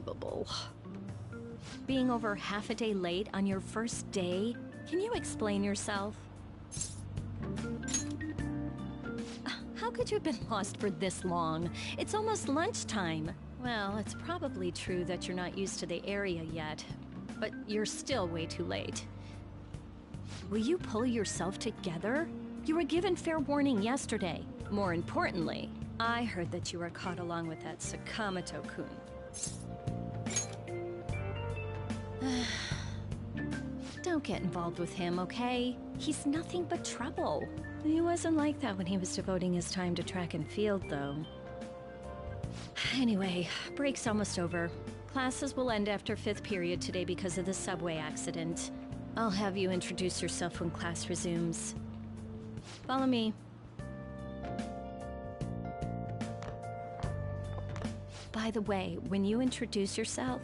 Unbelievable. Being over half a day late on your first day? Can you explain yourself? How could you have been lost for this long? It's almost lunchtime. Well, it's probably true that you're not used to the area yet, but you're still way too late. Will you pull yourself together? You were given fair warning yesterday. More importantly, I heard that you were caught along with that Sakamoto-kun. Don't get involved with him, okay? He's nothing but trouble. He wasn't like that when he was devoting his time to track and field, though. Anyway, break's almost over. Classes will end after 5th period today because of the subway accident. I'll have you introduce yourself when class resumes. Follow me. By the way, when you introduce yourself,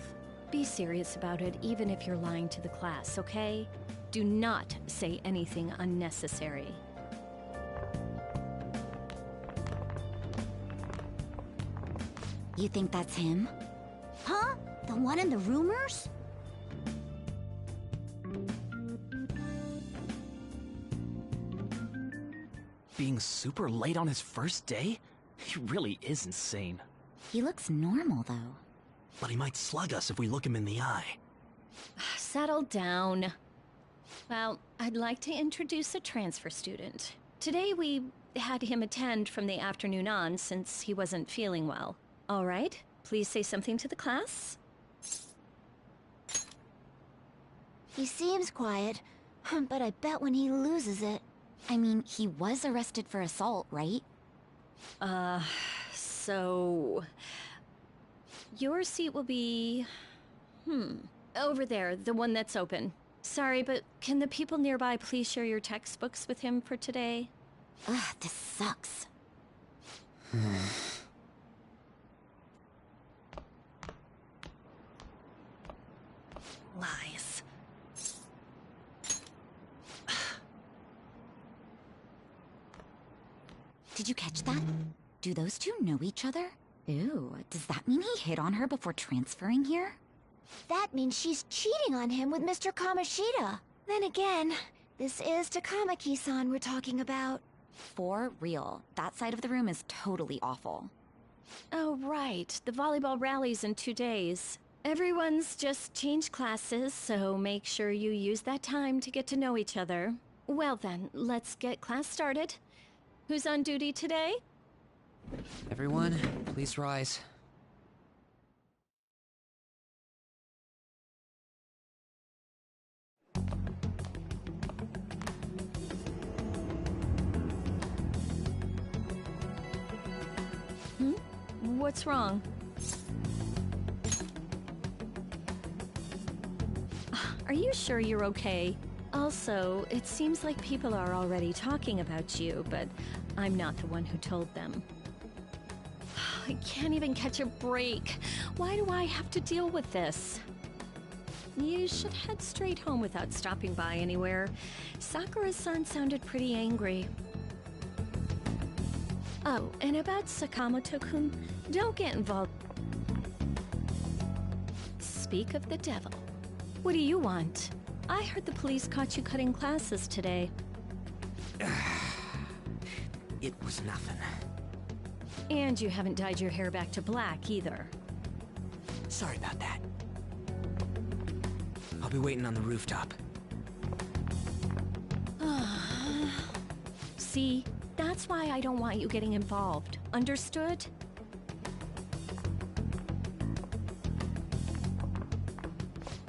be serious about it even if you're lying to the class, okay? Do not say anything unnecessary. You think that's him? Huh? The one in the rumors? Being super late on his first day? He really is insane. He looks normal, though. But he might slug us if we look him in the eye. Settle down. Well, I'd like to introduce a transfer student. Today we had him attend from the afternoon on since he wasn't feeling well. All right, please say something to the class. He seems quiet, but I bet when he loses it... I mean, he was arrested for assault, right? So... Your seat will be... over there, the one that's open. Sorry, but can the people nearby please share your textbooks with him for today? Ugh, this sucks. Lies. Did you catch that? Do those two know each other? Ew, does that mean he hit on her before transferring here? That means she's cheating on him with Mr. Kamoshida. Then again, this is Takamaki-san we're talking about. For real, that side of the room is totally awful. Oh, right. The volleyball rally's in 2 days. Everyone's just changed classes, so make sure you use that time to get to know each other. Well then, let's get class started. Who's on duty today? Everyone, please rise. What's wrong? Are you sure you're okay? Also, it seems like people are already talking about you, but I'm not the one who told them. I can't even catch a break. Why do I have to deal with this? You should head straight home without stopping by anywhere. Sakura-san sounded pretty angry. Oh, and about Sakamoto-kun, don't get involved. Speak of the devil. What do you want? I heard the police caught you cutting classes today. It was nothing. And you haven't dyed your hair back to black, either. Sorry about that. I'll be waiting on the rooftop. See? That's why I don't want you getting involved. Understood?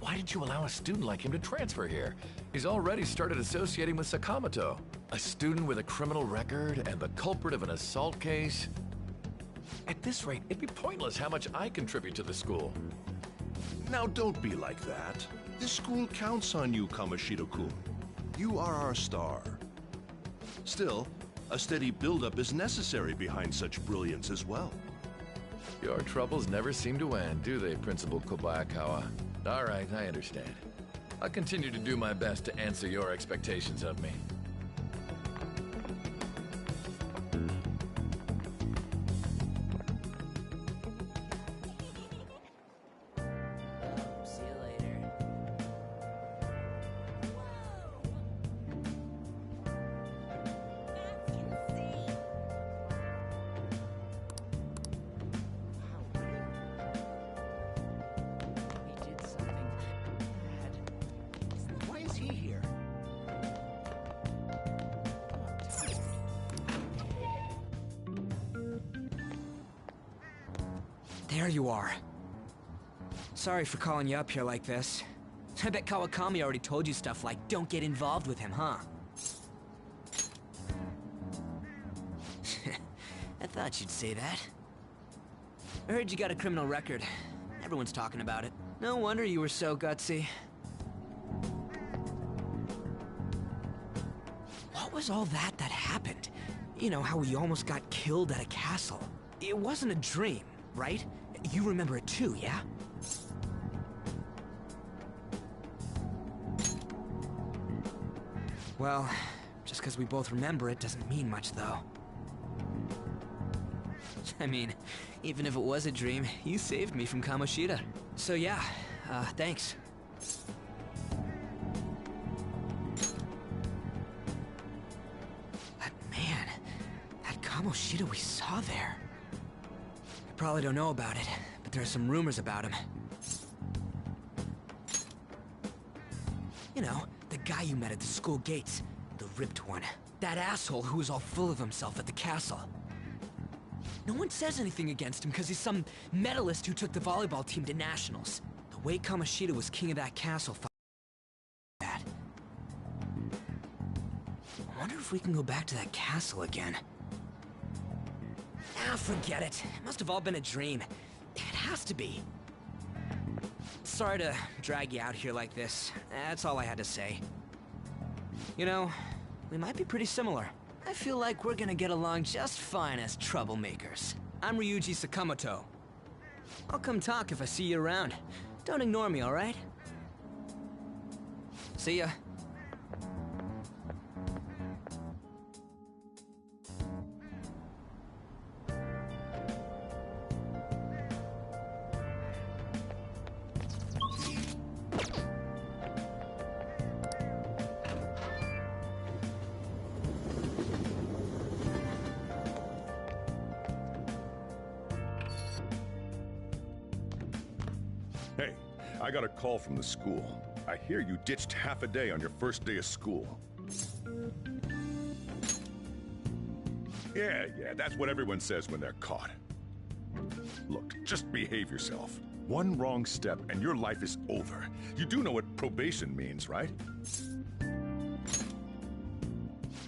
Why did you allow a student like him to transfer here? He's already started associating with Sakamoto. A student with a criminal record and the culprit of an assault case. At this rate, it'd be pointless how much I contribute to the school. Now don't be like that. This school counts on you, Kamoshida-kun. You are our star. Still, a steady buildup is necessary behind such brilliance as well. Your troubles never seem to end, do they, Principal Kobayakawa? All right, I understand. I'll continue to do my best to answer your expectations of me. There you are. Sorry for calling you up here like this. I bet Kawakami already told you stuff like, don't get involved with him, huh? I thought you'd say that. I heard you got a criminal record. Everyone's talking about it. No wonder you were so gutsy. What was all that happened? You know, how we almost got killed at a castle. It wasn't a dream, right? You remember it too, yeah? Well, just because we both remember it doesn't mean much, though. I mean, even if it was a dream, you saved me from Kamoshida. So yeah, thanks. That man, that Kamoshida we saw there. You probably don't know about it, but there are some rumors about him. You know, the guy you met at the school gates. The ripped one. That asshole who was all full of himself at the castle. No one says anything against him because he's some medalist who took the volleyball team to nationals. The way Kamoshida was king of that castle that. I wonder if we can go back to that castle again. Ah, forget it. It must have all been a dream. It has to be. Sorry to drag you out here like this. That's all I had to say. You know, we might be pretty similar. I feel like we're gonna get along just fine as troublemakers. I'm Ryuji Sakamoto. I'll come talk if I see you around. Don't ignore me, alright? See ya. Hey, I got a call from the school. I hear you ditched half a day on your first day of school. Yeah, that's what everyone says when they're caught. Look, just behave yourself. One wrong step and your life is over. You do know what probation means, right?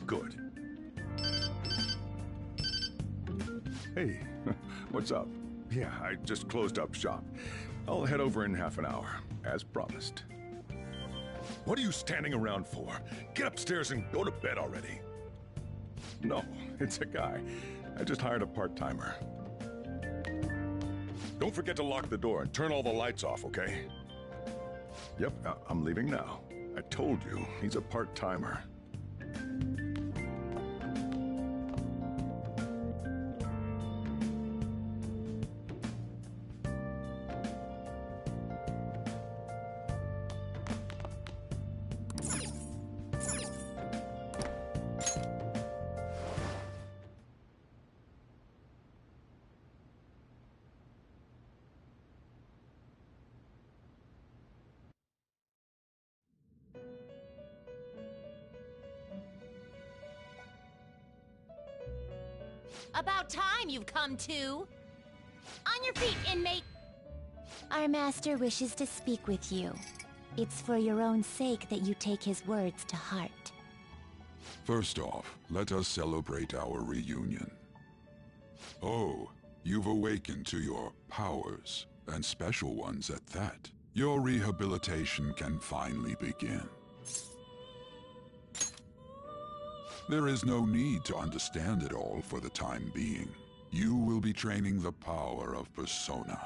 Good. Hey, what's up? Yeah, I just closed up shop. I'll head over in half an hour, as promised. What are you standing around for? Get upstairs and go to bed already. No, it's a guy. I just hired a part-timer. Don't forget to lock the door and turn all the lights off, okay? Yep, I'm leaving now. I told you, he's a part-timer. About time you've come to. On your feet, inmate! Our master wishes to speak with you. It's for your own sake that you take his words to heart. First off, let us celebrate our reunion. Oh, you've awakened to your powers, and special ones at that. Your rehabilitation can finally begin. There is no need to understand it all for the time being. You will be training the power of persona,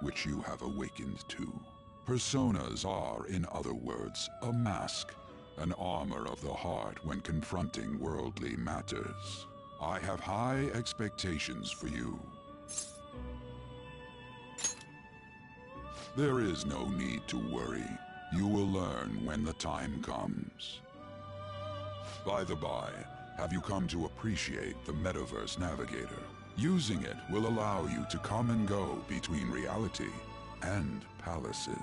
which you have awakened to. Personas are, in other words, a mask, an armor of the heart when confronting worldly matters. I have high expectations for you. There is no need to worry. You will learn when the time comes. By the by, have you come to appreciate the Metaverse Navigator? Using it will allow you to come and go between reality and palaces.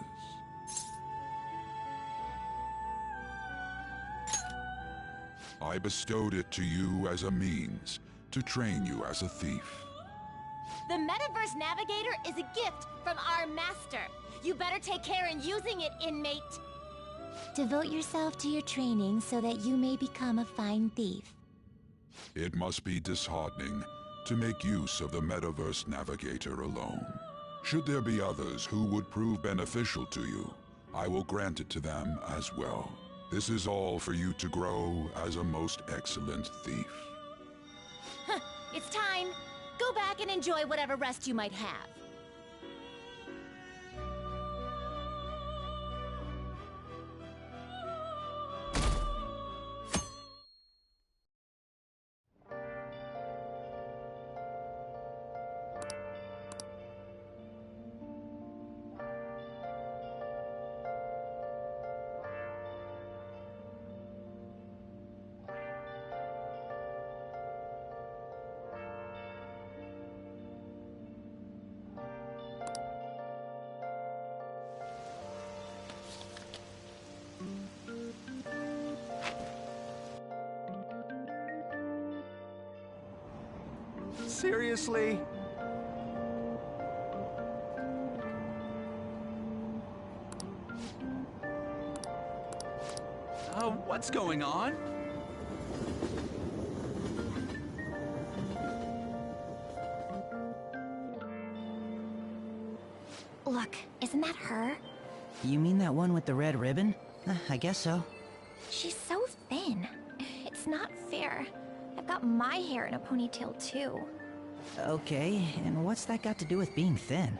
I bestowed it to you as a means to train you as a thief. The Metaverse Navigator is a gift from our master. You better take care in using it, inmate. Devote yourself to your training so that you may become a fine thief. It must be disheartening to make use of the Metaverse Navigator alone. Should there be others who would prove beneficial to you, I will grant it to them as well. This is all for you to grow as a most excellent thief. Huh, it's time. Go back and enjoy whatever rest you might have. Seriously? What's going on? Look, isn't that her? You mean that one with the red ribbon? I guess so. She's so thin. It's not fair. I've got my hair in a ponytail too. Okay, and what's that got to do with being thin?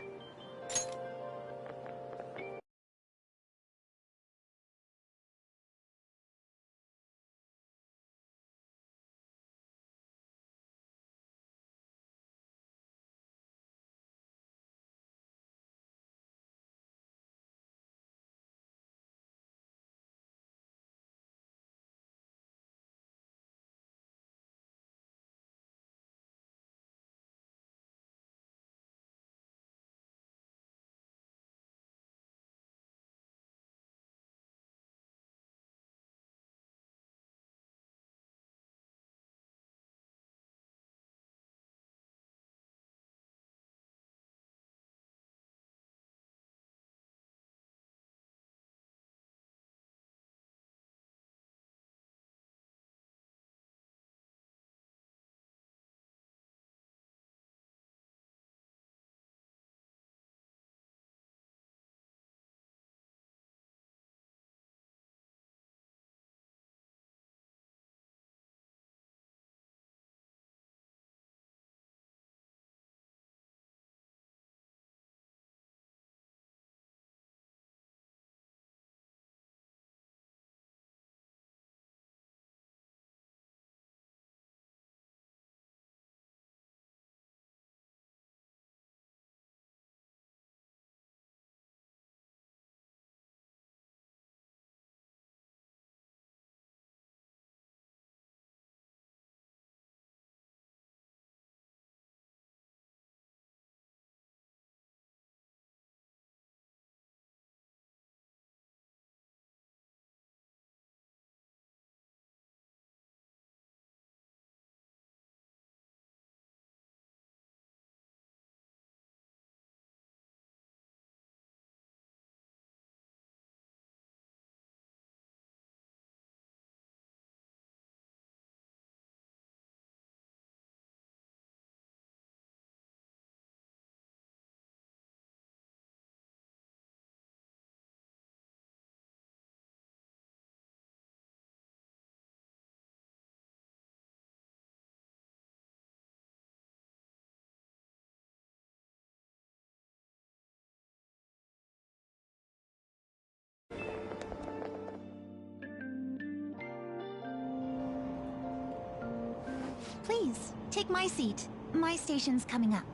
Please, take my seat. My station's coming up.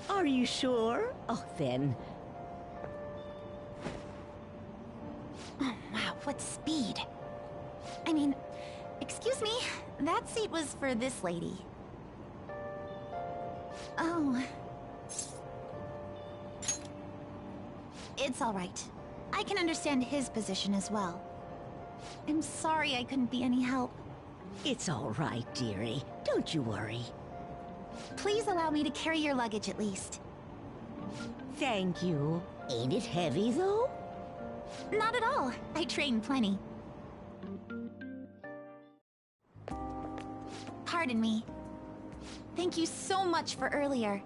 Are you sure? Oh, then. Oh, wow, what speed. I mean, excuse me, that seat was for this lady. Oh. It's all right. I can understand his position as well. I'm sorry I couldn't be any help. It's all right, dearie. Don't you worry. Please allow me to carry your luggage at least. Thank you. Ain't it heavy, though? Not at all. I train plenty. Pardon me. Thank you so much for earlier.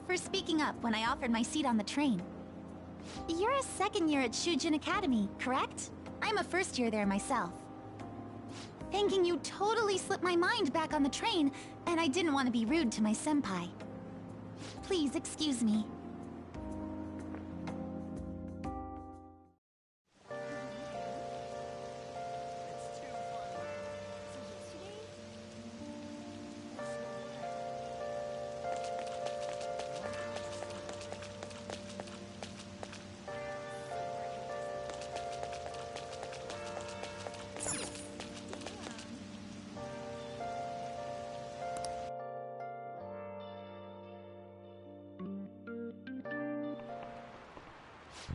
For speaking up when I offered my seat on the train. You're a second year at Shujin Academy, correct? I'm a first year there myself. Thanking you totally slipped my mind back on the train, and I didn't want to be rude to my senpai. Please excuse me.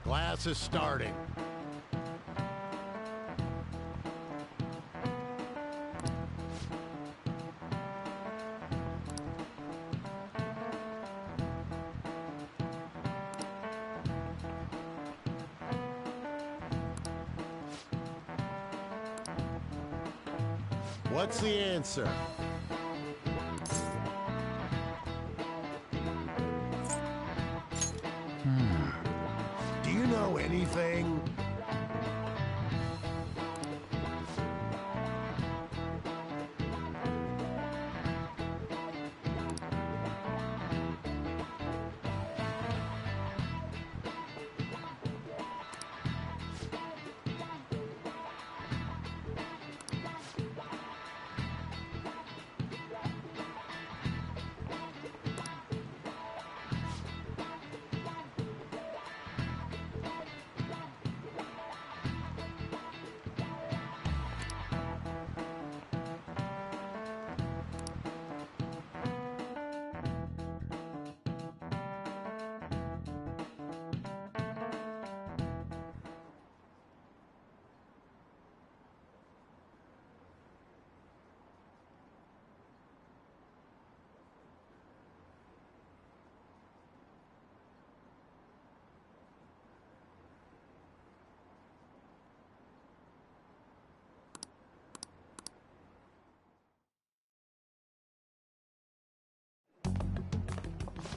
Class is starting. What's the answer? Do you know anything?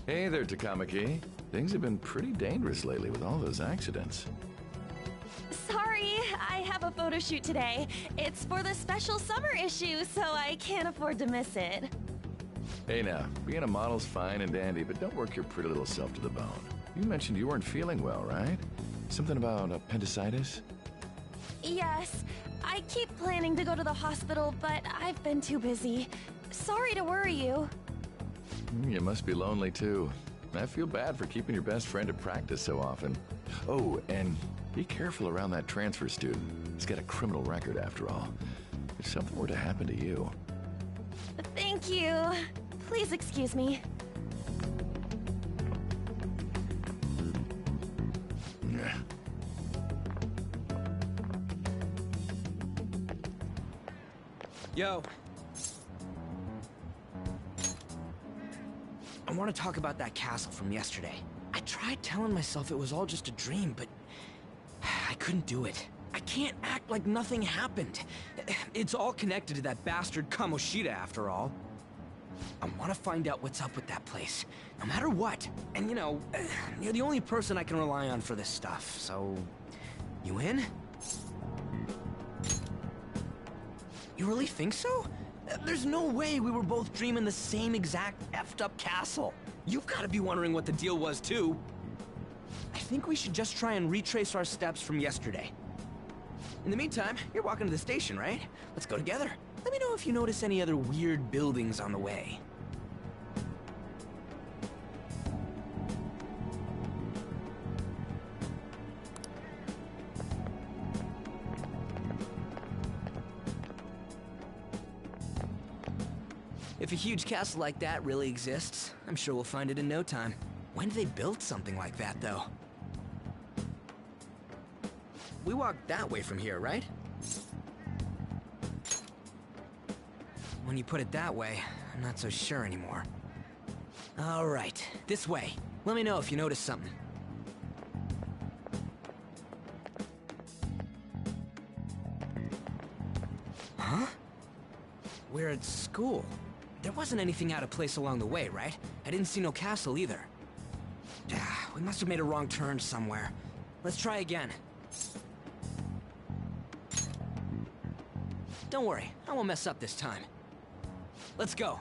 Hey there, Takamaki. Things have been pretty dangerous lately with all those accidents. Sorry, I have a photo shoot today. It's for the special summer issue, so I can't afford to miss it. Hey now, being a model's fine and dandy, but don't work your pretty little self to the bone. You mentioned you weren't feeling well, right? Something about appendicitis? Yes, I keep planning to go to the hospital, but I've been too busy. Sorry to worry you. You must be lonely too. I feel bad for keeping your best friend at practice so often. Oh, and be careful around that transfer student. He's got a criminal record after all. If something were to happen to you... Thank you. Please excuse me. Yeah. Yo. I want to talk about that castle from yesterday. I tried telling myself it was all just a dream, but I couldn't do it. I can't act like nothing happened. It's all connected to that bastard Kamoshida, after all. I want to find out what's up with that place, no matter what. And you know, you're the only person I can rely on for this stuff, so... You in? You really think so? There's no way we were both dreaming the same exact effed up castle. You've got to be wondering what the deal was, too. I think we should just try and retrace our steps from yesterday. In the meantime, you're walking to the station, right? Let's go together. Let me know if you notice any other weird buildings on the way. If a huge castle like that really exists, I'm sure we'll find it in no time. When did they build something like that, though? We walked that way from here, right? When you put it that way, I'm not so sure anymore. Alright, this way. Let me know if you notice something. Huh? We're at school. There wasn't anything out of place along the way, right? I didn't see no castle either. We must have made a wrong turn somewhere. Let's try again. Don't worry, I won't mess up this time. Let's go.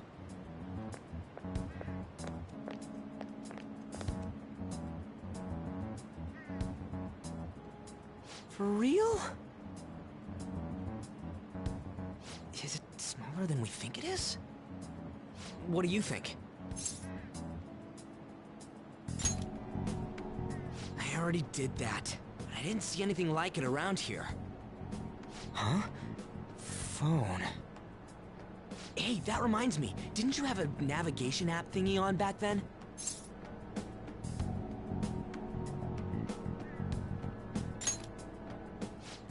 For real? Is it smaller than we think it is? What do you think? I already did that, but I didn't see anything like it around here. Huh? Phone. Hey, that reminds me. Didn't you have a navigation app thingy on back then?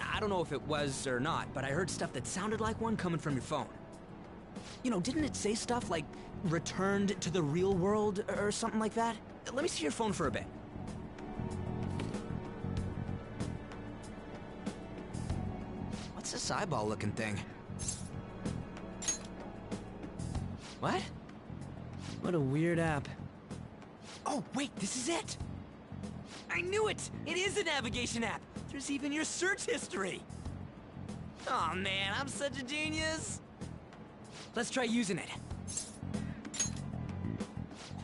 I don't know if it was or not, but I heard stuff that sounded like one coming from your phone. You know, didn't it say stuff like, returned to the real world, or something like that? Let me see your phone for a bit. What's this eyeball-looking thing? What? What a weird app. Oh, wait, this is it! I knew it! It is a navigation app! There's even your search history! Aw, man, I'm such a genius! Let's try using it.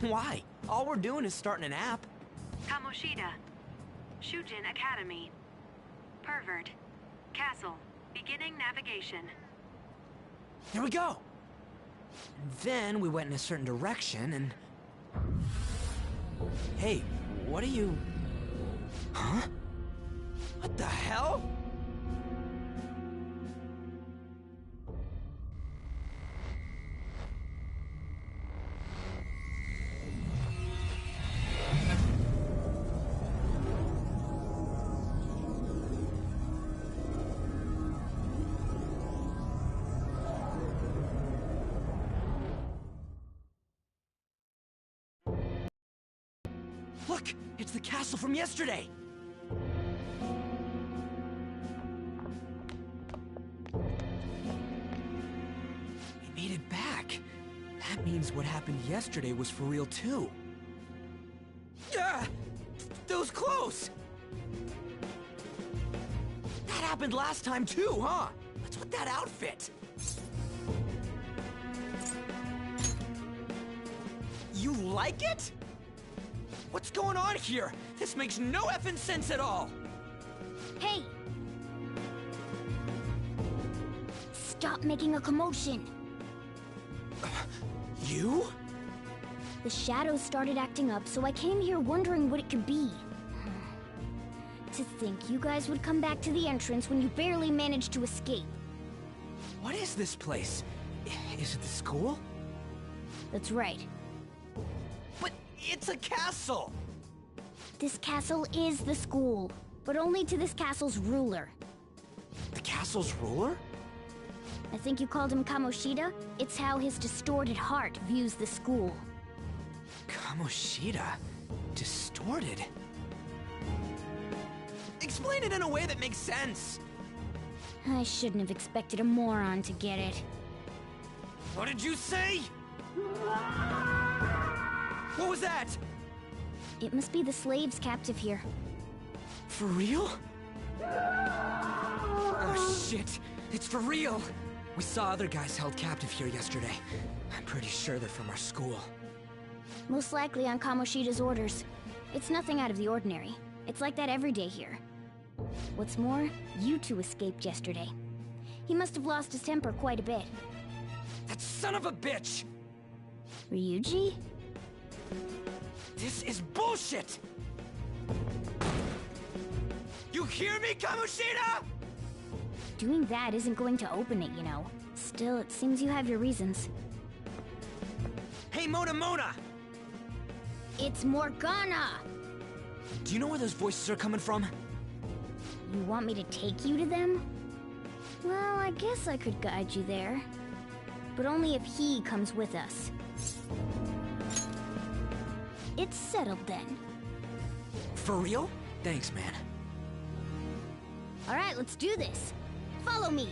Why? All we're doing is starting an app. Kamoshida. Shujin Academy. Pervert. Castle. Beginning navigation. Here we go! And then we went in a certain direction and... Hey, what are you... Huh? What the hell? Look! It's the castle from yesterday! We made it back. That means what happened yesterday was for real too. Ah! That was close! That happened last time too, huh? What's with that outfit? You like it? What's going on here? This makes no effing sense at all! Hey! Stop making a commotion! You? The shadows started acting up, so I came here wondering what it could be. To think you guys would come back to the entrance when you barely managed to escape. What is this place? Is it the school? That's right. But it's a castle! This castle is the school, but only to this castle's ruler. The castle's ruler? I think you called him Kamoshida? It's how his distorted heart views the school. Kamoshida? Distorted? Explain it in a way that makes sense! I shouldn't have expected a moron to get it. What did you say? What was that? It must be the slaves captive here. For real? Oh shit! It's for real! We saw other guys held captive here yesterday. I'm pretty sure they're from our school. Most likely on Kamoshida's orders. It's nothing out of the ordinary. It's like that every day here. What's more, you two escaped yesterday. He must have lost his temper quite a bit. That son of a bitch! Ryuji? This is bullshit! You hear me, Kamoshida?! Doing that isn't going to open it, you know. Still, it seems you have your reasons. Hey, Mona! It's Morgana! Do you know where those voices are coming from? You want me to take you to them? Well, I guess I could guide you there. but only if he comes with us. It's settled then. For real? Thanks, man. All right, let's do this. Follow me.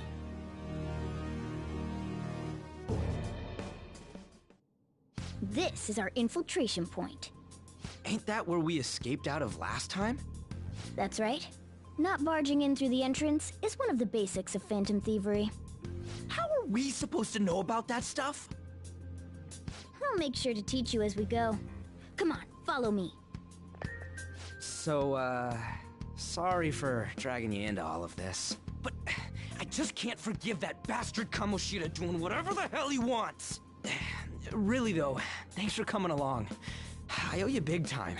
This is our infiltration point. Ain't that where we escaped out of last time? That's right. Not barging in through the entrance is one of the basics of phantom thievery. How are we supposed to know about that stuff? I'll make sure to teach you as we go. Come on, follow me. So, sorry for dragging you into all of this. But I just can't forgive that bastard Kamoshida doing whatever the hell he wants. Really though, thanks for coming along. I owe you big time.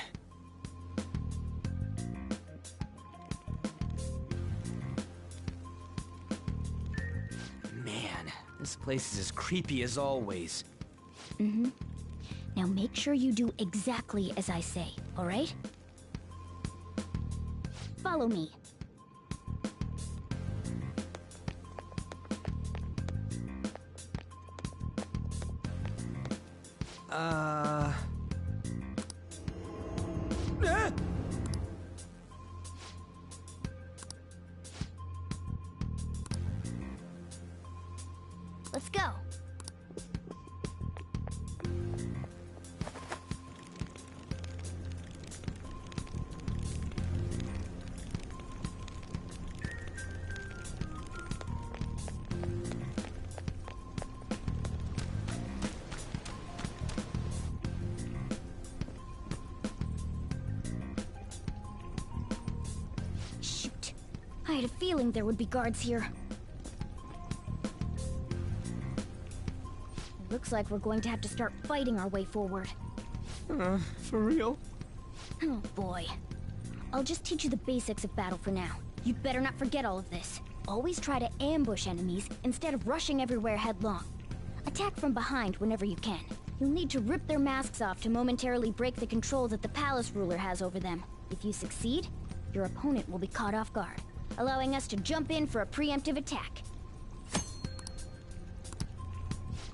Man, this place is as creepy as always. Mm-hmm. Now make sure you do exactly as I say, all right? Follow me. Let's go. Shoot. I had a feeling there would be guards here. Looks like we're going to have to start fighting our way forward. For real? Oh boy. I'll just teach you the basics of battle for now. You'd better not forget all of this. Always try to ambush enemies instead of rushing everywhere headlong. Attack from behind whenever you can. You'll need to rip their masks off to momentarily break the control that the palace ruler has over them. If you succeed, your opponent will be caught off guard, allowing us to jump in for a preemptive attack.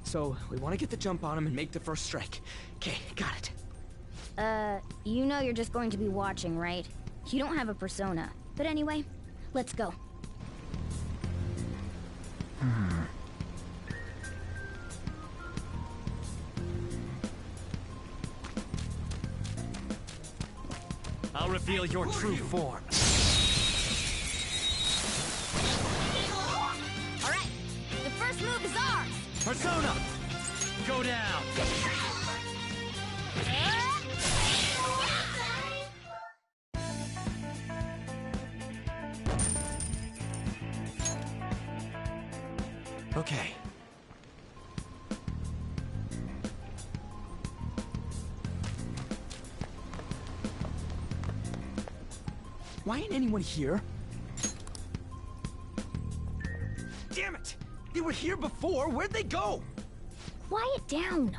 So, we want to get the jump on him and make the first strike. Okay, got it. You know you're just going to be watching, right? You don't have a persona. But anyway, let's go. I'll reveal your true form. All right, the first move is ours. Persona! Go down! Okay. Why ain't anyone here? Damn it! They were here before! Where'd they go? Quiet down.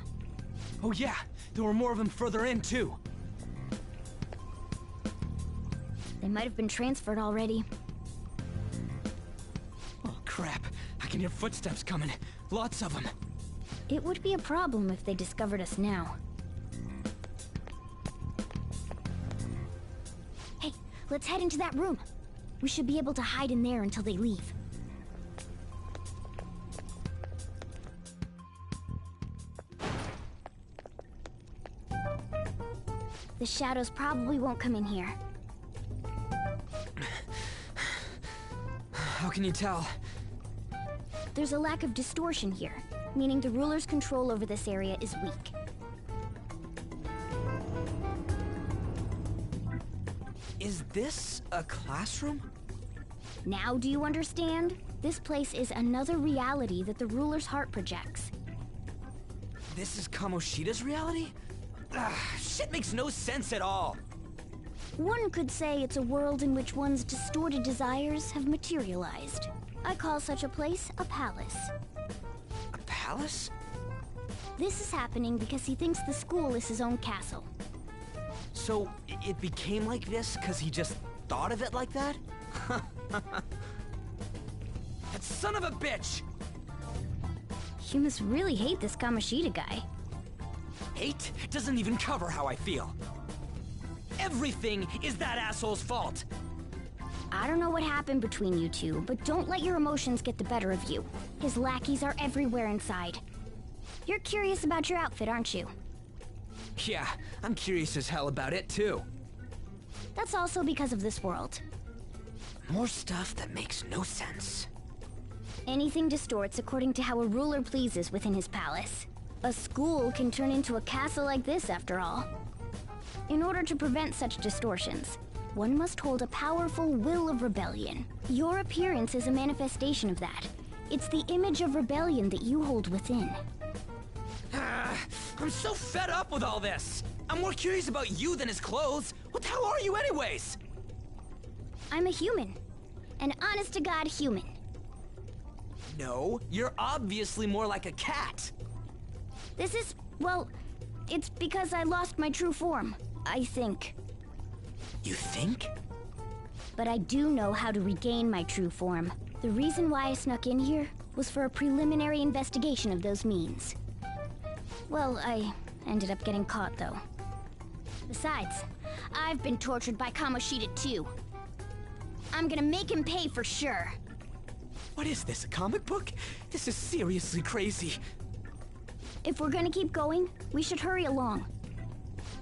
Oh yeah, there were more of them further in too. They might have been transferred already. Oh crap, I can hear footsteps coming. Lots of them. It would be a problem if they discovered us now. Hey, let's head into that room. We should be able to hide in there until they leave. The shadows probably won't come in here. How can you tell? There's a lack of distortion here, meaning the ruler's control over this area is weak. Is this a classroom? Now do you understand? This place is another reality that the ruler's heart projects. This is Kamoshida's reality? Shit makes no sense at all. One could say it's a world in which one's distorted desires have materialized. I call such a place a palace. A palace? This is happening because he thinks the school is his own castle. So, it became like this because he just thought of it like that? That son of a bitch! You must really hate this Kamoshida guy. Hate doesn't even cover how I feel. Everything is that asshole's fault. I don't know what happened between you two, but don't let your emotions get the better of you. His lackeys are everywhere inside. You're curious about your outfit, aren't you? Yeah, I'm curious as hell about it too. That's also because of this world. More stuff that makes no sense. Anything distorts according to how a ruler pleases within his palace. A school can turn into a castle like this, after all. In order to prevent such distortions, one must hold a powerful will of rebellion. Your appearance is a manifestation of that. It's the image of rebellion that you hold within. I'm so fed up with all this. I'm more curious about you than his clothes. What the hell are you anyways? I'm a human. An honest-to-God human. No, you're obviously more like a cat. This is, well, it's because I lost my true form, I think. You think? But I do know how to regain my true form. The reason why I snuck in here was for a preliminary investigation of those means. Well, I ended up getting caught, though. Besides, I've been tortured by Kamoshida too. I'm gonna make him pay for sure. What is this, a comic book? This is seriously crazy. If we're gonna keep going, we should hurry along.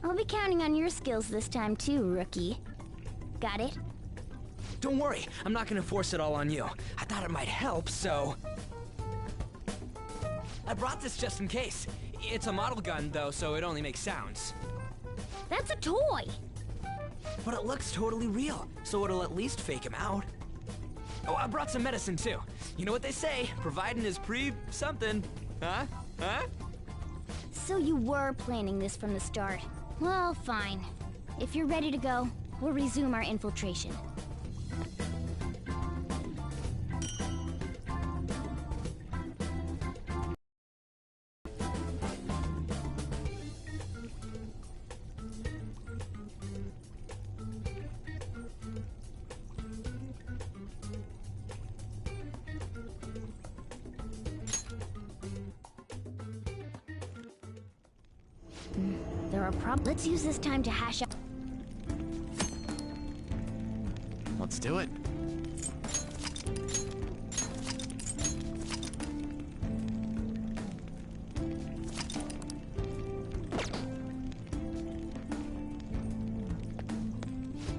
I'll be counting on your skills this time too, rookie. Got it? Don't worry, I'm not gonna force it all on you. I thought it might help, so... I brought this just in case. It's a model gun, though, so it only makes sounds. That's a toy! But it looks totally real, so it'll at least fake him out. Oh, I brought some medicine, too. You know what they say, providing is something. Huh? Huh? So you were planning this from the start. Well, fine. If you're ready to go, we'll resume our infiltration. There are Let's use this time to hash out. Let's do it.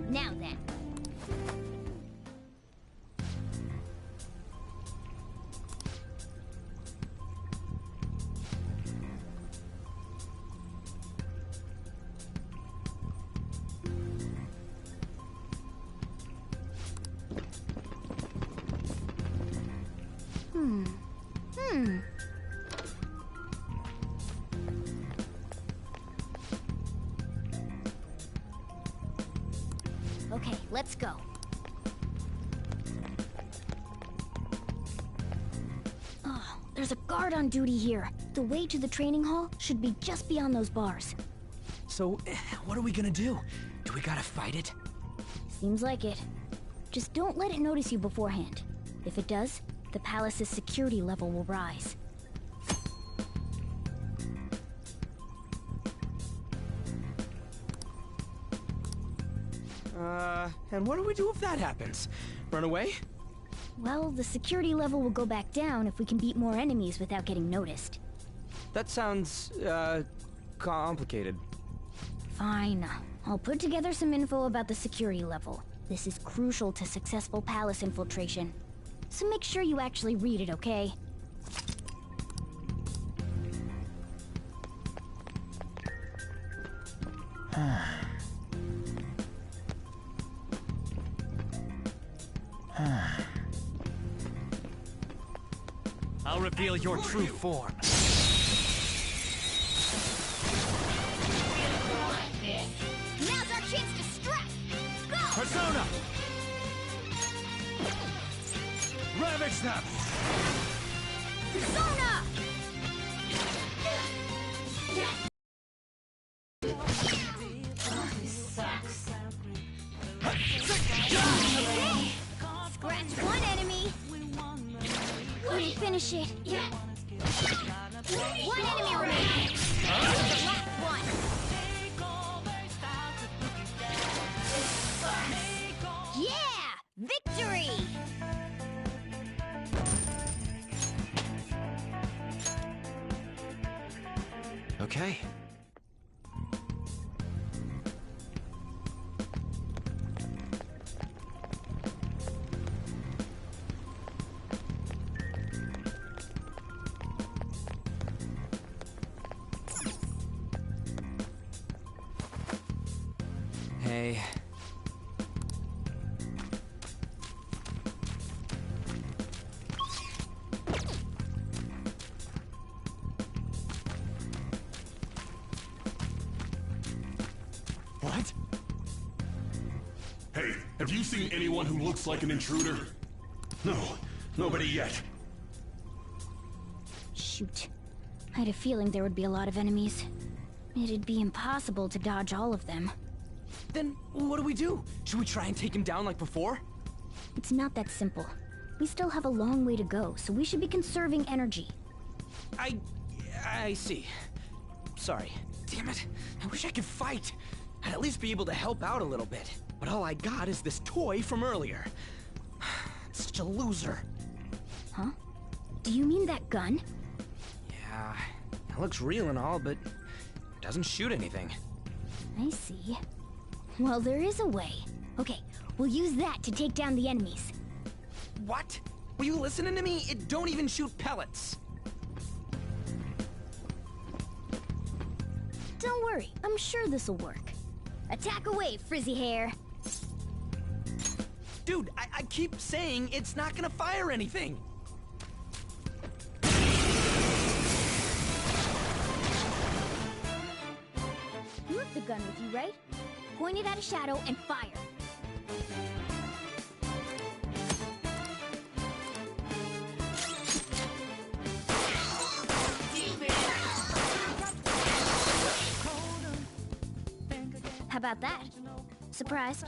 Now then. Okay, let's go. Oh, there's a guard on duty here. The way to the training hall should be just beyond those bars. So, what are we gonna do? Do we gotta fight it? Seems like it. Just don't let it notice you beforehand. If it does, the palace's security level will rise. And what do we do if that happens? Run away? Well, the security level will go back down if we can beat more enemies without getting noticed. That sounds, complicated. Fine. I'll put together some info about the security level. This is crucial to successful palace infiltration. So make sure you actually read it, okay? I'll reveal your true form. Now's our chance to strike! Go! Persona! Ravage them! Persona! This sucks. Okay. Scratch one enemy. Couldn't finish it. Yeah. One enemy remaining. The last one. Yeah! Victory! Okay. Hey. What? Hey, have you seen anyone who looks like an intruder? No, nobody yet. Shoot. I had a feeling there would be a lot of enemies. It'd be impossible to dodge all of them. Then what do we do? Should we try and take him down like before? It's not that simple. We still have a long way to go, so we should be conserving energy. I see. Sorry. Damn it. I wish I could fight. I'd at least be able to help out a little bit. But all I got is this toy from earlier. Such a loser. Huh? Do you mean that gun? Yeah, it looks real and all, but it doesn't shoot anything. I see. Well, there is a way. Okay, we'll use that to take down the enemies. What? Were you listening to me? It don't even shoot pellets. Don't worry, I'm sure this'll work. Attack away, frizzy hair. Dude, I keep saying it's not gonna fire anything. You have the gun with you, right? Point it at a shadow and fire. How about that? Surprised?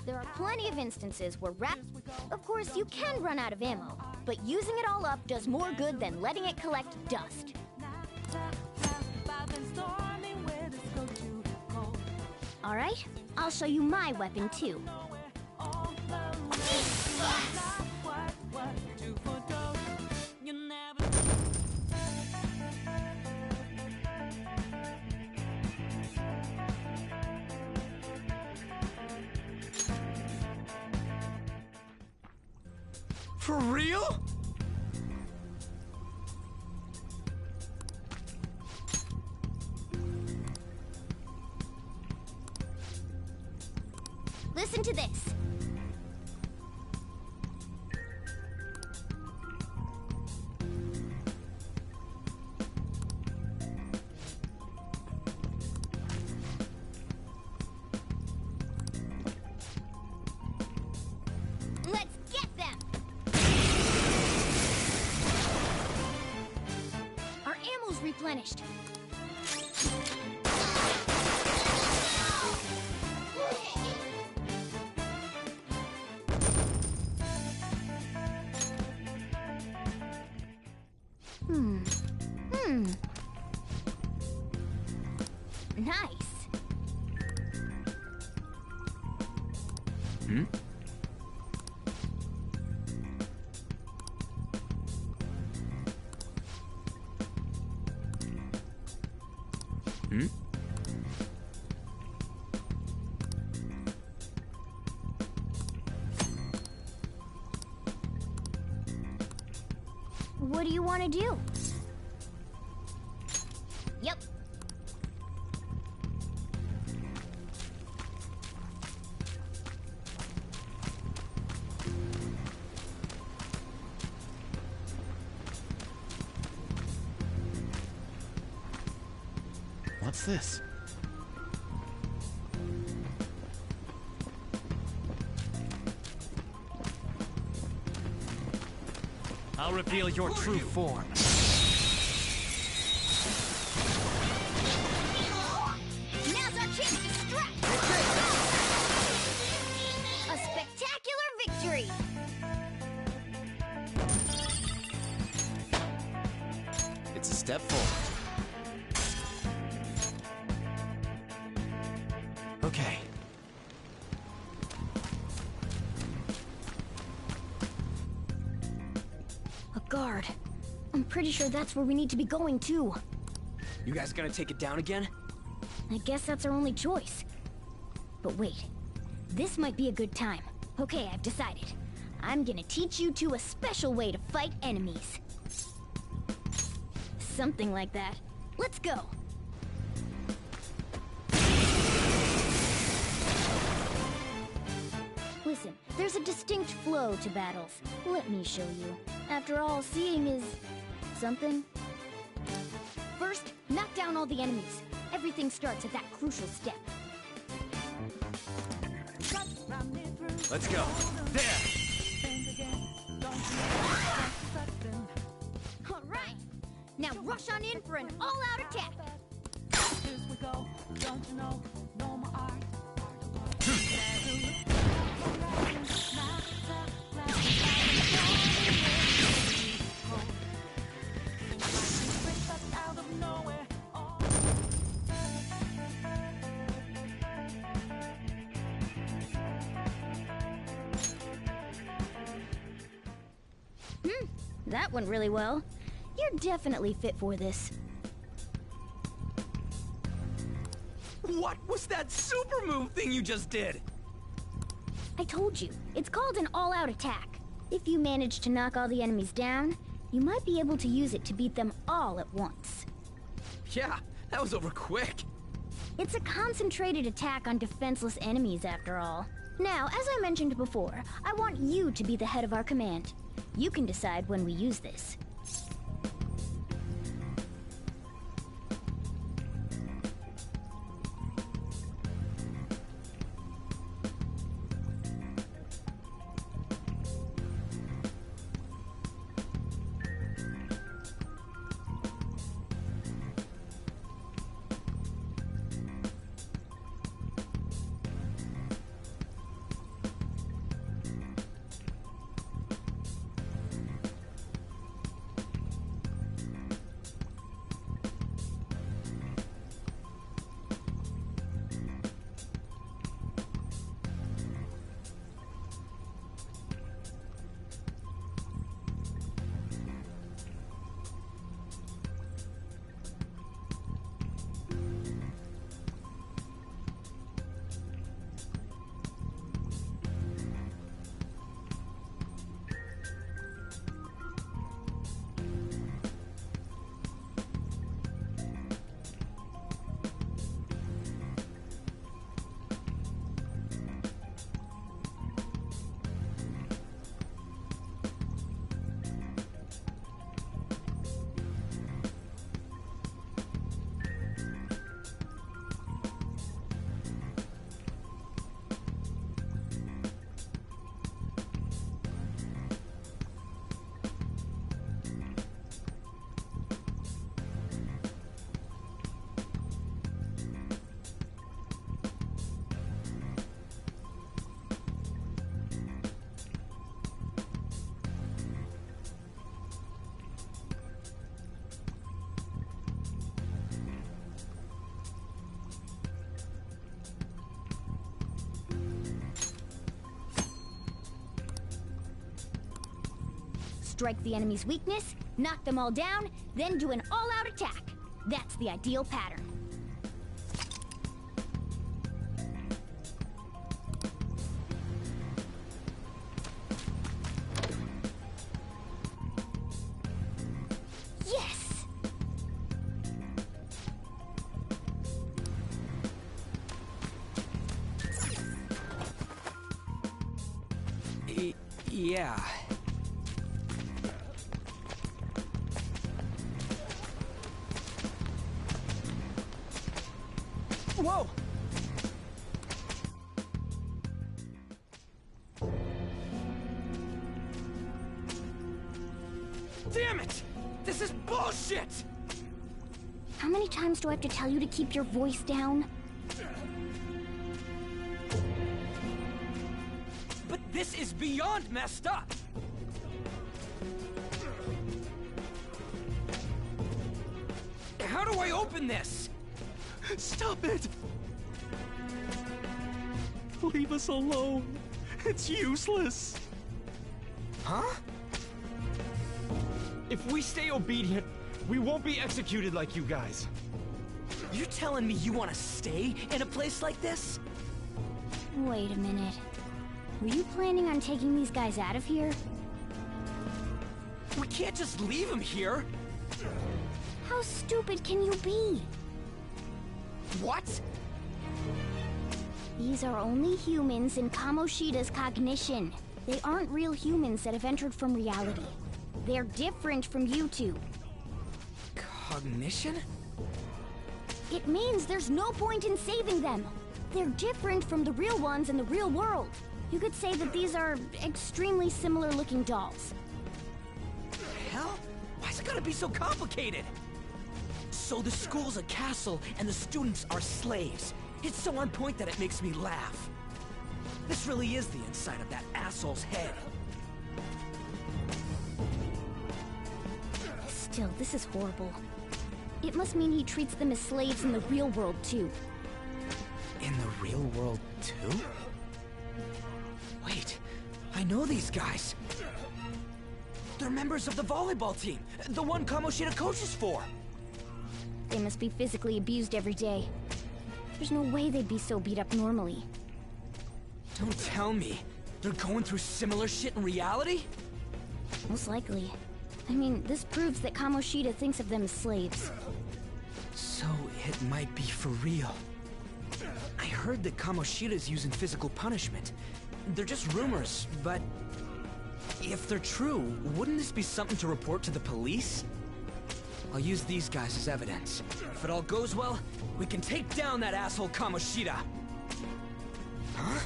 There are plenty of instances where Of course, you can run out of ammo, but using it all up does more good than letting it collect dust. All right, I'll show you my weapon too. For real? Listen to this. Let's get them! Our ammo's replenished. Nice. Hmm? Hmm? What do you want to do? Yep. What's this? I'll reveal your true form. Now's our chance to strike! A spectacular victory! It's a step forward. Okay. A guard. I'm pretty sure that's where we need to be going, too. You guys gonna take it down again? I guess that's our only choice. But wait. This might be a good time. Okay, I've decided. I'm gonna teach you two a special way to fight enemies. Something like that. Let's go! Listen, there's a distinct flow to battles. Let me show you. After all, seeing is... something. First, knock down all the enemies. Everything starts at that crucial step. Let's go. There! All right! Now rush on in for an all-out attack! That went really well. You're definitely fit for this. What was that super move thing you just did? I told you, it's called an all-out attack. If you manage to knock all the enemies down, you might be able to use it to beat them all at once. Yeah, that was over quick. It's a concentrated attack on defenseless enemies, after all. Now, as I mentioned before, I want you to be the head of our command. You can decide when we use this. Strike the enemy's weakness, knock them all down, then do an all-out attack. That's the ideal pattern. Yes! Yeah. Whoa! Damn it! This is bullshit! How many times do I have to tell you to keep your voice down? But this is beyond messed up! do I open this? Stop it! Leave us alone. It's useless. Huh? If we stay obedient, we won't be executed like you guys. You're telling me you want to stay in a place like this? Wait a minute. Were you planning on taking these guys out of here? We can't just leave them here. How stupid can you be? What? These are only humans in Kamoshida's cognition. They aren't real humans that have entered from reality. They're different from you two. Cognition? It means there's no point in saving them. They're different from the real ones in the real world. You could say that these are extremely similar looking dolls. Hell? Why's it gotta be so complicated? So the school's a castle and the students are slaves. It's so on point that it makes me laugh. This really is the inside of that asshole's head. Still, this is horrible. It must mean he treats them as slaves in the real world, too. In the real world, too? Wait, I know these guys. They're members of the volleyball team, the one Kamoshida coaches for. They must be physically abused every day. There's no way they'd be so beat up normally. Don't tell me. They're going through similar shit in reality? Most likely. I mean, this proves that Kamoshida thinks of them as slaves. So it might be for real. I heard that Kamoshida's using physical punishment. They're just rumors, but if they're true, wouldn't this be something to report to the police? I'll use these guys as evidence. If it all goes well, we can take down that asshole Kamoshida. Huh?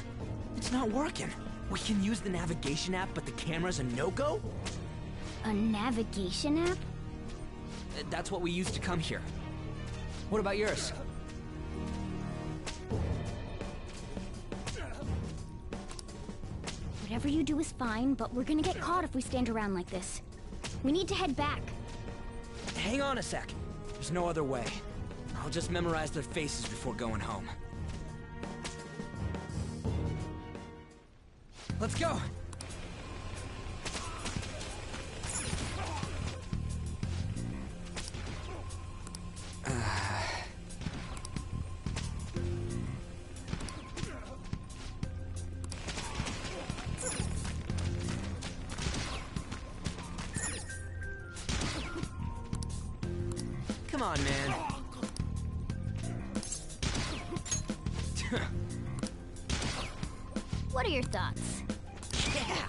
It's not working. We can use the navigation app, but the camera's a no-go? A navigation app? That's what we used to come here. What about yours? Whatever you do is fine, but we're gonna get caught if we stand around like this. We need to head back. Hang on a sec. There's no other way. I'll just memorize their faces before going home. Let's go! Come on, man. What are your thoughts? Yeah!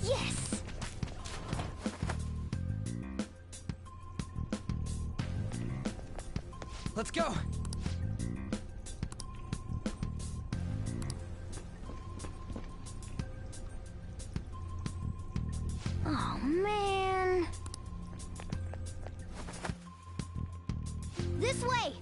Yes! Let's go! Oh, man. This way!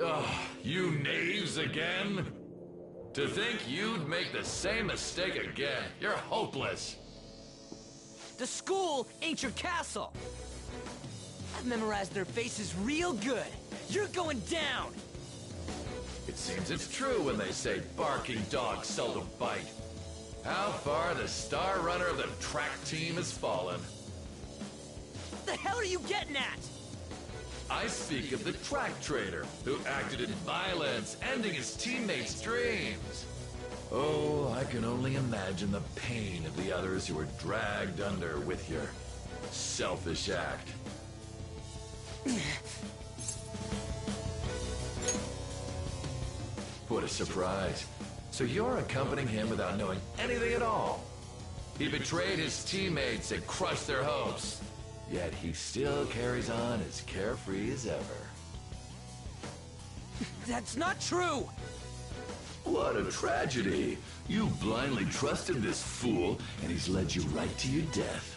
Ugh, you knaves again? To think you'd make the same mistake again. You're hopeless. The school ain't your castle! I've memorized their faces real good. You're going down! It seems it's true when they say barking dogs seldom bite. How far the star runner of the track team has fallen. What the hell are you getting at? I speak of the track trader who acted in violence, ending his teammates' dreams. Oh, I can only imagine the pain of the others who were dragged under with your selfish act. What a surprise. So you're accompanying him without knowing anything at all. He betrayed his teammates and crushed their hopes. Yet he still carries on as carefree as ever. That's not true! What a tragedy! You blindly trusted this fool, and he's led you right to your death.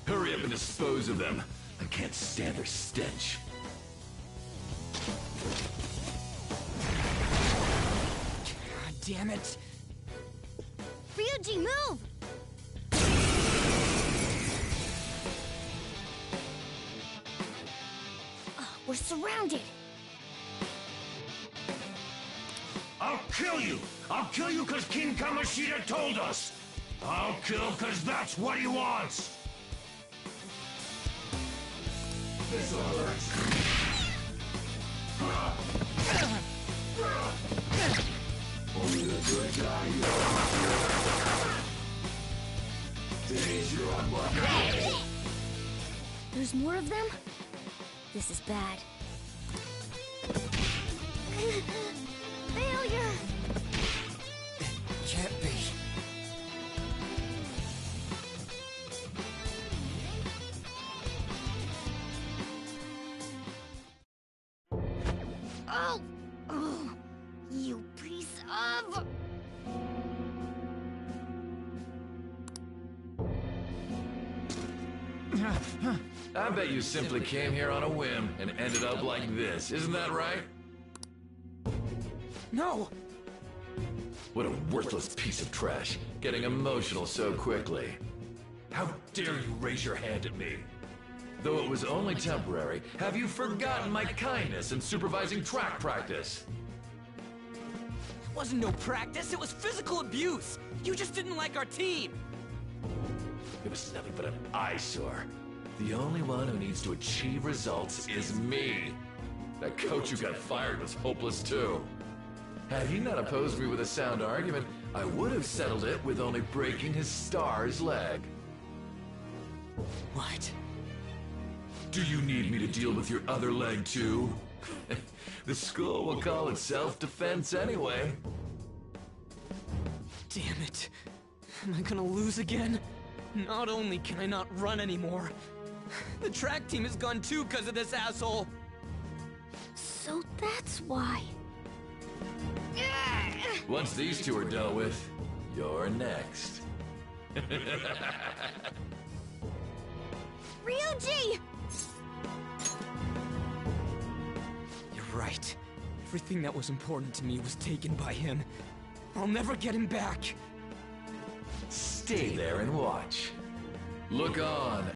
Hurry up and dispose of them. I can't stand their stench. God damn it! Ryuji, move! We're surrounded. I'll kill you! I'll kill you because King Kamoshida told us! I'll kill because that's what he wants! This'll hurt. Only the good die young. Today's your unlucky. There's more of them? This is bad. Failure! Can't be. Oh! Oh! You piece of... I bet you simply came here on a whim and ended up like this, isn't that right? No! What a worthless piece of trash, getting emotional so quickly. How dare you raise your hand at me? Though it was only temporary, have you forgotten my kindness in supervising track practice? It wasn't no practice, it was physical abuse! You just didn't like our team! It was nothing but an eyesore. The only one who needs to achieve results is me. That coach who got fired was hopeless too. Had he not opposed me with a sound argument, I would have settled it with only breaking his star's leg. What? Do you need me to deal with your other leg too? The school will call it self-defense anyway. Damn it. Am I gonna lose again? Not only can I not run anymore, the track team is gone too because of this asshole! So that's why. Once these two are dealt with, you're next. Ryuji! You're right. Everything that was important to me was taken by him. I'll never get him back. Stay there and watch. Look on.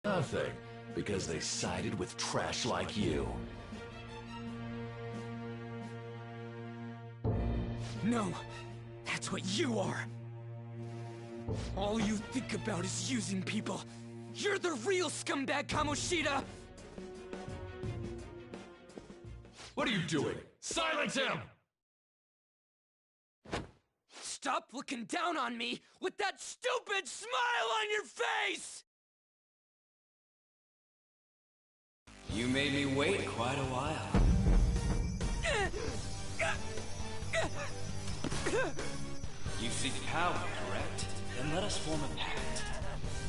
Nothing, because they sided with trash like you. No, that's what you are. All you think about is using people. You're the real scumbag, Kamoshida! What are you doing? Silence him! Stop looking down on me with that stupid smile on your face! You made me wait quite a while. You seek power, correct? Then let us form a pact.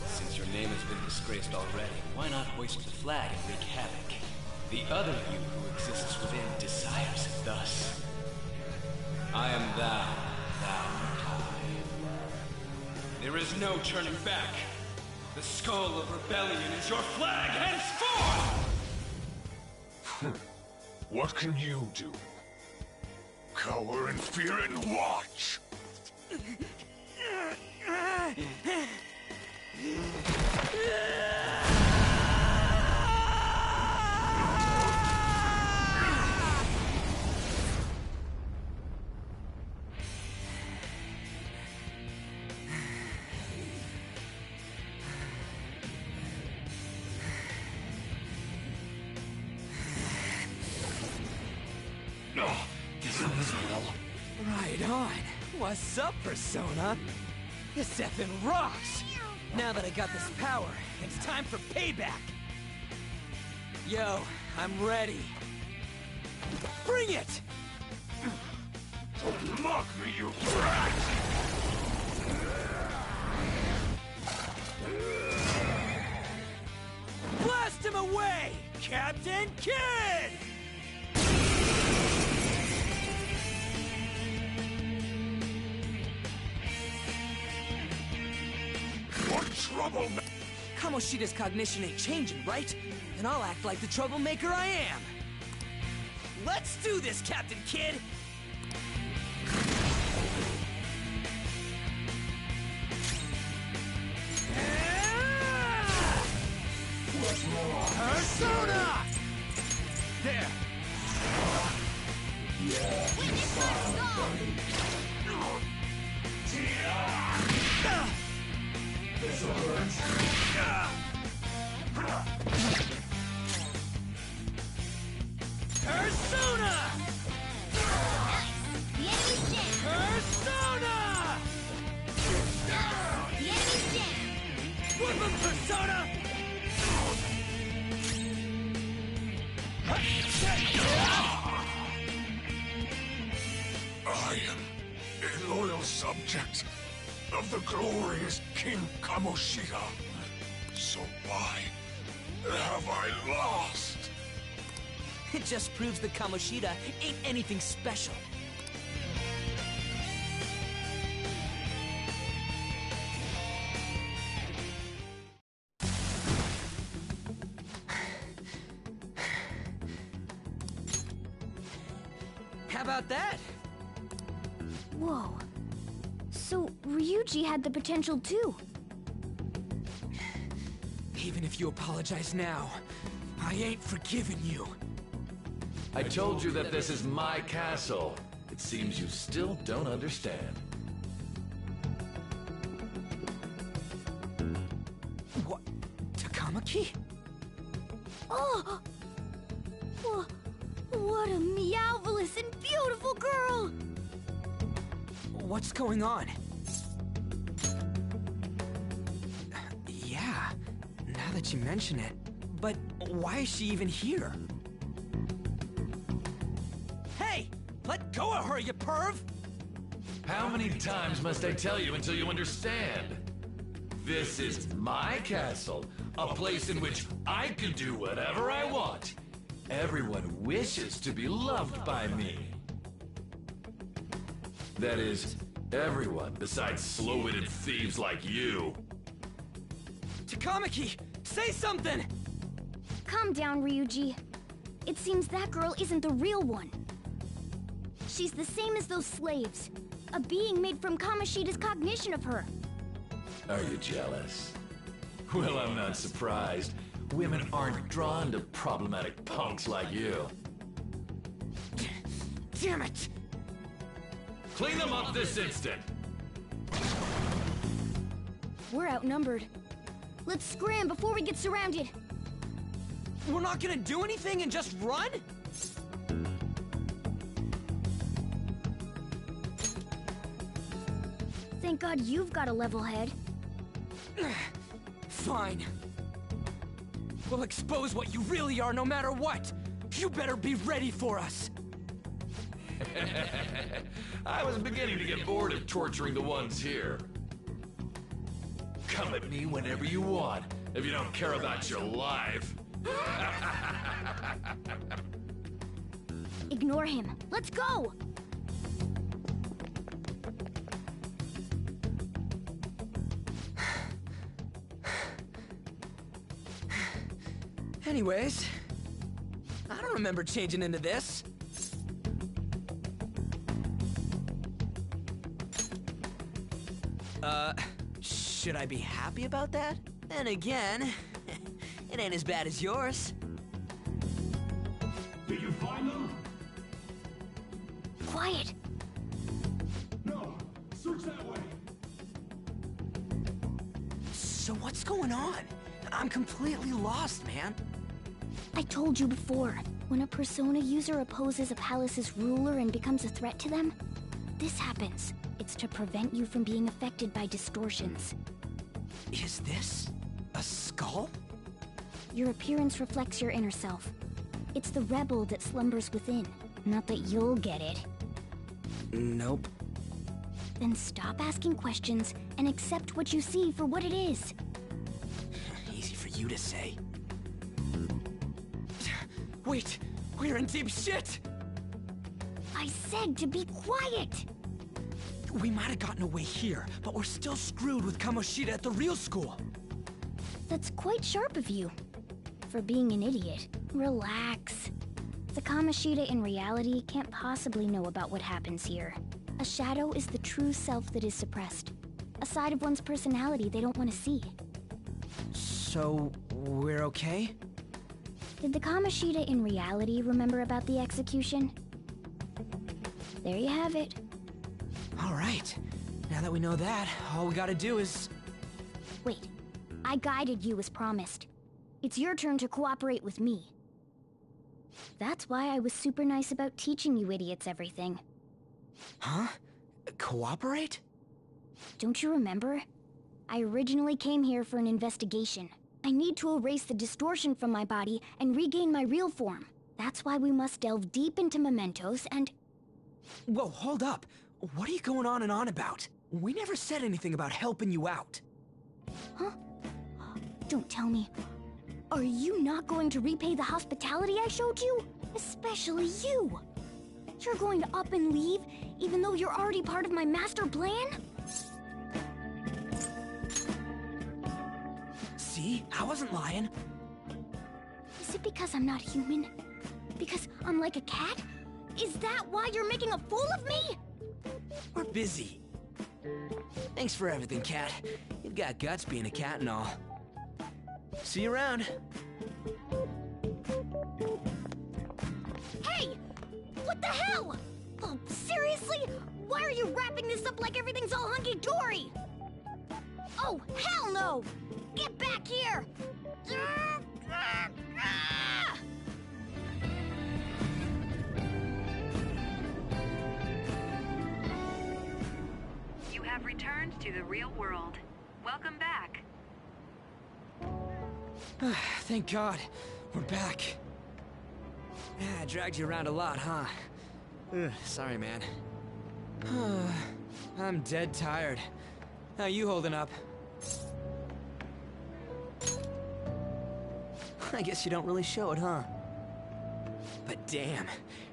Since your name has been disgraced already, why not hoist the flag and wreak havoc? The other you who exists within desires it thus. I am thou, thou art I. There is no turning back. The skull of rebellion is your flag henceforth! What can you do? Cower in fear and watch! Right on. What's up, Persona? This effing rocks! Now that I got this power, it's time for payback! Yo, I'm ready. Bring it! Mock me, you brat! troublemaker. Kamoshida's cognition ain't changing, right? Then I'll act like the troublemaker I am. Let's do this, Captain Kid! Persona! There! Witness my skull! This hurts. Persona! The enemy's jam! Persona! The enemy's jam! Whip him, Persona! I am a loyal subject of the glorious King Kamoshida. So why have I lost? It just proves that Kamoshida ain't anything special. How about that? Whoa. So, Ryuji had the potential too. Even if you apologize now, I ain't forgiving you. I told you that this is my castle. It seems you still don't understand. What? Takamaki? Oh! What a meowvelous and beautiful girl! What's going on? Yeah, now that you mention it. But why is she even here? Hey! Let go of her, you perv! How many times must I tell you until you understand? This is my castle, a place in which I can do whatever I want. Everyone wishes to be loved by me. That is, everyone besides slow-witted thieves like you. Takamaki, say something! Calm down, Ryuji. It seems that girl isn't the real one. She's the same as those slaves. A being made from Kamoshida's cognition of her. Are you jealous? Well, I'm not surprised. Women aren't drawn to problematic punks like you. Damn it! Clean them up this instant! We're outnumbered. Let's scram before we get surrounded. We're not gonna do anything and just run? Thank God you've got a level head. Fine. We'll expose what you really are no matter what. You better be ready for us. I was beginning to get bored of torturing the ones here. Come at me whenever you want, if you don't care about your life. Ignore him. Let's go! Anyways, I don't remember changing into this. Should I be happy about that? Then again, it ain't as bad as yours. Did you find them? Quiet! No. Search that way. So what's going on? I'm completely lost, man. I told you before, when a Persona user opposes a palace's ruler and becomes a threat to them, this happens. It's to prevent you from being affected by distortions. Is this a skull? Your appearance reflects your inner self. It's the rebel that slumbers within. Not that you'll get it. Nope. Then stop asking questions and accept what you see for what it is. Easy for you to say. Wait, we're in deep shit! I said to be quiet! We might have gotten away here, but we're still screwed with Kamoshida at the real school. That's quite sharp of you. For being an idiot. Relax. The Kamoshida in reality can't possibly know about what happens here. A shadow is the true self that is suppressed. A side of one's personality they don't want to see. So, we're okay? Did the Kamoshida in reality remember about the execution? There you have it. Alright. Now that we know that, all we gotta do is... Wait. I guided you as promised. It's your turn to cooperate with me. That's why I was super nice about teaching you idiots everything. Huh? Cooperate? Don't you remember? I originally came here for an investigation. I need to erase the distortion from my body and regain my real form. That's why we must delve deep into mementos and... Whoa, hold up. What are you going on and on about? We never said anything about helping you out. Huh? Don't tell me. Are you not going to repay the hospitality I showed you? Especially you! You're going to up and leave, even though you're already part of my master plan? See? I wasn't lying. Is it because I'm not human? Because I'm like a cat? Is that why you're making a fool of me? We're busy. Thanks for everything, Cat. You've got guts being a cat and all. See you around. Hey! What the hell? Oh, seriously? Why are you wrapping this up like everything's all hunky-dory? Oh, hell no! Get back here! You have returned to the real world. Welcome back. Thank God. We're back. Yeah, I dragged you around a lot, huh? Sorry, man. I'm dead tired. How you holding up? I guess you don't really show it, huh? But damn,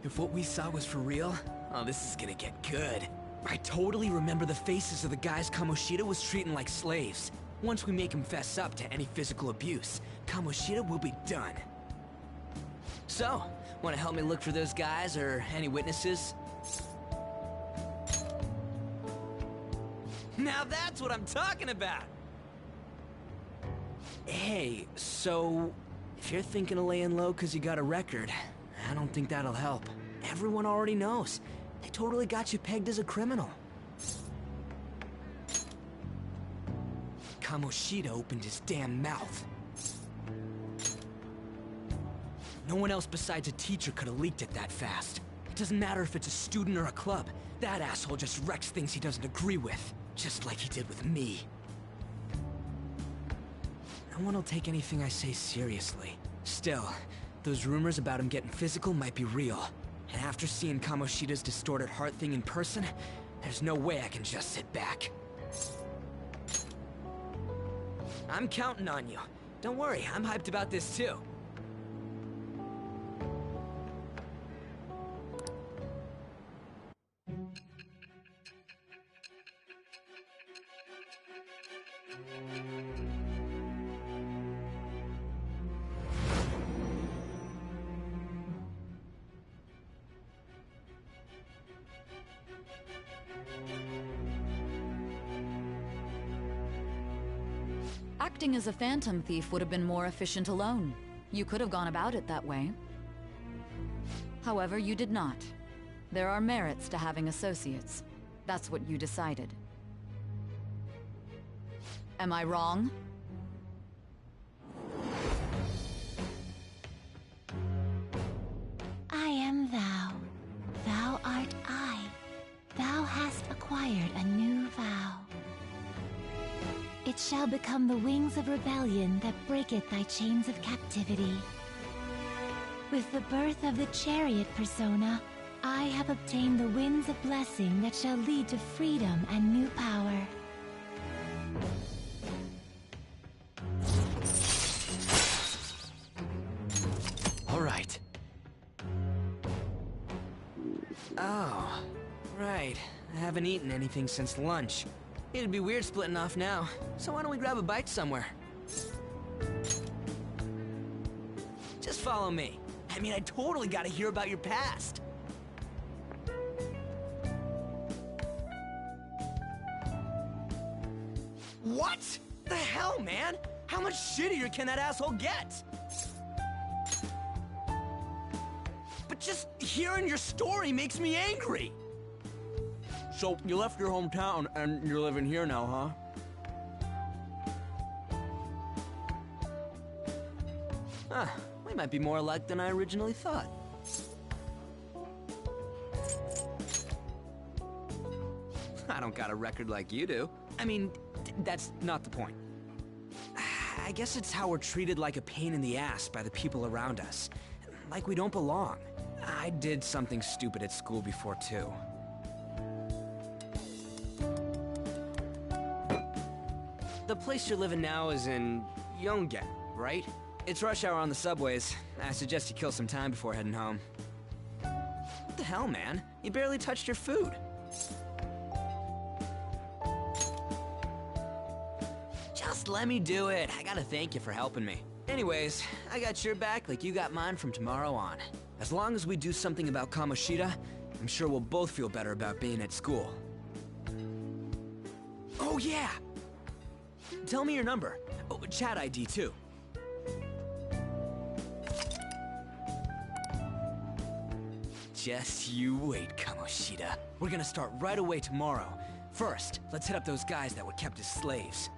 if what we saw was for real, oh, this is gonna get good. I totally remember the faces of the guys Kamoshida was treating like slaves. Once we make him fess up to any physical abuse, Kamoshida will be done. So, wanna help me look for those guys or any witnesses? Now that's what I'm talking about! Hey, so... if you're thinking of laying low cause you got a record, I don't think that'll help. Everyone already knows. They totally got you pegged as a criminal. Kamoshida opened his damn mouth. No one else besides a teacher could have leaked it that fast. It doesn't matter if it's a student or a club. That asshole just wrecks things he doesn't agree with. Just like he did with me. No one will take anything I say seriously. Still, those rumors about him getting physical might be real. And after seeing Kamoshida's distorted heart thing in person, there's no way I can just sit back. I'm counting on you. Don't worry, I'm hyped about this too. Acting as a phantom thief would have been more efficient alone. You could have gone about it that way. However, you did not. There are merits to having associates. That's what you decided. Am I wrong? I am thou. Thou art I. Thou hast acquired a new vow. It shall become the wings of rebellion that breaketh thy chains of captivity. With the birth of the chariot persona, I have obtained the winds of blessing that shall lead to freedom and new power. All right. Oh, right. I haven't eaten anything since lunch. It'd be weird splitting off now, so why don't we grab a bite somewhere? Just follow me. I mean, I totally gotta hear about your past. What? The hell, man? How much shittier can that asshole get? But just hearing your story makes me angry. So, you left your hometown and you're living here now, huh? Huh, we might be more alike than I originally thought. I don't got a record like you do. I mean, that's not the point. I guess it's how we're treated like a pain in the ass by the people around us. Like we don't belong. I did something stupid at school before, too. The place you're living now is in Yongen, right? It's rush hour on the subways. I suggest you kill some time before heading home. What the hell, man? You barely touched your food. Just let me do it. I gotta thank you for helping me. Anyways, I got your back like you got mine from tomorrow on. As long as we do something about Kamoshida, I'm sure we'll both feel better about being at school. Oh yeah! Tell me your number. Oh, chat ID too. Just you wait, Kamoshida. We're gonna start right away tomorrow. First, let's hit up those guys that were kept as slaves.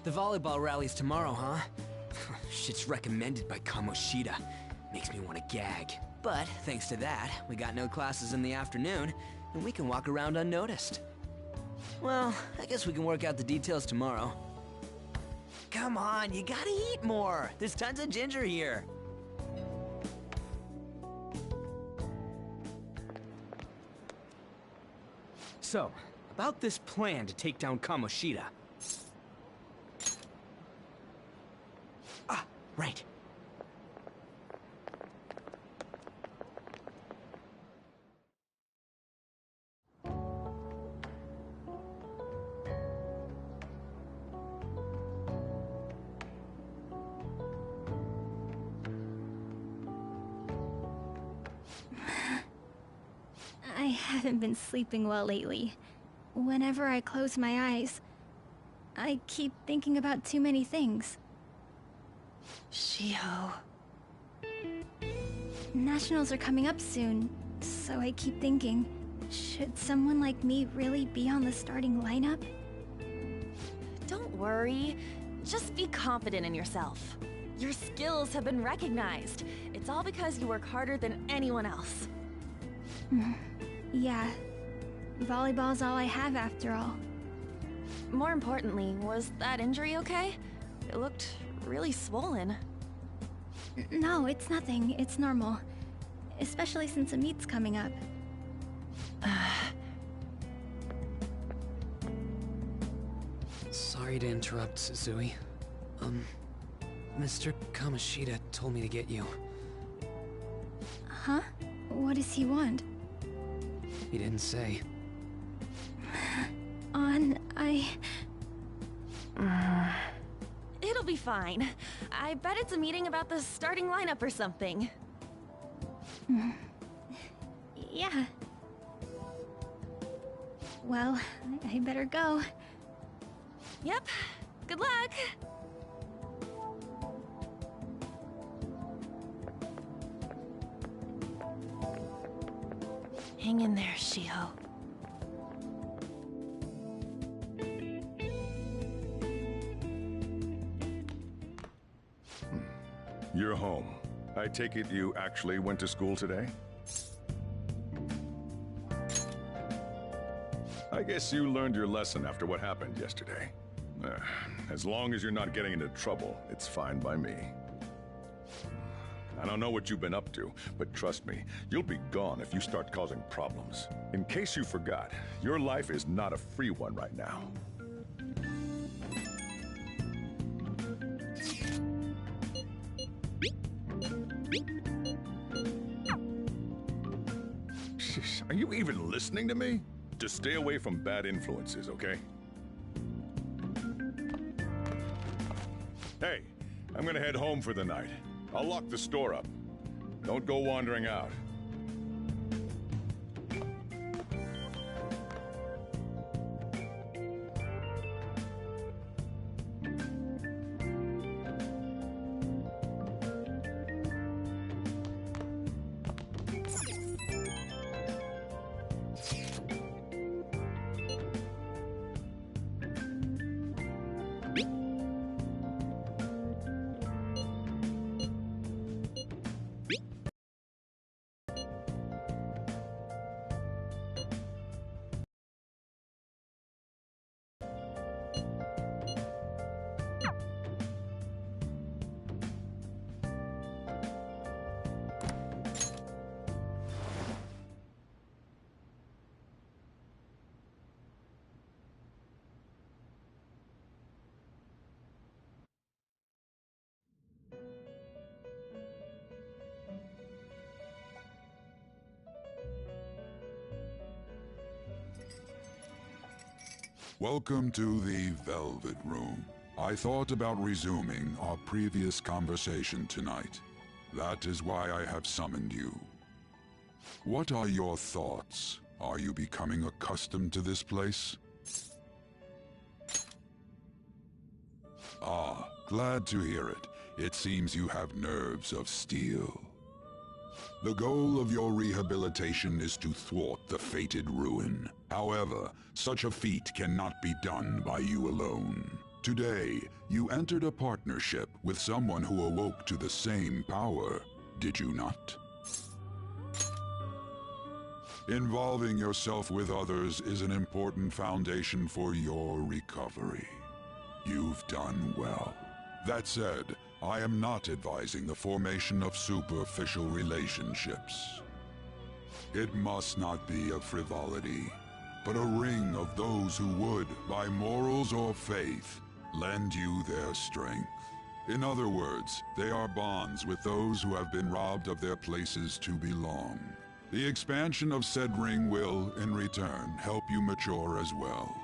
The volleyball rally's tomorrow, huh? Shit's recommended by Kamoshida. Makes me want to gag. But thanks to that, we got no classes in the afternoon, and we can walk around unnoticed. Well, I guess we can work out the details tomorrow. Come on, you gotta eat more. There's tons of ginger here. So, about this plan to take down Kamoshida. Ah, right. I haven't been sleeping well lately. Whenever I close my eyes, I keep thinking about too many things. Shiho. Nationals are coming up soon, so I keep thinking, should someone like me really be on the starting lineup? Don't worry. Just be confident in yourself. Your skills have been recognized. It's all because you work harder than anyone else. Yeah. Volleyball's all I have after all. More importantly, was that injury okay? It looked really swollen. No, it's nothing. It's normal. Especially since a meet's coming up. Sorry to interrupt, Suzui. Mr. Kamoshida told me to get you. Huh? What does he want? He didn't say. It'll be fine. I bet it's a meeting about the starting lineup or something. Yeah. Well, I better go. Yep. Good luck! Hang in there, Shiho. You're home. I take it you actually went to school today? I guess you learned your lesson after what happened yesterday. As long as you're not getting into trouble, it's fine by me. I don't know what you've been up to, but trust me, you'll be gone if you start causing problems. In case you forgot, your life is not a free one right now. Are you even listening to me? Just stay away from bad influences, okay? Hey, I'm gonna head home for the night. I'll lock the store up. Don't go wandering out. Welcome to the Velvet Room. I thought about resuming our previous conversation tonight. That is why I have summoned you. What are your thoughts? Are you becoming accustomed to this place? Ah, glad to hear it. It seems you have nerves of steel. The goal of your rehabilitation is to thwart the fated ruin. However, such a feat cannot be done by you alone. Today, you entered a partnership with someone who awoke to the same power, did you not? Involving yourself with others is an important foundation for your recovery. You've done well. That said, I am not advising the formation of superficial relationships. It must not be a frivolity, but a ring of those who would, by morals or faith, lend you their strength. In other words, they are bonds with those who have been robbed of their places to belong. The expansion of said ring will, in return, help you mature as well.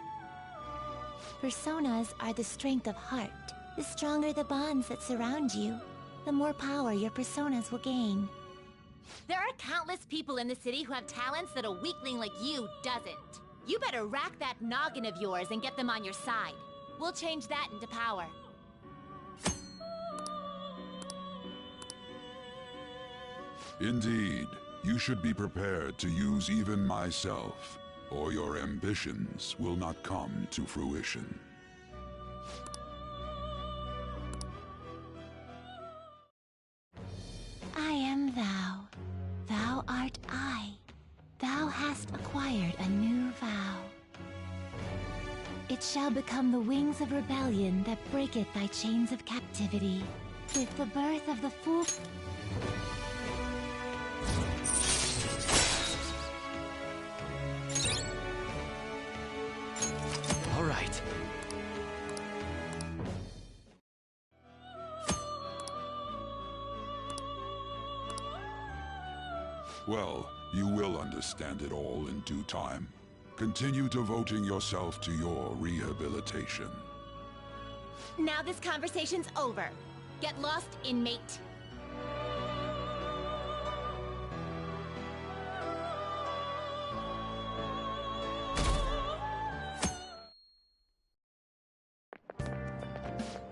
Personas are the strength of heart. The stronger the bonds that surround you, the more power your personas will gain. There are countless people in the city who have talents that a weakling like you doesn't. You better rack that noggin of yours and get them on your side. We'll change that into power. Indeed, you should be prepared to use even myself, or your ambitions will not come to fruition. I am thou. Thou art I. Thou hast acquired a new vow. It shall become the wings of rebellion that breaketh thy chains of captivity. With the birth of the full... All right. Well, you will understand it all in due time. Continue devoting yourself to your rehabilitation. Now this conversation's over. Get lost, inmate.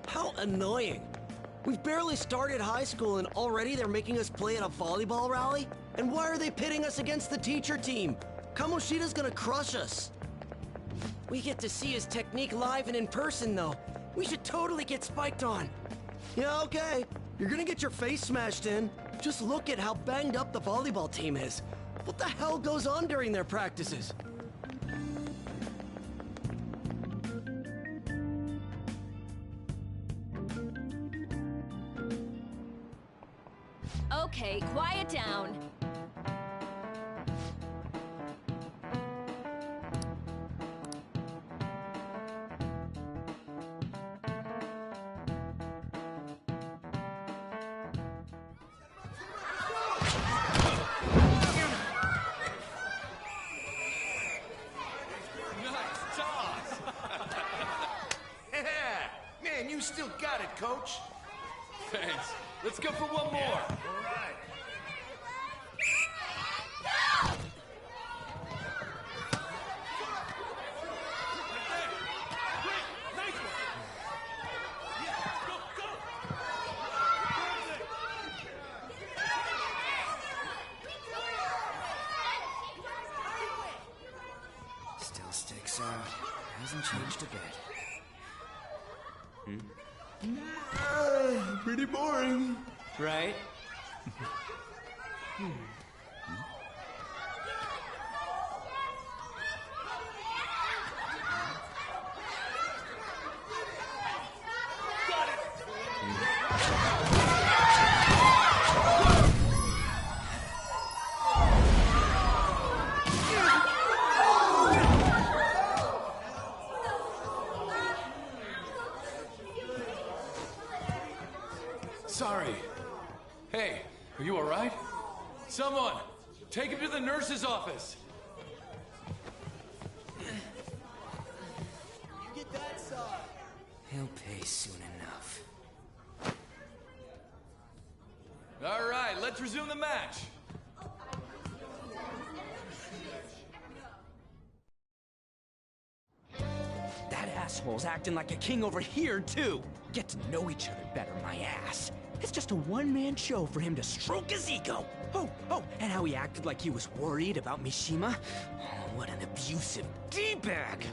How annoying. We've barely started high school and already they're making us play at a volleyball rally? And why are they pitting us against the teacher team? Kamoshida's gonna crush us. We get to see his technique live and in person, though. We should totally get spiked on. Yeah, okay. You're gonna get your face smashed in. Just look at how banged up the volleyball team is. What the hell goes on during their practices? Okay, quiet down. Man, you still got it, coach. Thanks. Let's go for one more. All right. Still sticks out. Hasn't changed a bit. Pretty boring. Right? Sorry. Hey, are you alright? Someone, take him to the nurse's office. Get that side. He'll pay soon enough. Alright, let's resume the match. That asshole's acting like a king over here, too. Get to know each other better, my ass. It's just a one-man show for him to stroke his ego. Oh, and how he acted like he was worried about Mishima. Oh, what an abusive D-bag.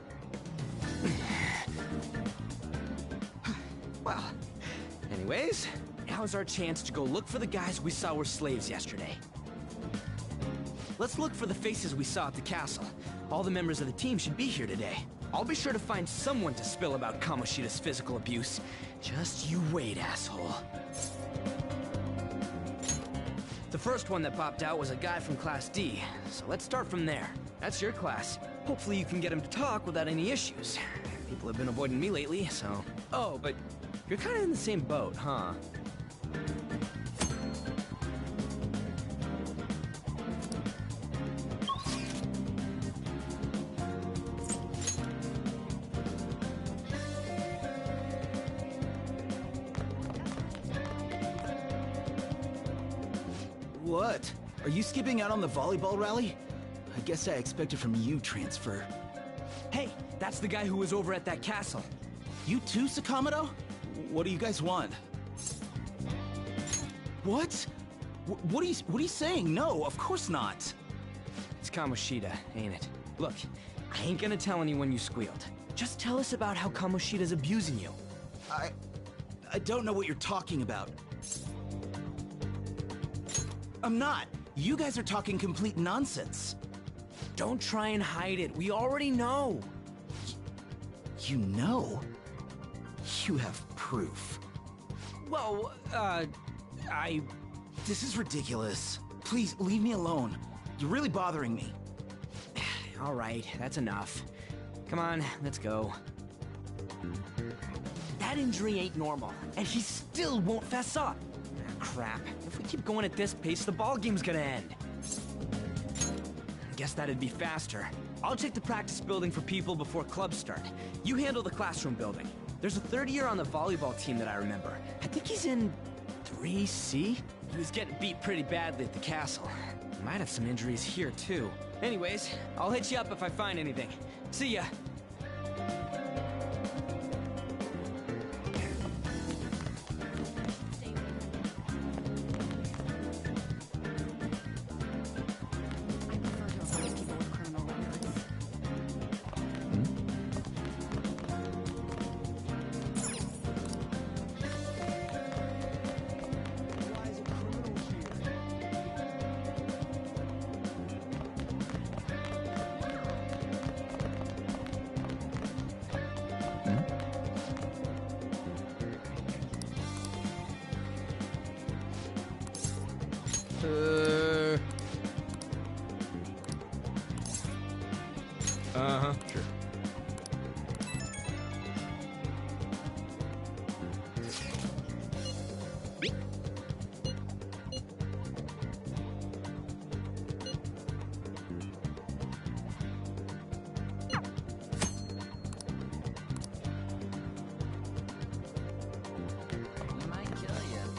Well, anyways, now's our chance to go look for the guys we saw were slaves yesterday. Let's look for the faces we saw at the castle. All the members of the team should be here today. I'll be sure to find someone to spill about Kamoshida's physical abuse. Just you wait, asshole. The first one that popped out was a guy from Class D, so let's start from there. That's your class. Hopefully you can get him to talk without any issues. People have been avoiding me lately, so... Oh, but you're kind of in the same boat, huh? What? Are you skipping out on the volleyball rally? I guess I expected from you transfer. Hey, that's the guy who was over at that castle. You too, Sakamoto? What do you guys want? What? What are you saying? No, of course not. It's Kamoshida, ain't it? Look, I ain't gonna tell anyone you squealed. Just tell us about how Kamoshida's abusing you. I don't know what you're talking about. I'm not. You guys are talking complete nonsense. Don't try and hide it. We already know. You know? You have proof. Well, This is ridiculous. Please, leave me alone. You're really bothering me. All right, that's enough. Come on, let's go. That injury ain't normal, and he still won't fess up. Crap. If we keep going at this pace, the ball game's gonna end. Guess that'd be faster. I'll check the practice building for people before clubs start. You handle the classroom building. There's a third year on the volleyball team that I remember. I think he's in 3C? He was getting beat pretty badly at the castle. Might have some injuries here, too. Anyways, I'll hit you up if I find anything. See ya. Sure. He might kill you.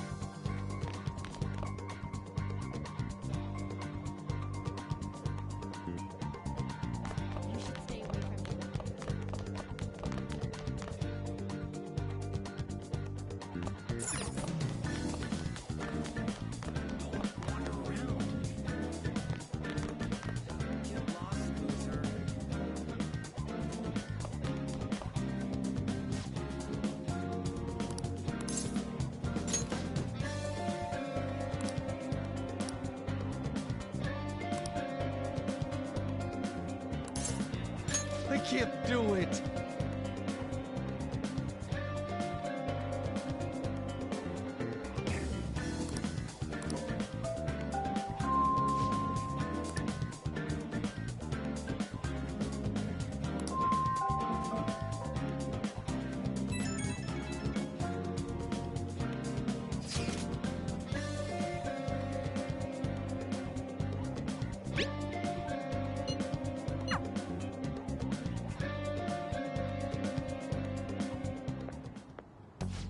can't do it.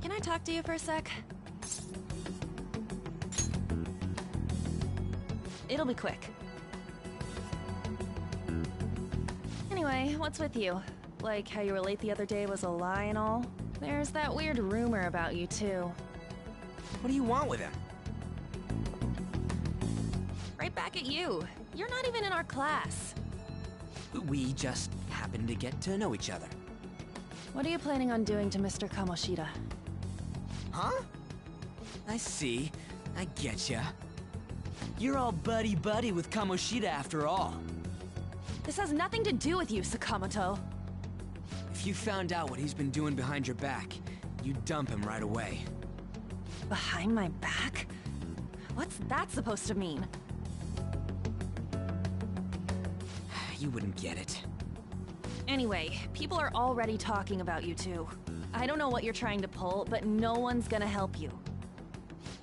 Can I talk to you for a sec? It'll be quick. Anyway, what's with you? Like how you were late the other day was a lie and all? There's that weird rumor about you too. What do you want with him? Right back at you. You're not even in our class. We just happened to get to know each other. What are you planning on doing to Mr. Kamoshida? Huh? I see. I getcha. You're all buddy-buddy with Kamoshida after all. This has nothing to do with you, Sakamoto. If you found out what he's been doing behind your back, you'd dump him right away. Behind my back? What's that supposed to mean? You wouldn't get it. Anyway, people are already talking about you two. I don't know what you're trying to pull, but no one's gonna help you.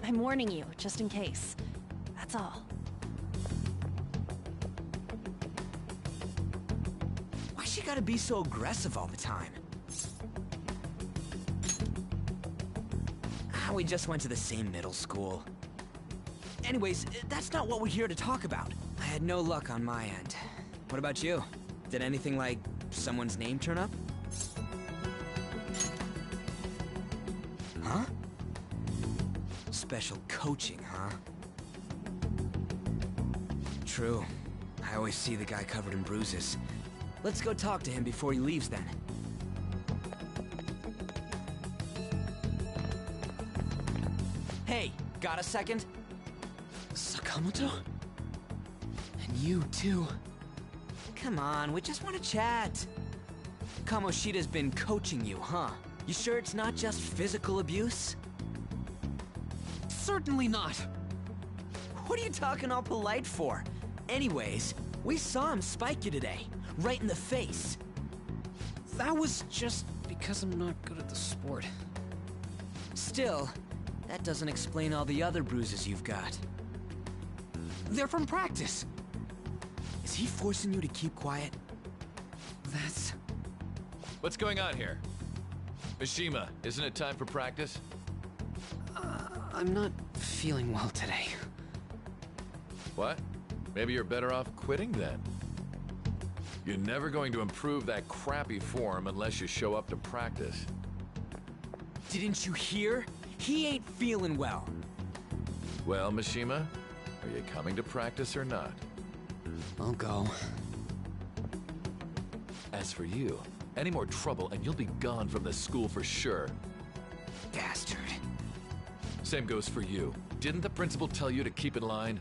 I'm warning you, just in case. That's all. Why she gotta be so aggressive all the time? We just went to the same middle school. Anyways, that's not what we're here to talk about. I had no luck on my end. What about you? Did anything like someone's name turn up? Huh? Special coaching, huh? True. I always see the guy covered in bruises. Let's go talk to him before he leaves then. Hey, got a second? Sakamoto? And you too. Come on, we just want to chat. Kamoshida's been coaching you, huh? You sure it's not just physical abuse? Certainly not. What are you talking all polite for? Anyways, we saw him spike you today, right in the face. That was just because I'm not good at the sport. Still, that doesn't explain all the other bruises you've got. They're from practice. Is he forcing you to keep quiet? That's... What's going on here? Mishima, isn't it time for practice? I'm not feeling well today. What? Maybe you're better off quitting then. You're never going to improve that crappy form unless you show up to practice. Didn't you hear? He ain't feeling well. Well, Mishima, are you coming to practice or not? I'll go. As for you, any more trouble and you'll be gone from this school for sure. Bastard. Same goes for you. Didn't the principal tell you to keep in line?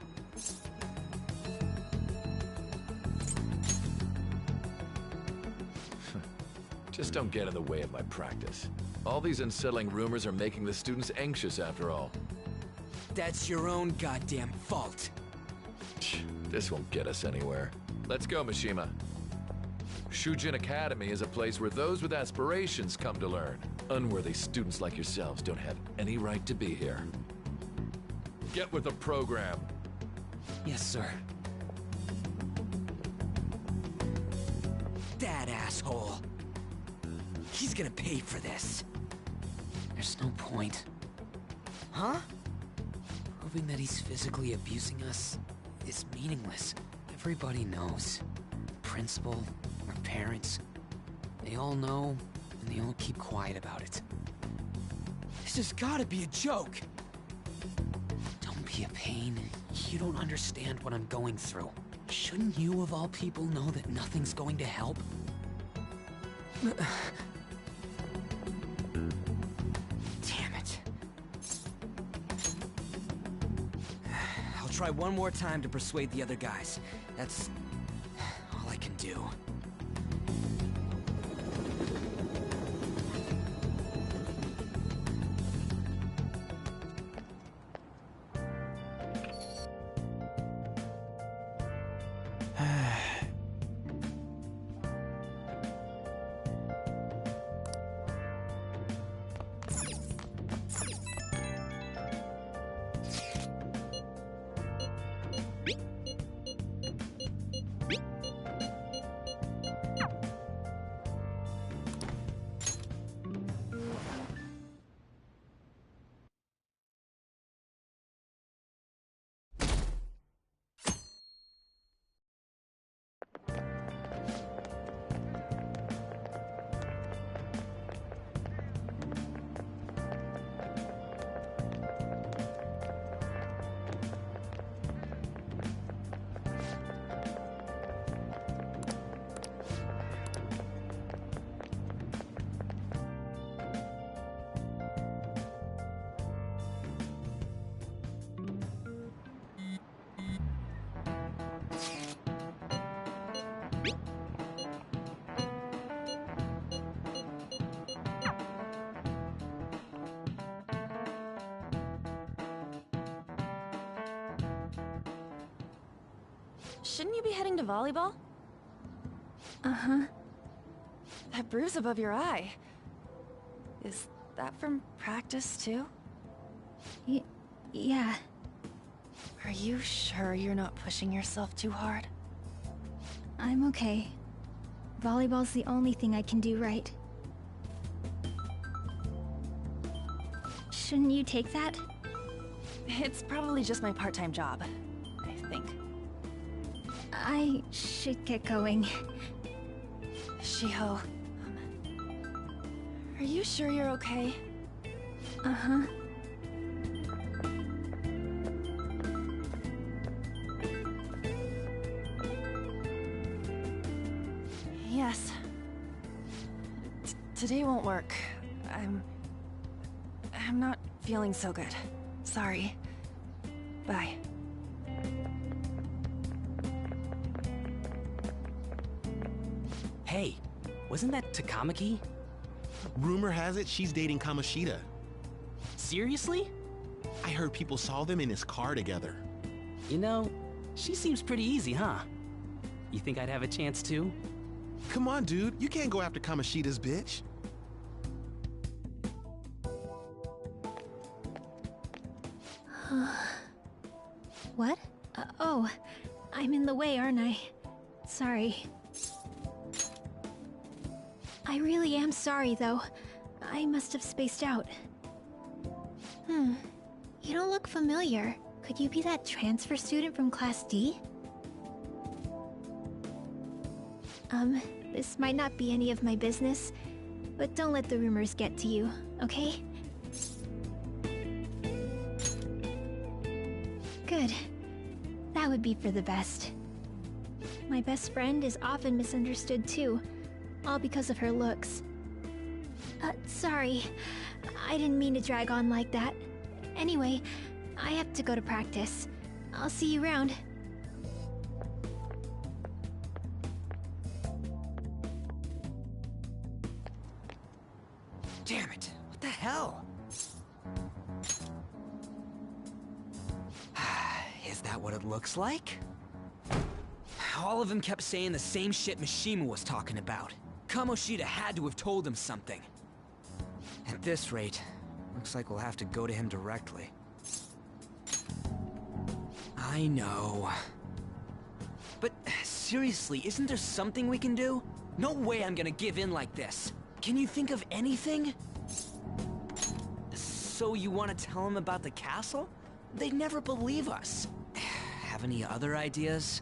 Just don't get in the way of my practice. All these unsettling rumors are making the students anxious after all. That's your own goddamn fault. This won't get us anywhere. Let's go, Mishima. Shujin Academy is a place where those with aspirations come to learn. Unworthy students like yourselves don't have any right to be here. Get with the program. Yes, sir. That asshole. He's gonna pay for this. There's no point. Huh? Proving that he's physically abusing us is meaningless. Everybody knows. The principal, our parents, they all know, and they all keep quiet about it. This has gotta be a joke. Don't be a pain. You don't understand what I'm going through. Shouldn't you, of all people, know that nothing's going to help? Damn it. I'll try one more time to persuade the other guys. That's all I can do. Shouldn't you be heading to volleyball? Uh-huh. That bruise above your eye. Is that from practice, too? Yeah. Are you sure you're not pushing yourself too hard? I'm okay. Volleyball's the only thing I can do right. Shouldn't you take that? It's probably just my part-time job, I think. I should get going. Shiho, are you sure you're okay? Uh-huh. Yes. Today won't work. I'm not feeling so good. Sorry. Bye. Hey, wasn't that Takamaki? Rumor has it she's dating Kamoshida. Seriously? I heard people saw them in his car together. You know, she seems pretty easy, huh? You think I'd have a chance too? Come on, dude. You can't go after Kamoshida's bitch. What? Oh, I'm in the way, aren't I? Sorry. I really am sorry, though. I must have spaced out. You don't look familiar. Could you be that transfer student from Class D? This might not be any of my business, but don't let the rumors get to you, okay? Good. That would be for the best. My best friend is often misunderstood too, all because of her looks. Sorry. I didn't mean to drag on like that. Anyway, I have to go to practice. I'll see you around. Damn it, what the hell? Is that what it looks like? All of them kept saying the same shit Mishima was talking about. Kamoshida had to have told him something. At this rate, looks like we'll have to go to him directly. I know. But seriously, isn't there something we can do? No way I'm gonna give in like this. Can you think of anything? So you want to tell him about the castle? They'd never believe us. Have any other ideas?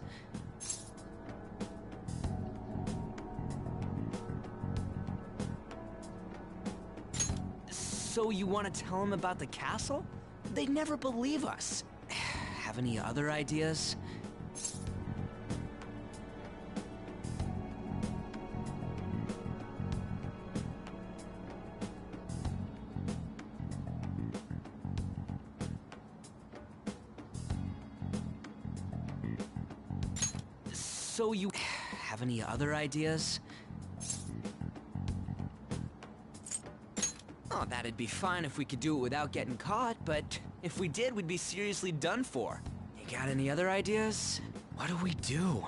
So you want to tell him about the castle? They'd never believe us. Have any other ideas? So you have any other ideas? Oh, that'd be fine if we could do it without getting caught, but if we did, we'd be seriously done for. You got any other ideas? What do we do?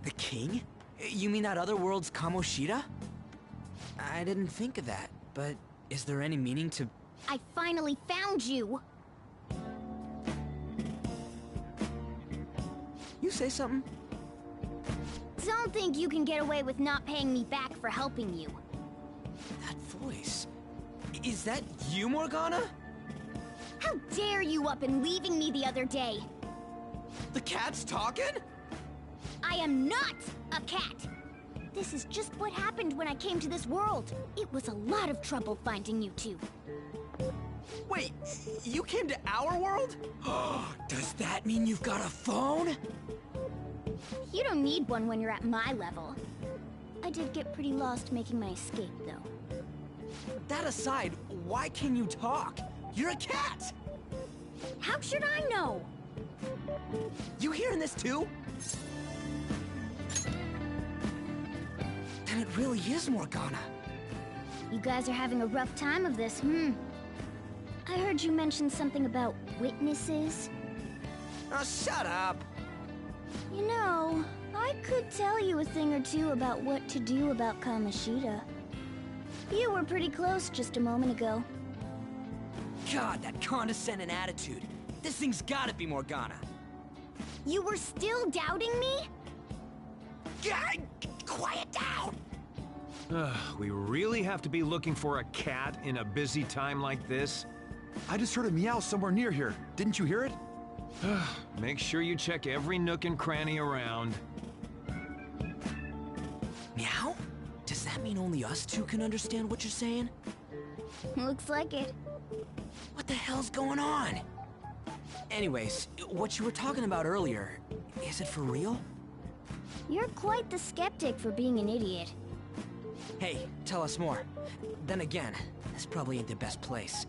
The king? You mean that other world's Kamoshida? I didn't think of that, but is there any meaning to... I finally found you! You say something? Don't think you can get away with not paying me back for helping you. That voice... Is that you, Morgana? How dare you up and leaving me the other day? The cat's talking? I am not a cat! This is just what happened when I came to this world. It was a lot of trouble finding you two. Wait, you came to our world? Does that mean you've got a phone? You don't need one when you're at my level. I did get pretty lost making my escape, though. That aside, why can you talk? You're a cat! How should I know? You hearing this too? Then it really is Morgana. You guys are having a rough time of this, I heard you mention something about witnesses. Oh, shut up! You know, I could tell you a thing or two about what to do about Kamoshida. You were pretty close just a moment ago. God, that condescending attitude. This thing's gotta be Morgana. You were still doubting me? God, quiet down! We really have to be looking for a cat in a busy time like this? I just heard a meow somewhere near here. Didn't you hear it? Make sure you check every nook and cranny around. Meow? Does that mean only us two can understand what you're saying? Looks like it. What the hell's going on? Anyways, what you were talking about earlier, is it for real? You're quite the skeptic for being an idiot. Hey, tell us more. Then again, this probably ain't the best place.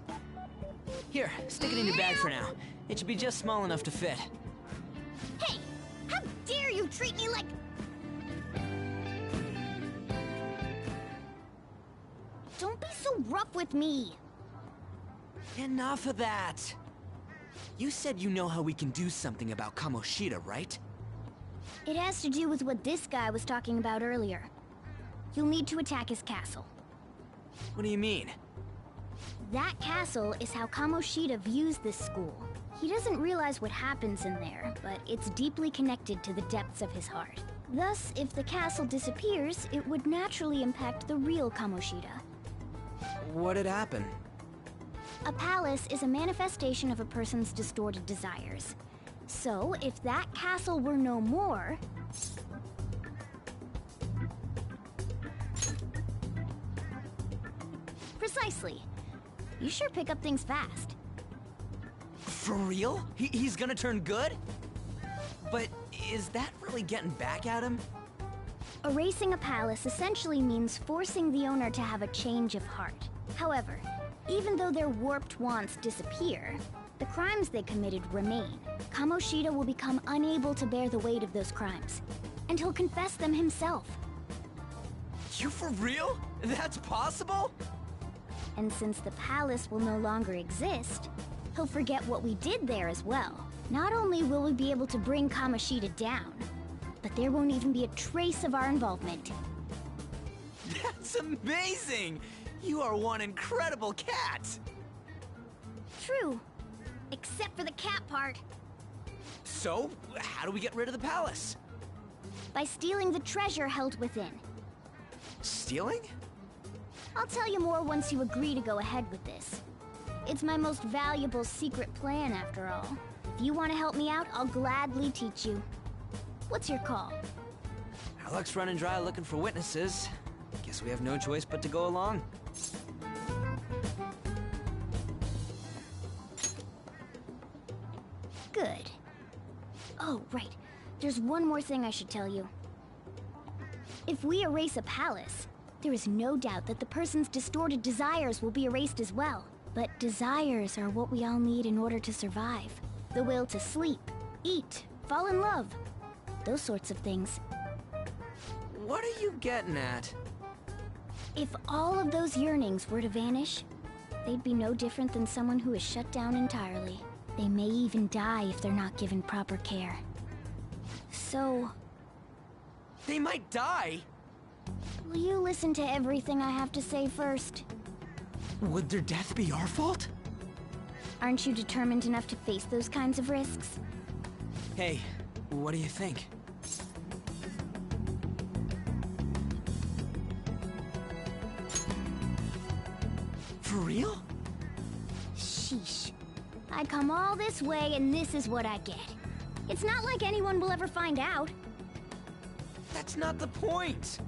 Here, stick it in your bag for now. It should be just small enough to fit. Hey! How dare you treat me like... Don't be so rough with me! Enough of that! You said you know how we can do something about Kamoshida, right? It has to do with what this guy was talking about earlier. You'll need to attack his castle. What do you mean? That castle is how Kamoshida views this school. He doesn't realize what happens in there, but it's deeply connected to the depths of his heart. Thus, if the castle disappears, it would naturally impact the real Kamoshida. What'd happen? A palace is a manifestation of a person's distorted desires. So, if that castle were no more... Precisely. You sure pick up things fast. For real? He's gonna turn good? But is that really getting back at him? Erasing a palace essentially means forcing the owner to have a change of heart. However, even though their warped wants disappear, the crimes they committed remain. Kamoshida will become unable to bear the weight of those crimes, and he'll confess them himself. You for real? That's possible? And since the palace will no longer exist, he'll forget what we did there as well. Not only will we be able to bring Kamoshida down, but there won't even be a trace of our involvement. That's amazing! You are one incredible cat! True. Except for the cat part. So, how do we get rid of the palace? By stealing the treasure held within. Stealing? I'll tell you more once you agree to go ahead with this. It's my most valuable secret plan, after all. If you want to help me out, I'll gladly teach you. What's your call? Our luck's running dry looking for witnesses. Guess we have no choice but to go along. Good. Oh, right. There's one more thing I should tell you. If we erase a palace, there is no doubt that the person's distorted desires will be erased as well. But desires are what we all need in order to survive. The will to sleep, eat, fall in love. Those sorts of things. What are you getting at? If all of those yearnings were to vanish, they'd be no different than someone who is shut down entirely. They may even die if they're not given proper care. So... They might die? Will you listen to everything I have to say first? Would their death be our fault? Aren't you determined enough to face those kinds of risks? Hey, what do you think? For real? Sheesh. I come all this way and this is what I get. It's not like anyone will ever find out. That's not the point!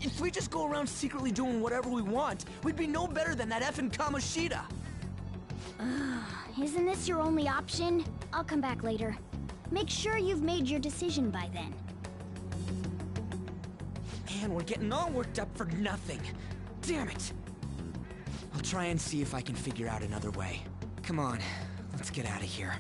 If we just go around secretly doing whatever we want, we'd be no better than that effing Kamoshida! Isn't this your only option? I'll come back later. Make sure you've made your decision by then. Man, we're getting all worked up for nothing. Damn it! I'll try and see if I can figure out another way. Come on, let's get out of here.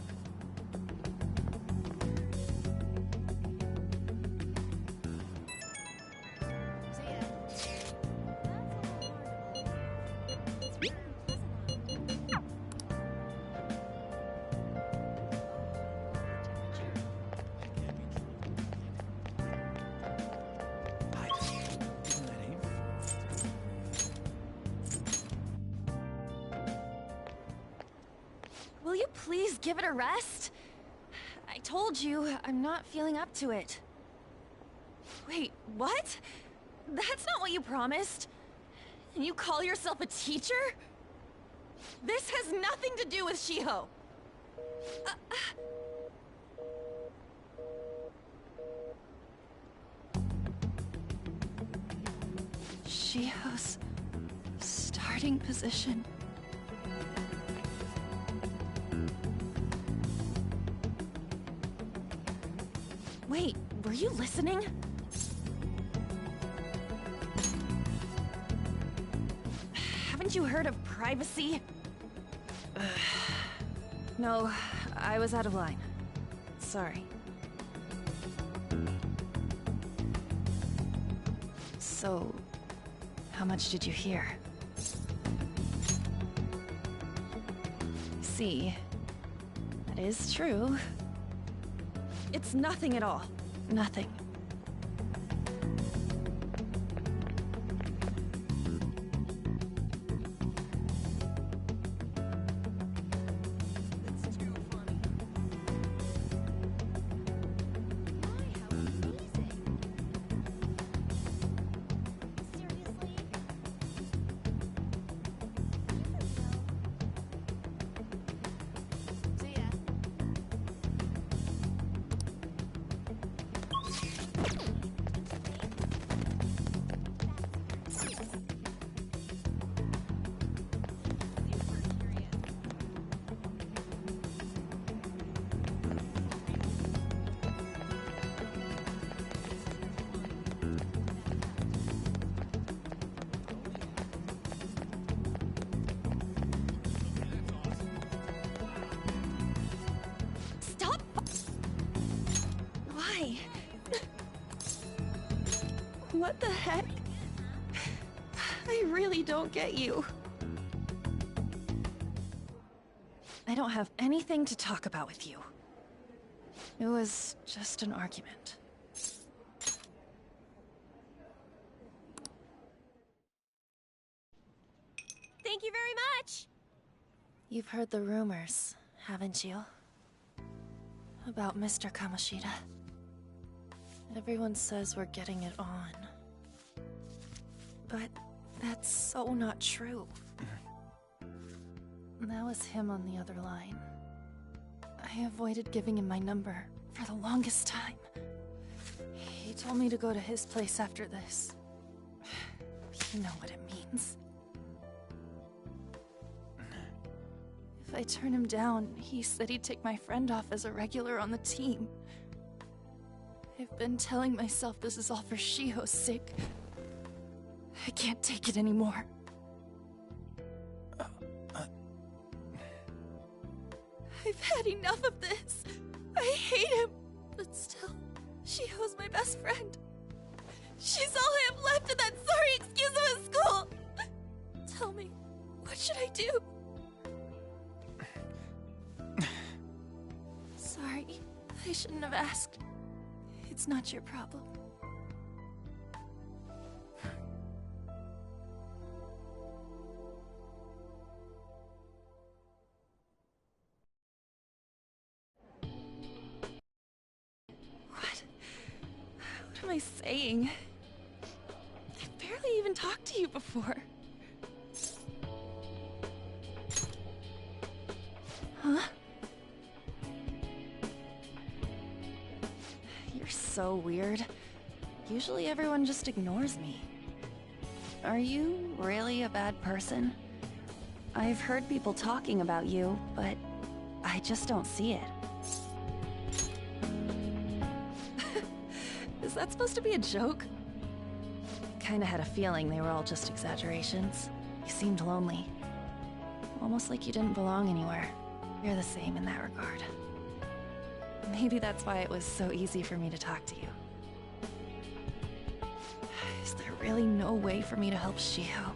please give it a rest? I told you, I'm not feeling up to it. Wait, what? That's not what you promised. And you call yourself a teacher? This has nothing to do with Shiho. Shiho's starting position. Wait, were you listening? Haven't you heard of privacy? No, I was out of line. Sorry. So, how much did you hear? See, that is true. It's nothing at all. Nothing. What the heck? I really don't get you. I don't have anything to talk about with you. It was just an argument. Thank you very much! You've heard the rumors, haven't you? About Mr. Kamoshida. Everyone says we're getting it on. But that's so not true. That was him on the other line. I avoided giving him my number for the longest time. He told me to go to his place after this. You know what it means. If I turn him down, he said he'd take my friend off as a regular on the team. I've been telling myself this is all for Shiho's sake. I can't take it anymore. I've had enough of this. I hate him. But still, Shiho's my best friend. She's all I have left in that sorry excuse of a school. Tell me, what should I do? Sorry, I shouldn't have asked. It's not your problem. What am I saying? I've barely even talked to you before. Huh? You're so weird. Usually everyone just ignores me. Are you really a bad person? I've heard people talking about you, but I just don't see it. Is that supposed to be a joke? Kinda had a feeling they were all just exaggerations. You seemed lonely. Almost like you didn't belong anywhere. You're the same in that regard. Maybe that's why it was so easy for me to talk to you. Is there really no way for me to help Shiho?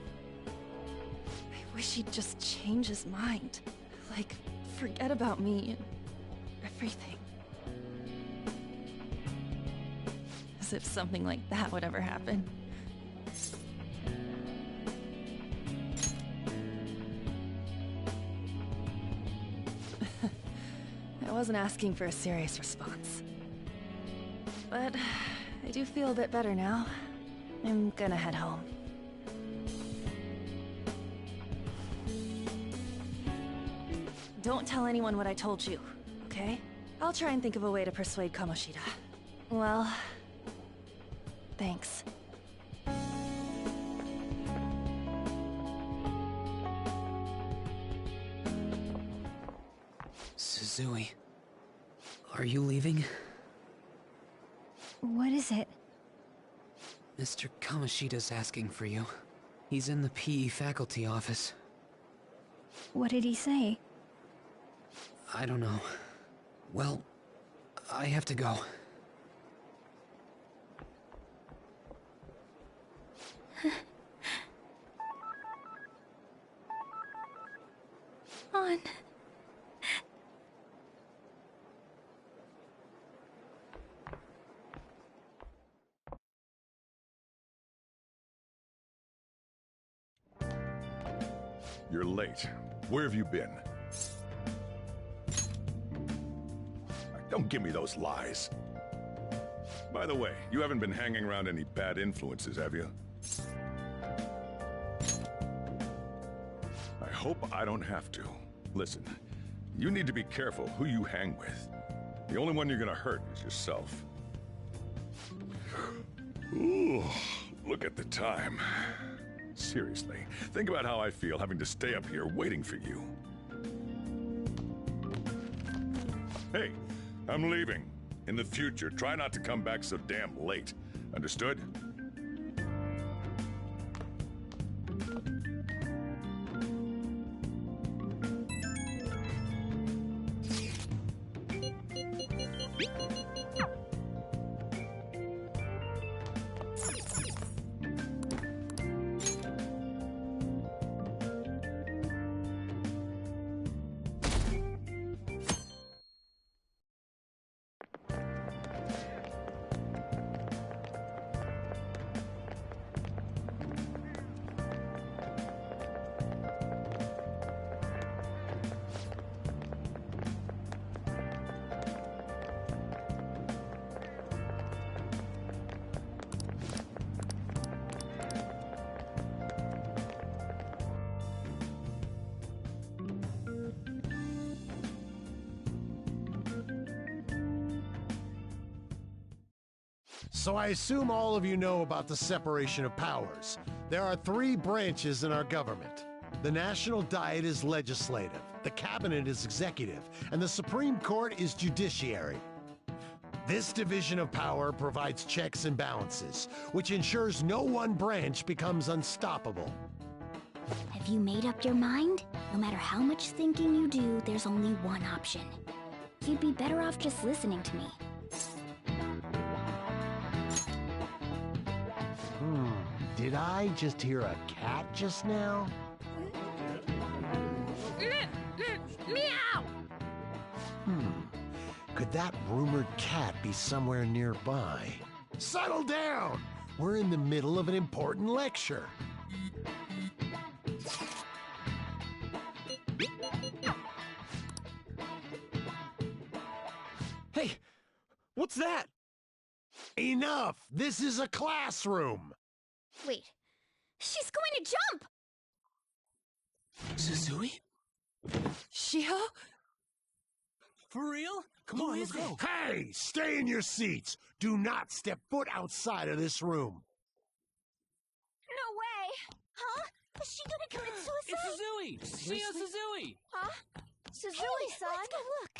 I wish he'd just change his mind. Like, forget about me and everything. As if something like that would ever happen. wasn't asking for a serious response. But I do feel a bit better now. I'm gonna head home. Don't tell anyone what I told you, okay? I'll try and think of a way to persuade Kamoshida. Well, thanks. Suzui, are you leaving? What is it? Mr. Kamoshida's asking for you. He's in the PE faculty office. What did he say? I don't know. Well, I have to go. On. You're late. Where have you been? Don't give me those lies. By the way, you haven't been hanging around any bad influences, have you? I hope I don't have to. Listen, you need to be careful who you hang with. The only one you're gonna hurt is yourself. Ooh, look at the time. Seriously, think about how I feel having to stay up here waiting for you. Hey, I'm leaving. In the future, try not to come back so damn late. Understood? So I assume all of you know about the separation of powers. There are 3 branches in our government. The National Diet is legislative, the Cabinet is executive, and the Supreme Court is judiciary. This division of power provides checks and balances, which ensures no one branch becomes unstoppable. Have you made up your mind? No matter how much thinking you do, there's only one option. You'd be better off just listening to me. Did I just hear a cat just now? Meow! Could that rumored cat be somewhere nearby? Settle down! We're in the middle of an important lecture. Hey, what's that? Enough! This is a classroom! Wait, she's going to jump! Suzui? Shiho? For real? Come on, let's go. Hey, stay in your seats! Do not step foot outside of this room! No way! Huh? Is she gonna commit suicide? It's Suzui! See us, Suzui! Huh? Suzui-san? Let's go look!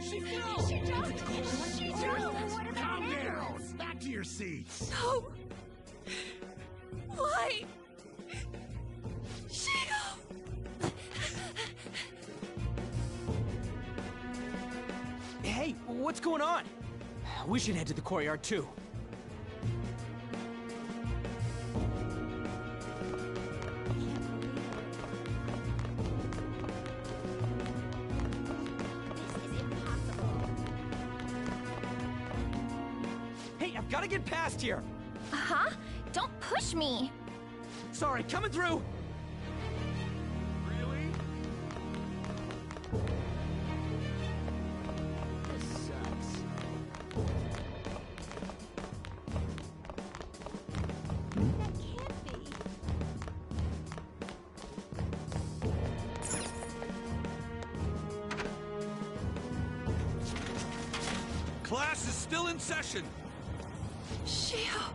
She fell! She jumped! She jumped! Calm down! Back to your seats! No! Why? Shiho! Hey, what's going on? We should head to the courtyard too. This is impossible. Gotta get past here! Huh? Don't push me! Sorry, coming through! Really? This sucks. That can't be. Class is still in session. Shio!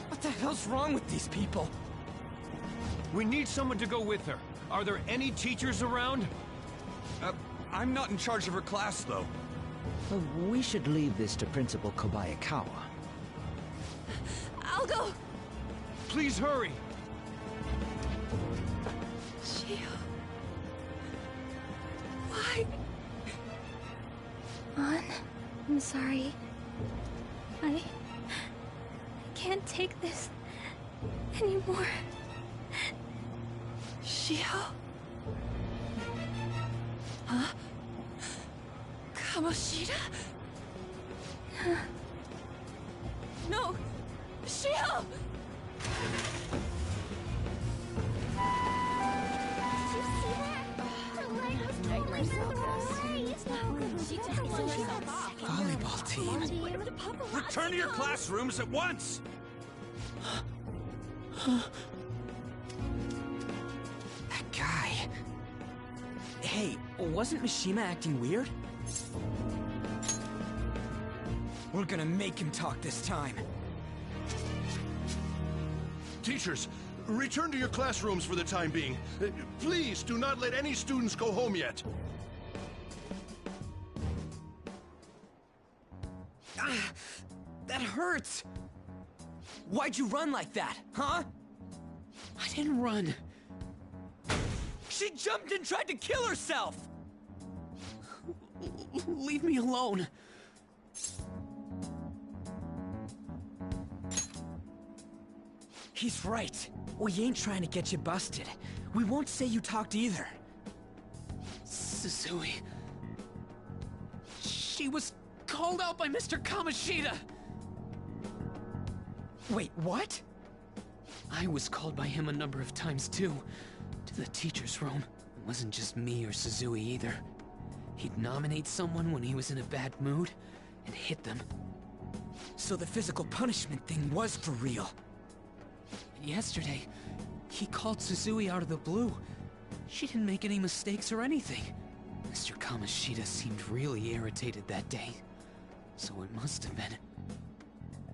What the hell's wrong with these people? We need someone to go with her. Are there any teachers around? I'm not in charge of her class, though. We should leave this to Principal Kobayakawa. I'll go! Please hurry! Shio... Why? Ann, I'm sorry. I can't take this anymore. Shio? Huh? Kamoshida? No! Shio! Volleyball team. Return to your classrooms at once! That guy. Hey, wasn't Mishima acting weird? We're gonna make him talk this time. Teachers, return to your classrooms for the time being. Please do not let any students go home yet. That hurts! Why'd you run like that, huh? I didn't run. She jumped and tried to kill herself! Leave me alone. He's right. We ain't trying to get you busted. We won't say you talked either. Suzui... She was called out by Mr. Kamoshida! Wait, what? I was called by him a number of times too. To the teacher's room. It wasn't just me or Suzui either. He'd nominate someone when he was in a bad mood, and hit them. So the physical punishment thing was for real. And yesterday, he called Suzui out of the blue. She didn't make any mistakes or anything. Mr. Kamoshida seemed really irritated that day. So it must have been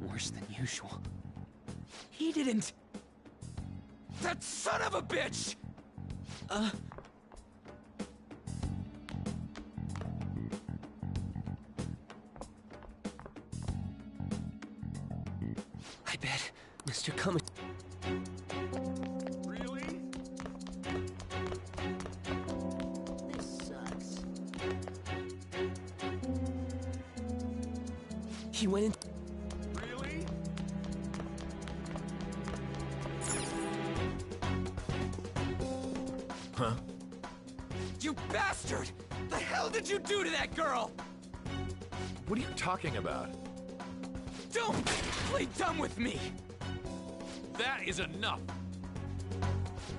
worse than usual. He didn't... That son of a bitch! I bet Mr. Kamoshida... Really? This sucks. He went in... Really? Huh? You bastard! The hell did you do to that girl? What are you talking about? Don't play dumb with me! That is enough!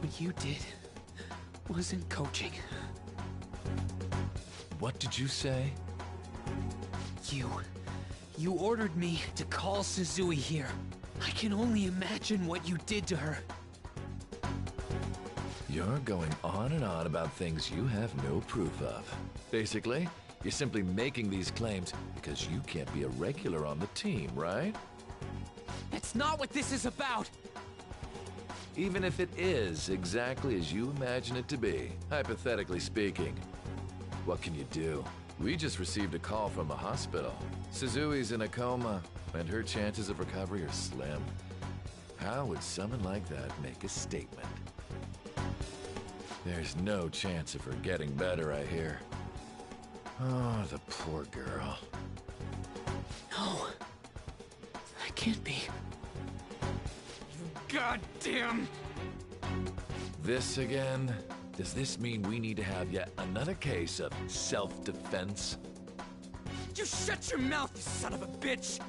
What you did wasn't coaching. What did you say? You ordered me to call Suzui here. I can only imagine what you did to her. You're going on and on about things you have no proof of. Basically, you're simply making these claims because you can't be a regular on the team, right? That's not what this is about! Even if it is exactly as you imagine it to be, hypothetically speaking, what can you do? We just received a call from the hospital. Suzui's in a coma, and her chances of recovery are slim. How would someone like that make a statement? There's no chance of her getting better, I hear. Oh, the poor girl. No. That can't be. Goddamn! This again? Does this mean we need to have yet another case of self-defense? You shut your mouth, you son of a bitch!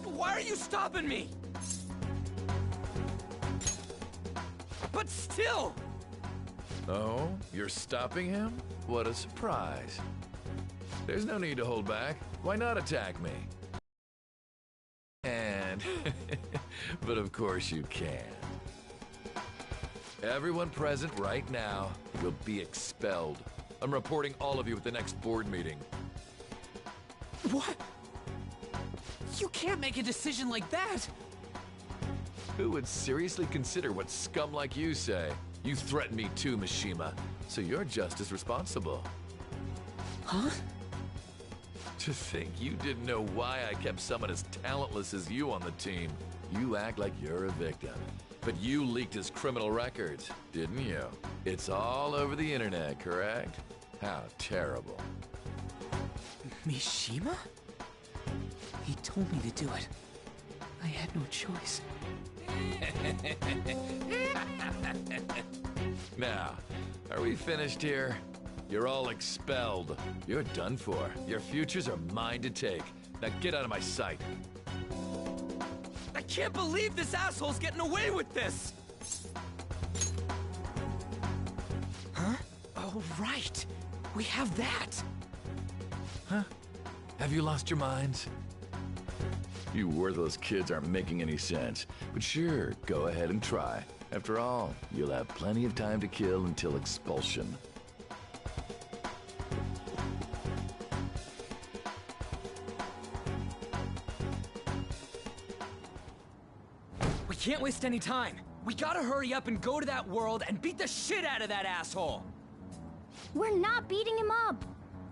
Why are you stopping me? But still! Oh, you're stopping him? What a surprise. There's no need to hold back. Why not attack me? And... but of course you can. Everyone present right now will be expelled. I'm reporting all of you at the next board meeting. What? You can't make a decision like that! Who would seriously consider what scum like you say? You threatened me too, Mishima, so you're just as responsible. Huh? To think you didn't know why I kept someone as talentless as you on the team. You act like you're a victim. But you leaked his criminal records, didn't you? It's all over the internet, correct? How terrible. Mishima? He told me to do it. I had no choice. Now, are we finished here? You're all expelled. You're done for. Your futures are mine to take. Now get out of my sight. I can't believe this asshole's getting away with this! Huh? Oh, right. We have that. Huh? Have you lost your minds? You worthless kids aren't making any sense. But sure, go ahead and try. After all, you'll have plenty of time to kill until expulsion. We can't waste any time. We gotta hurry up and go to that world and beat the shit out of that asshole! We're not beating him up.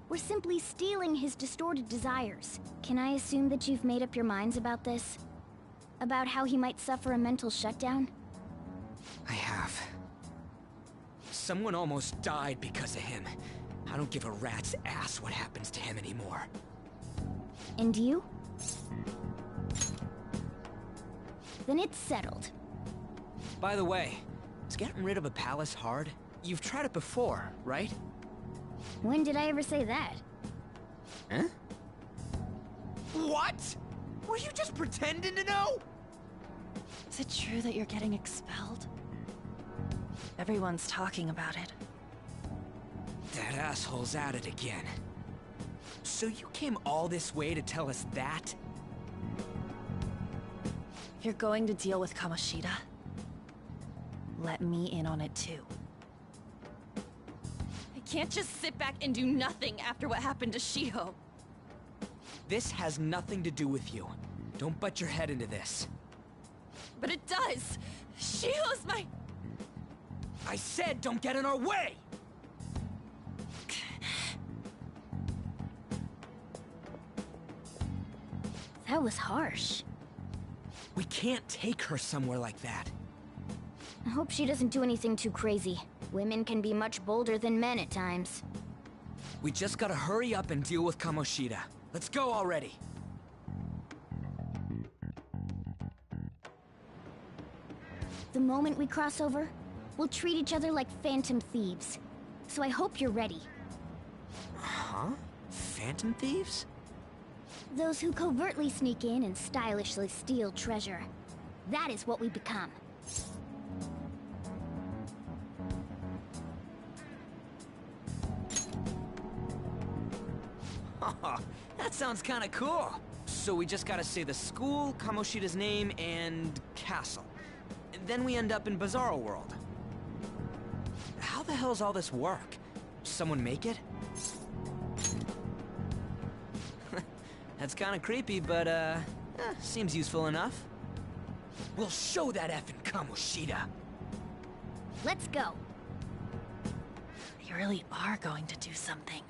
We're simply stealing his distorted desires. Can I assume that you've made up your minds about this? About how he might suffer a mental shutdown? I have. Someone almost died because of him. I don't give a rat's ass what happens to him anymore. And you? Then it's settled. By the way, is getting rid of a palace hard? You've tried it before, right? When did I ever say that? Huh? What? Were you just pretending to know? Is it true that you're getting expelled? Everyone's talking about it. That asshole's at it again. So you came all this way to tell us that? If you're going to deal with Kamoshida, let me in on it too. I can't just sit back and do nothing after what happened to Shiho. This has nothing to do with you. Don't butt your head into this. But it does! Shiho's my... I said don't get in our way! That was harsh. We can't take her somewhere like that. I hope she doesn't do anything too crazy. Women can be much bolder than men at times. We just gotta hurry up and deal with Kamoshida. Let's go already. The moment we cross over, we'll treat each other like phantom thieves. So I hope you're ready. Huh? Phantom thieves? Those who covertly sneak in and stylishly steal treasure. That is what we become. That sounds kinda cool. So we just gotta say the school, Kamoshida's name, and castle. Then we end up in Bizarro World. How the hell's all this work? Someone make it? That's kinda creepy, but seems useful enough. We'll show that effing Kamoshida. Let's go. They really are going to do something.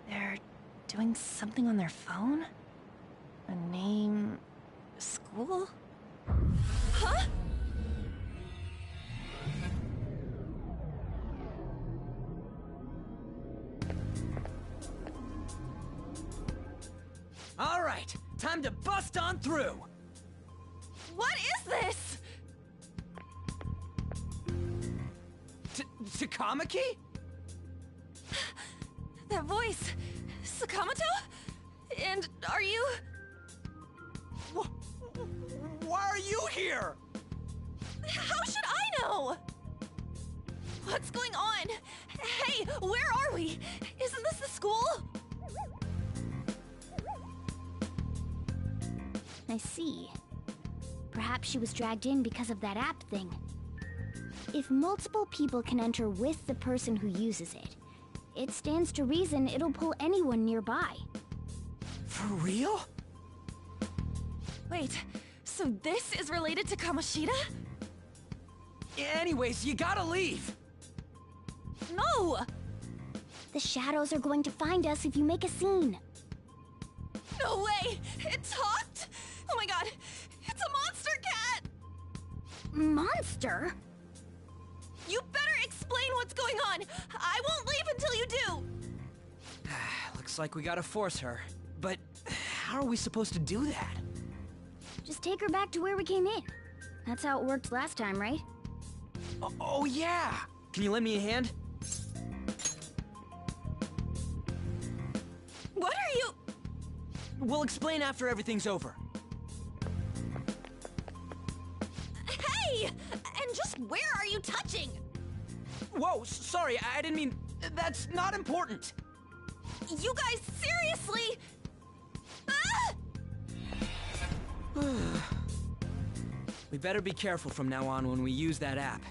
They're doing something on their phone? A name... school? Huh? All right, time to bust on through. What is this? Takamaki? That voice... Sakamoto? And are you... Why are you here? How should I know? What's going on? Hey, where are we? Isn't this the school? I see. Perhaps she was dragged in because of that app thing. If multiple people can enter with the person who uses it, it stands to reason it'll pull anyone nearby. For real? Wait, so this is related to Kamoshida? Anyways, you gotta leave! No! The shadows are going to find us if you make a scene. No way! It talked? Oh my god! It's a monster cat! Monster? You better explain what's going on! I won't leave until you do! Looks like we gotta force her. But how are we supposed to do that? Just take her back to where we came in. That's how it worked last time, right? Oh yeah! Can you lend me a hand? What are you... We'll explain after everything's over. Hey! And just where are you touching? Whoa, sorry, I didn't mean... That's not important! You guys, seriously? Ah! We better be careful from now on when we use that app.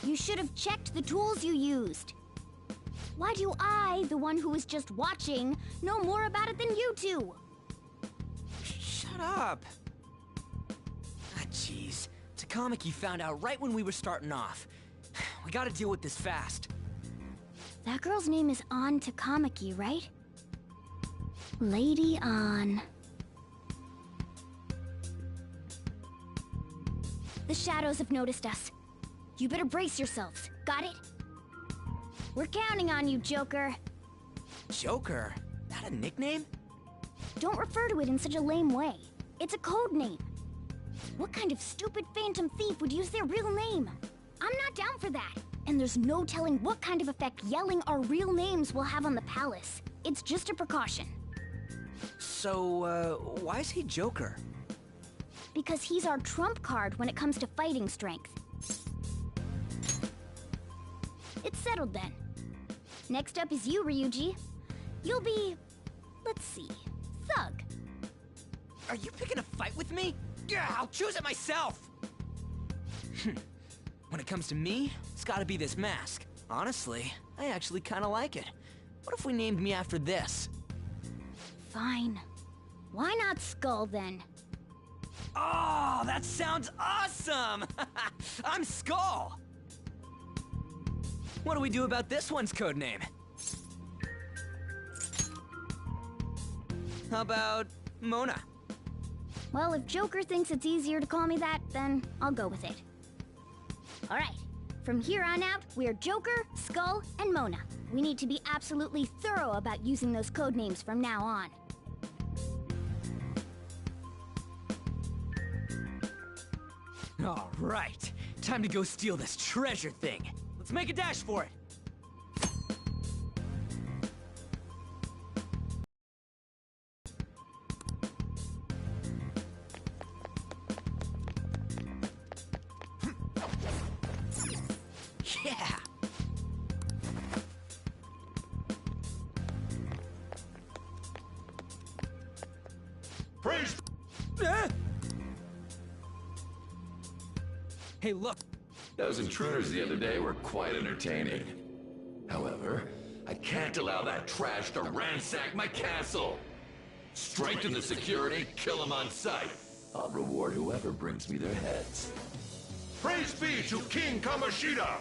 You should have checked the tools you used. Why do I, the one who was just watching, know more about it than you two? Shut up! Ah, jeez. Takamaki found out right when we were starting off. We gotta deal with this fast. That girl's name is An Takamaki, right? Lady An. The shadows have noticed us. You better brace yourselves. Got it? We're counting on you, Joker. Joker? That a nickname? Don't refer to it in such a lame way. It's a code name. What kind of stupid phantom thief would use their real name? I'm not down for that. And there's no telling what kind of effect yelling our real names will have on the palace. It's just a precaution. So, why is he Joker? Because he's our trump card when it comes to fighting strength. It's settled then. Next up is you, Ryuji. You'll be... let's see... Thug. Are you picking a fight with me? Yeah, I'll choose it myself! When it comes to me, it's gotta be this mask. Honestly, I actually kinda like it. What if we named me after this? Fine. Why not Skull, then? Oh, that sounds awesome! I'm Skull! What do we do about this one's codename? How about Mona? Well, if Joker thinks it's easier to call me that, then I'll go with it. Alright, from here on out, we're Joker, Skull, and Mona. We need to be absolutely thorough about using those codenames from now on. Alright, time to go steal this treasure thing. Let's make a dash for it. Yeah! Praise! Hey, look! Those intruders the other day were quite entertaining. However, I can't allow that trash to ransack my castle. Strengthen the security, kill them on sight. I'll reward whoever brings me their heads. Praise be to King Kamoshida!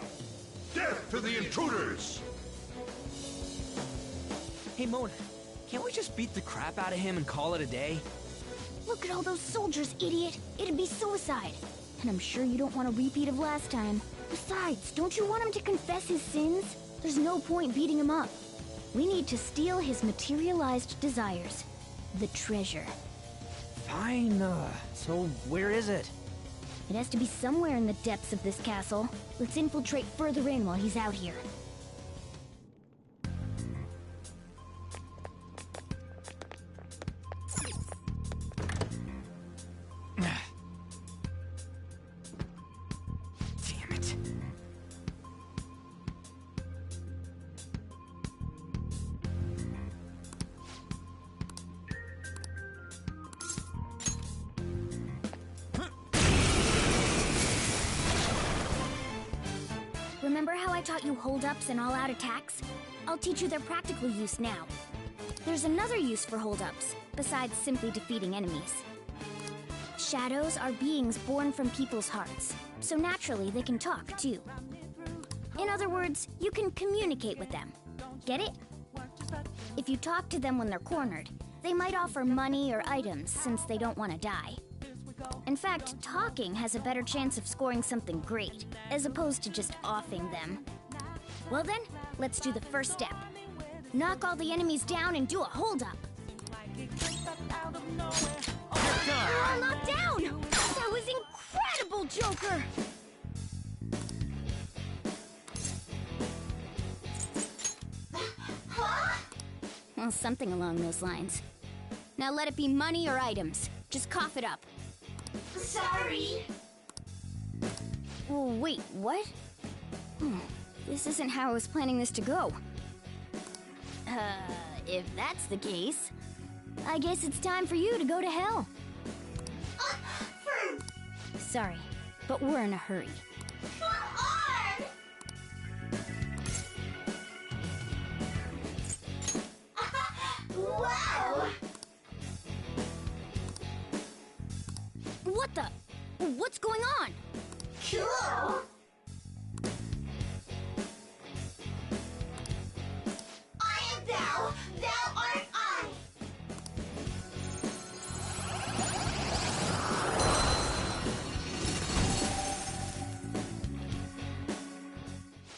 Death to the intruders! Hey, Mona, can't we just beat the crap out of him and call it a day? Look at all those soldiers, idiot! It'd be suicide. And I'm sure you don't want a repeat of last time. Besides, don't you want him to confess his sins? There's no point beating him up. We need to steal his materialized desires. The treasure. Fine, so where is it? It has to be somewhere in the depths of this castle. Let's infiltrate further in while he's out here. Remember how I taught you hold-ups and all-out attacks? I'll teach you their practical use now. There's another use for hold-ups, besides simply defeating enemies. Shadows are beings born from people's hearts, so naturally they can talk, too. In other words, you can communicate with them. Get it? If you talk to them when they're cornered, they might offer money or items since they don't want to die. In fact, talking has a better chance of scoring something great, as opposed to just offing them. Well then, let's do the first step. Knock all the enemies down and do a hold-up. We're all knocked down! That was incredible, Joker! Well, something along those lines. Now let it be money or items. Just cough it up. Sorry. Oh, wait, what? This isn't how I was planning this to go. If that's the case, I guess it's time for you to go to hell. Sorry, but we're in a hurry. Wow! What the? What's going on? Cool! I am thou, thou art I!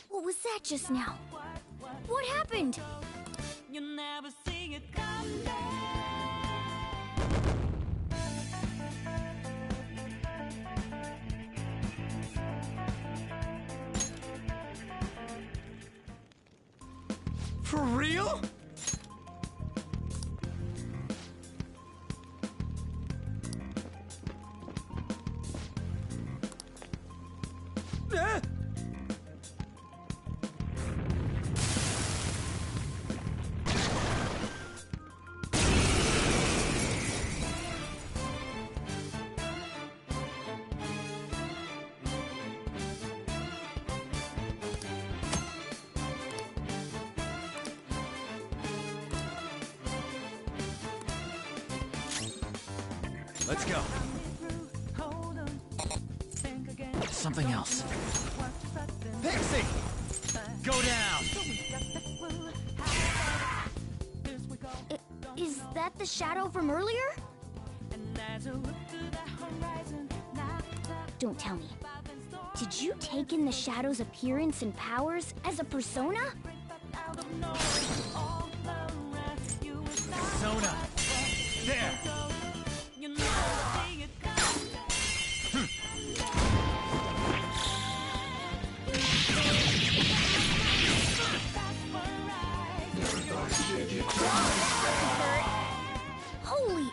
What was that just now? What happened? You never see it coming. For real? Let's go. Something else. Pixie! Go down! Is that the shadow from earlier? Don't tell me. Did you take in the shadow's appearance and powers as a persona? Persona! There! Holy!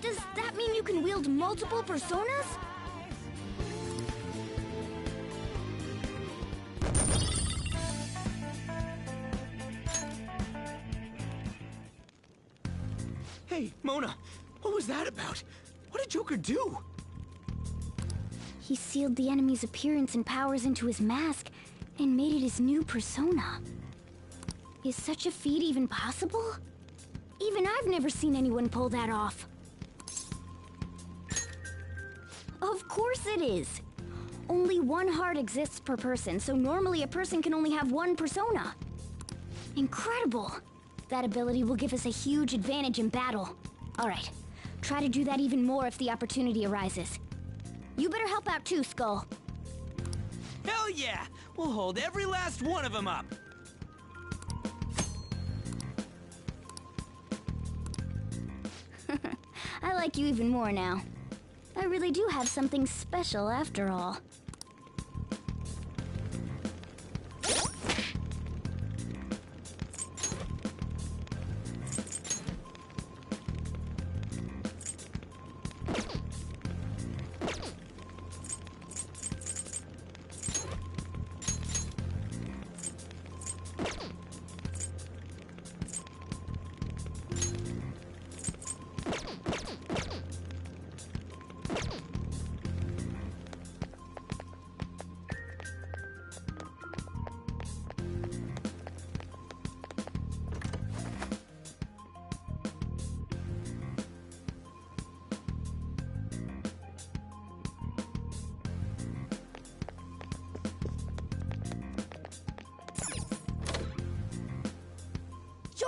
Does that mean you can wield multiple personas? Hey, Mona! What was that about? What did Joker do? He sealed the enemy's appearance and powers into his mask and made it his new persona. Is such a feat even possible? Even I've never seen anyone pull that off. Of course it is! Only one heart exists per person, so normally a person can only have one persona. Incredible! That ability will give us a huge advantage in battle. Alright, try to do that even more if the opportunity arises. You better help out too, Skull. Hell yeah! We'll hold every last one of them up! I like you even more now. I really do have something special after all.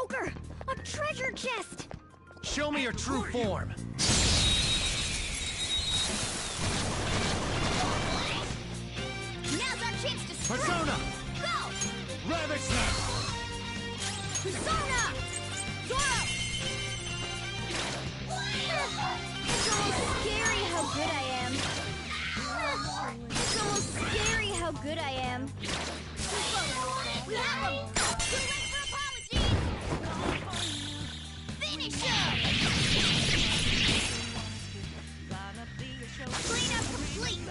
Joker! A treasure chest! Show me your true form! Now's our chance to strike! Persona! Go! Ravage them! Persona! Zoro! It's almost scary how good I am. It's almost scary how good I am. We have him! Too late for apologies! Finish him! Cleanup complete!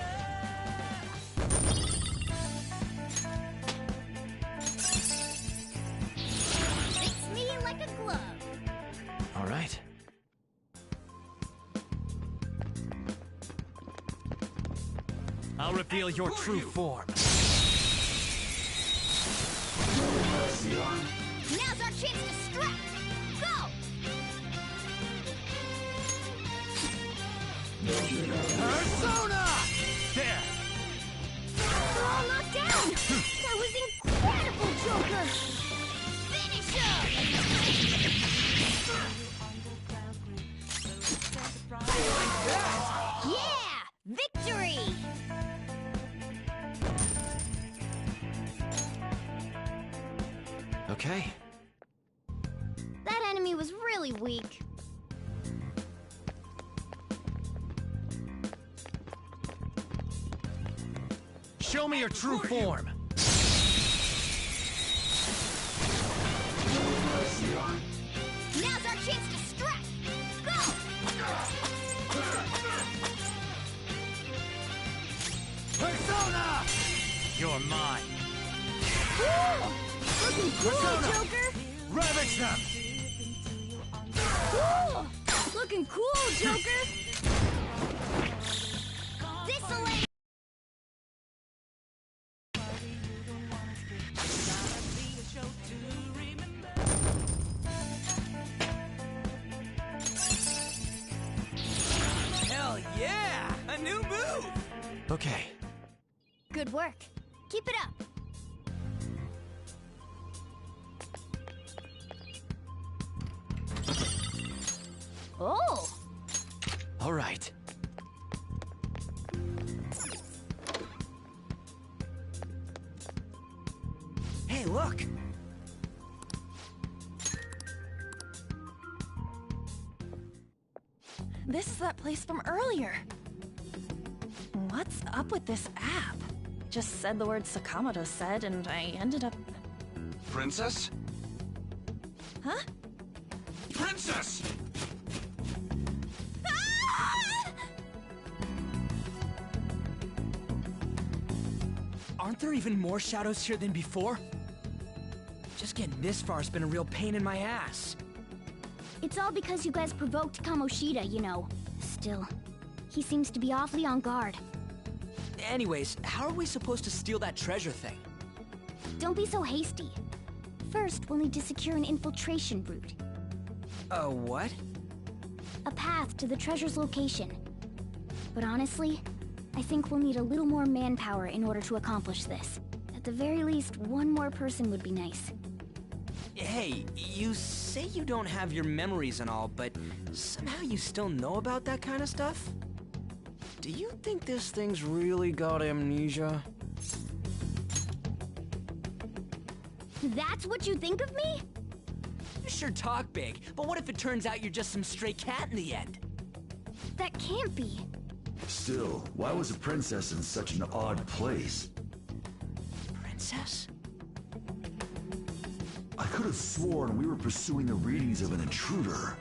Fits me like a glove. All right. I'll reveal your true form. Now's our chance to strike! Go! Persona! There! They're all knocked down! That was incredible, Joker! Finish him! Yeah! Victory! Okay. That enemy was really weak. Show me your true form! Now's our chance to strike! Go! Persona! You're mine. Ooh! Looking cool, Persona! Joker! Ravage them! Ooh! Looking cool, Joker! This'll end. Hell yeah! A new move! Okay. Good work. Keep it up. Oh! All right. Hey, look! This is that place from earlier. What's up with this app? Just said the word Sakamoto said, and I ended up... Princess? Huh? Princess! Aren't there even more shadows here than before? Just getting this far has been a real pain in my ass. It's all because you guys provoked Kamoshida, you know. Still, he seems to be awfully on guard. Anyways, how are we supposed to steal that treasure thing? Don't be so hasty. First, we'll need to secure an infiltration route. A what? A path to the treasure's location. But honestly, I think we'll need a little more manpower in order to accomplish this. At the very least, one more person would be nice. Hey, you say you don't have your memories and all, but somehow you still know about that kind of stuff? Do you think this thing's really got amnesia? That's what you think of me? You sure talk big, but what if it turns out you're just some stray cat in the end? That can't be. Still, why was a princess in such an odd place? Princess? I could have sworn we were pursuing the readings of an intruder.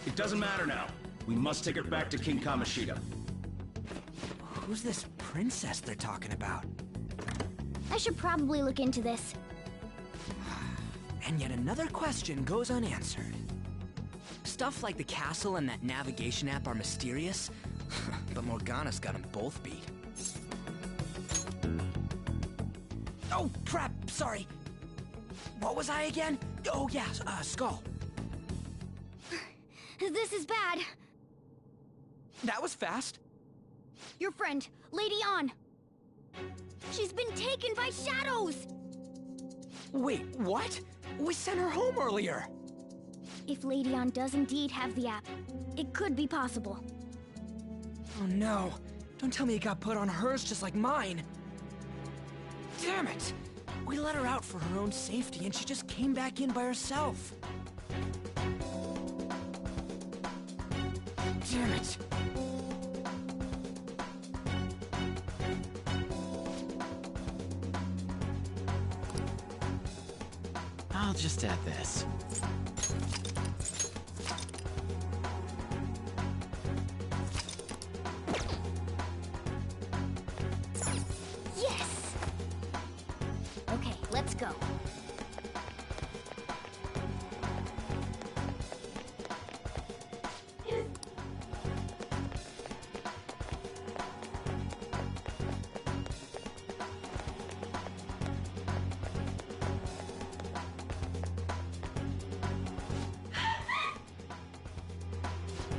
It doesn't matter now. We must take her back to King Kamoshida. Who's this princess they're talking about? I should probably look into this. And yet another question goes unanswered. Stuff like the castle and that navigation app are mysterious, but Morgana's got them both beat. Oh, crap! Sorry! What was I again? Oh, yeah, Skull. This is bad. That was fast. Your friend, Lady An. She's been taken by shadows! Wait, what? We sent her home earlier. If Lady Ann does indeed have the app, it could be possible. Oh no! Don't tell me it got put on hers just like mine! Damn it! We let her out for her own safety and she just came back in by herself. Damn it! I'll just add this. Yes! Okay, let's go.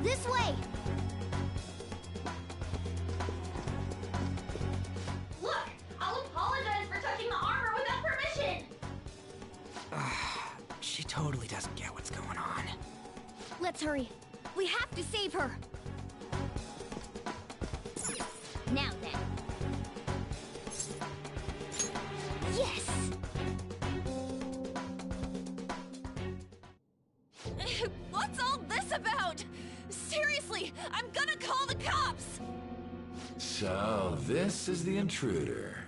This way! Look! I'll apologize for touching the armor without permission! She totally doesn't get what's going on. Let's hurry. We have to save her. Now then. Yes! What's all this about? Seriously, I'm gonna call the cops! So, this is the intruder.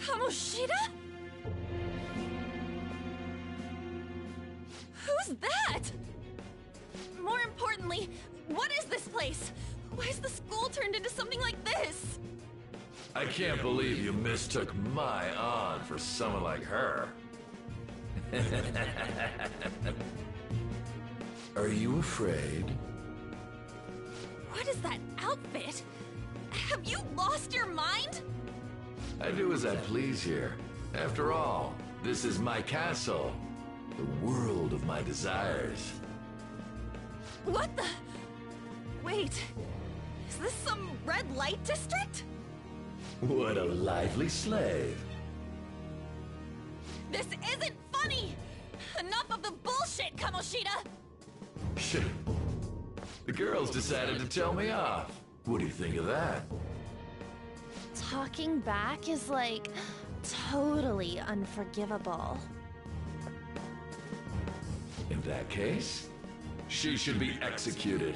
Kamoshida? Who's that? More importantly, what is this place? Why is the school turned into something like this? I can't believe you mistook my Ann for someone like her. Are you afraid? What is that outfit? Have you lost your mind? I do as I please here. After all, this is my castle. The world of my desires. What the? Wait, is this some red light district? What a lively slave. This isn't funny! Enough of the bullshit, Kamoshida! The girls decided to tell me off. What do you think of that? Talking back is like totally unforgivable. In that case, she should be executed.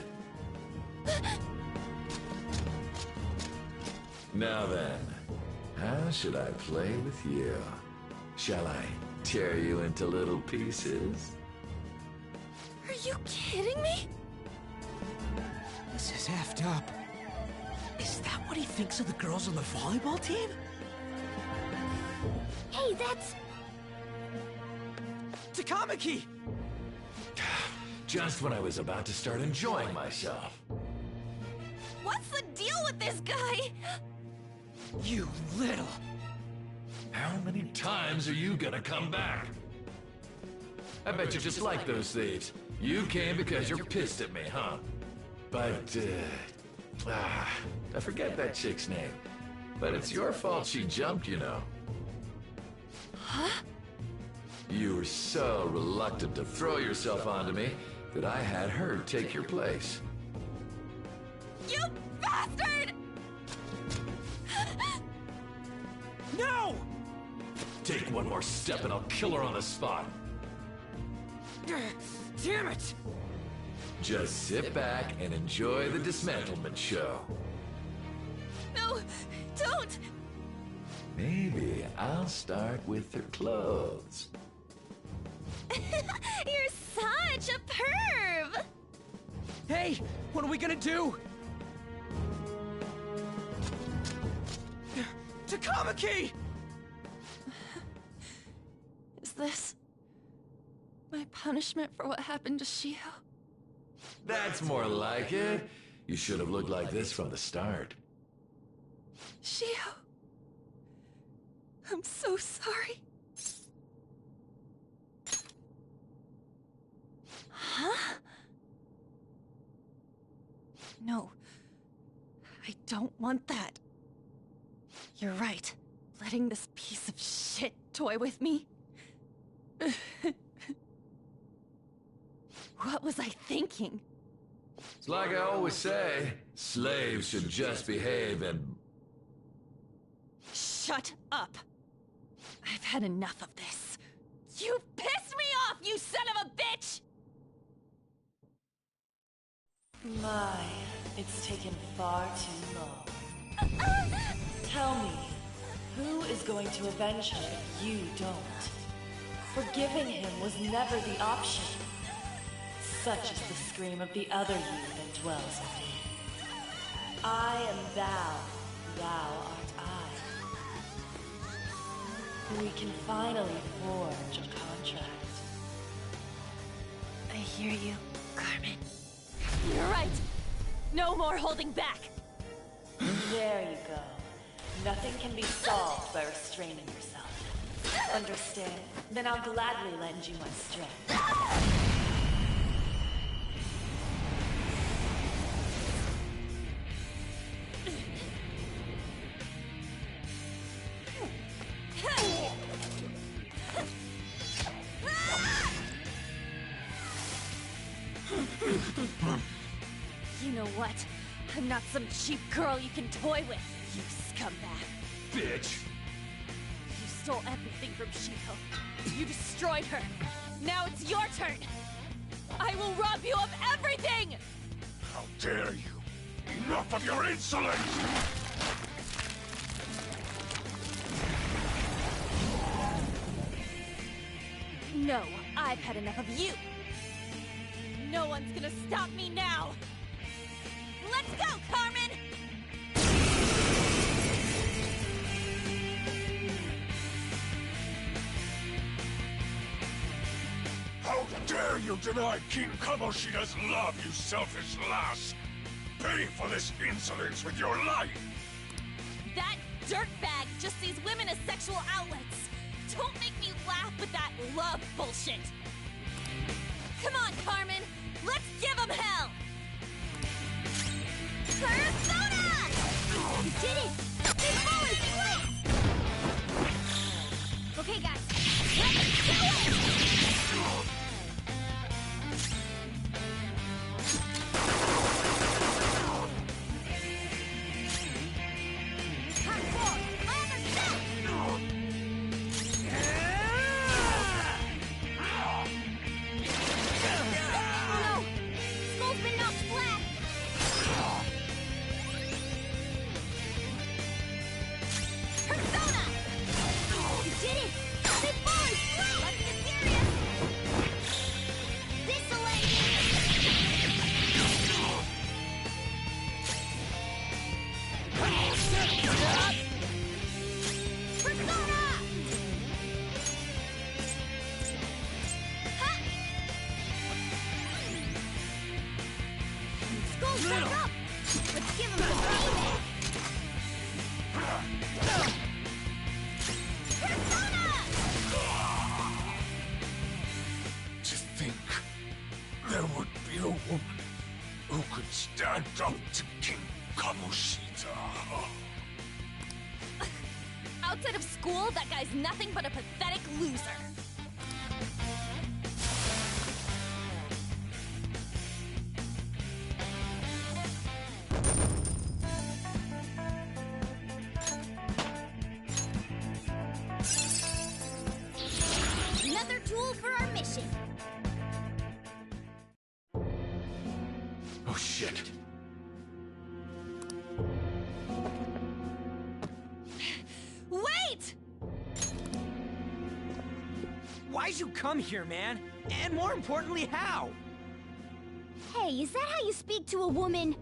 Now then, how should I play with you? Shall I tear you into little pieces? Are you kidding me? This is effed up. Is that what he thinks of the girls on the volleyball team? Hey, that's... Takamaki! Just when I was about to start enjoying myself. What's the deal with this guy? You little... How many times are you gonna come back? I bet you just like those thieves. You came because you're pissed at me, huh? But, I forget that chick's name. But it's your fault she jumped, you know. Huh? You were so reluctant to throw yourself onto me that I had her take your place. You bastard! No! Take one more step and I'll kill her on the spot. Damn it! Just sit back and enjoy the dismantlement show. No, don't! Maybe I'll start with her clothes. You're such a perv! Hey, what are we gonna do? Takamaki! Is this my punishment for what happened to Shio? That's more like it. You should have looked like this from the start. Shio, I'm so sorry. Huh? No, I don't want that. You're right. Letting this piece of shit toy with me. What was I thinking? It's like I always say, slaves should just behave and... Shut up! I've had enough of this. You pissed me off, you son of a bitch! My, it's taken far too long. Tell me, who is going to avenge her if you don't? Forgiving him was never the option. Such is the scream of the other you that dwells in me. I am thou, thou art I. We can finally forge a contract. I hear you, Carmen. You're right. No more holding back. There you go. Nothing can be solved by restraining yourself. Understand? Then I'll gladly lend you my strength. You know what? I'm not some cheap girl you can toy with, you scumbag. Bitch! You stole everything from Shiko. You destroyed her. Now it's your turn. I will rob you of everything! How dare you! Enough of your insolence! No, I've had enough of you. No one's gonna stop me now. Let's go, Carmen! How dare you deny King Kamoshida's love, you selfish lass! Pay for this insolence with your life! That dirtbag just sees women as sexual outlets. Don't make me laugh with that love bullshit. Come on, Carmen! Let's give him hell! Persona! You did it! Big ball is flat! Okay, guys. Let's do it! Top four! On the set! No! Skull's been knocked flat! Persona! You did it! Big ball is flat! Let's get serious! Persona! Ha! Skull's back up! Let's give him some payback! Persona! To think there would be a woman who could stand up to King Kamoshida. Outside of school, that guy's nothing but a pathetic loser. Another tool for our mission. Oh shit. Wait! Why'd you come here, man? And more importantly, how? Hey, is that how you speak to a woman?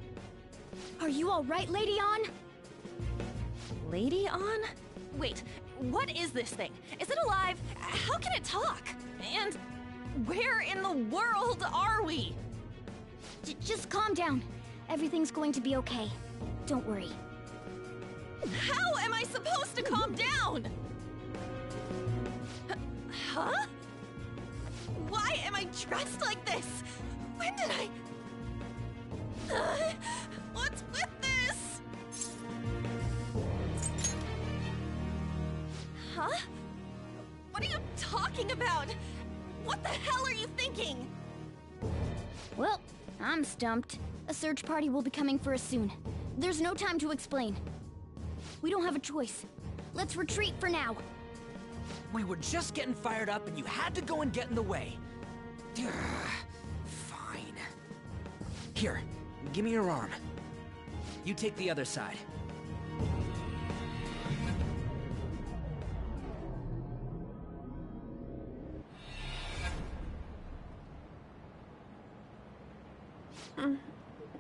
Are you all right, Lady On? Lady On? Wait, what is this thing? Is it alive? How can it talk? And where in the world are we? Just calm down. Everything's going to be okay. Don't worry. How am I supposed to calm down? Huh? Why am I dressed like this? When did I... what's with this? Huh? What are you talking about? What the hell are you thinking? Well, I'm stumped. A search party will be coming for us soon. There's no time to explain. We don't have a choice. Let's retreat for now. We were just getting fired up and you had to go and get in the way. Fine. Here, give me your arm. You take the other side.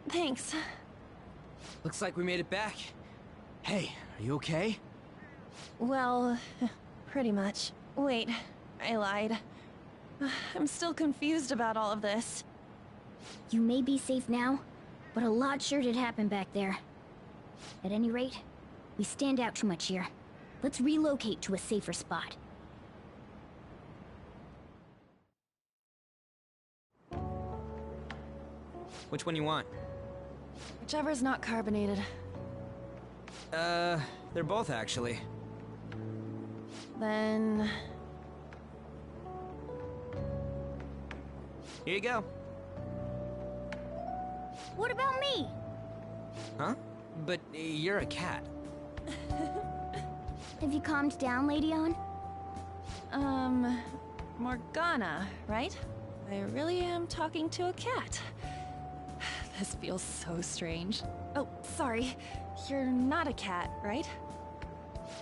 Thanks. Looks like we made it back. Hey, are you okay? Well, pretty much. Wait, I lied. I'm still confused about all of this. You may be safe now, but a lot sure did happen back there. At any rate, we stand out too much here. Let's relocate to a safer spot. Which one you want? Whichever's not carbonated. They're both actually. Then... Here you go. What about me? Huh? But you're a cat. Have you calmed down, Lady On? Morgana, right? I really am talking to a cat. This feels so strange. Oh, sorry. You're not a cat, right?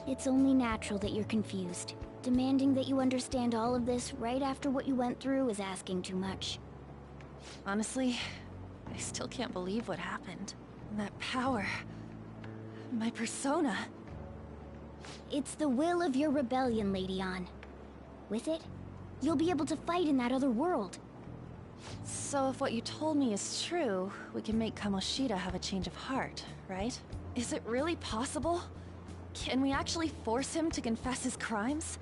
It's only natural that you're confused. Demanding that you understand all of this right after what you went through is asking too much. Honestly, I still can't believe what happened. That power. My persona. It's the will of your rebellion, Lady On. With it, you'll be able to fight in that other world. So if what you told me is true, we can make Kamoshida have a change of heart, right? Is it really possible? Can we actually force him to confess his crimes?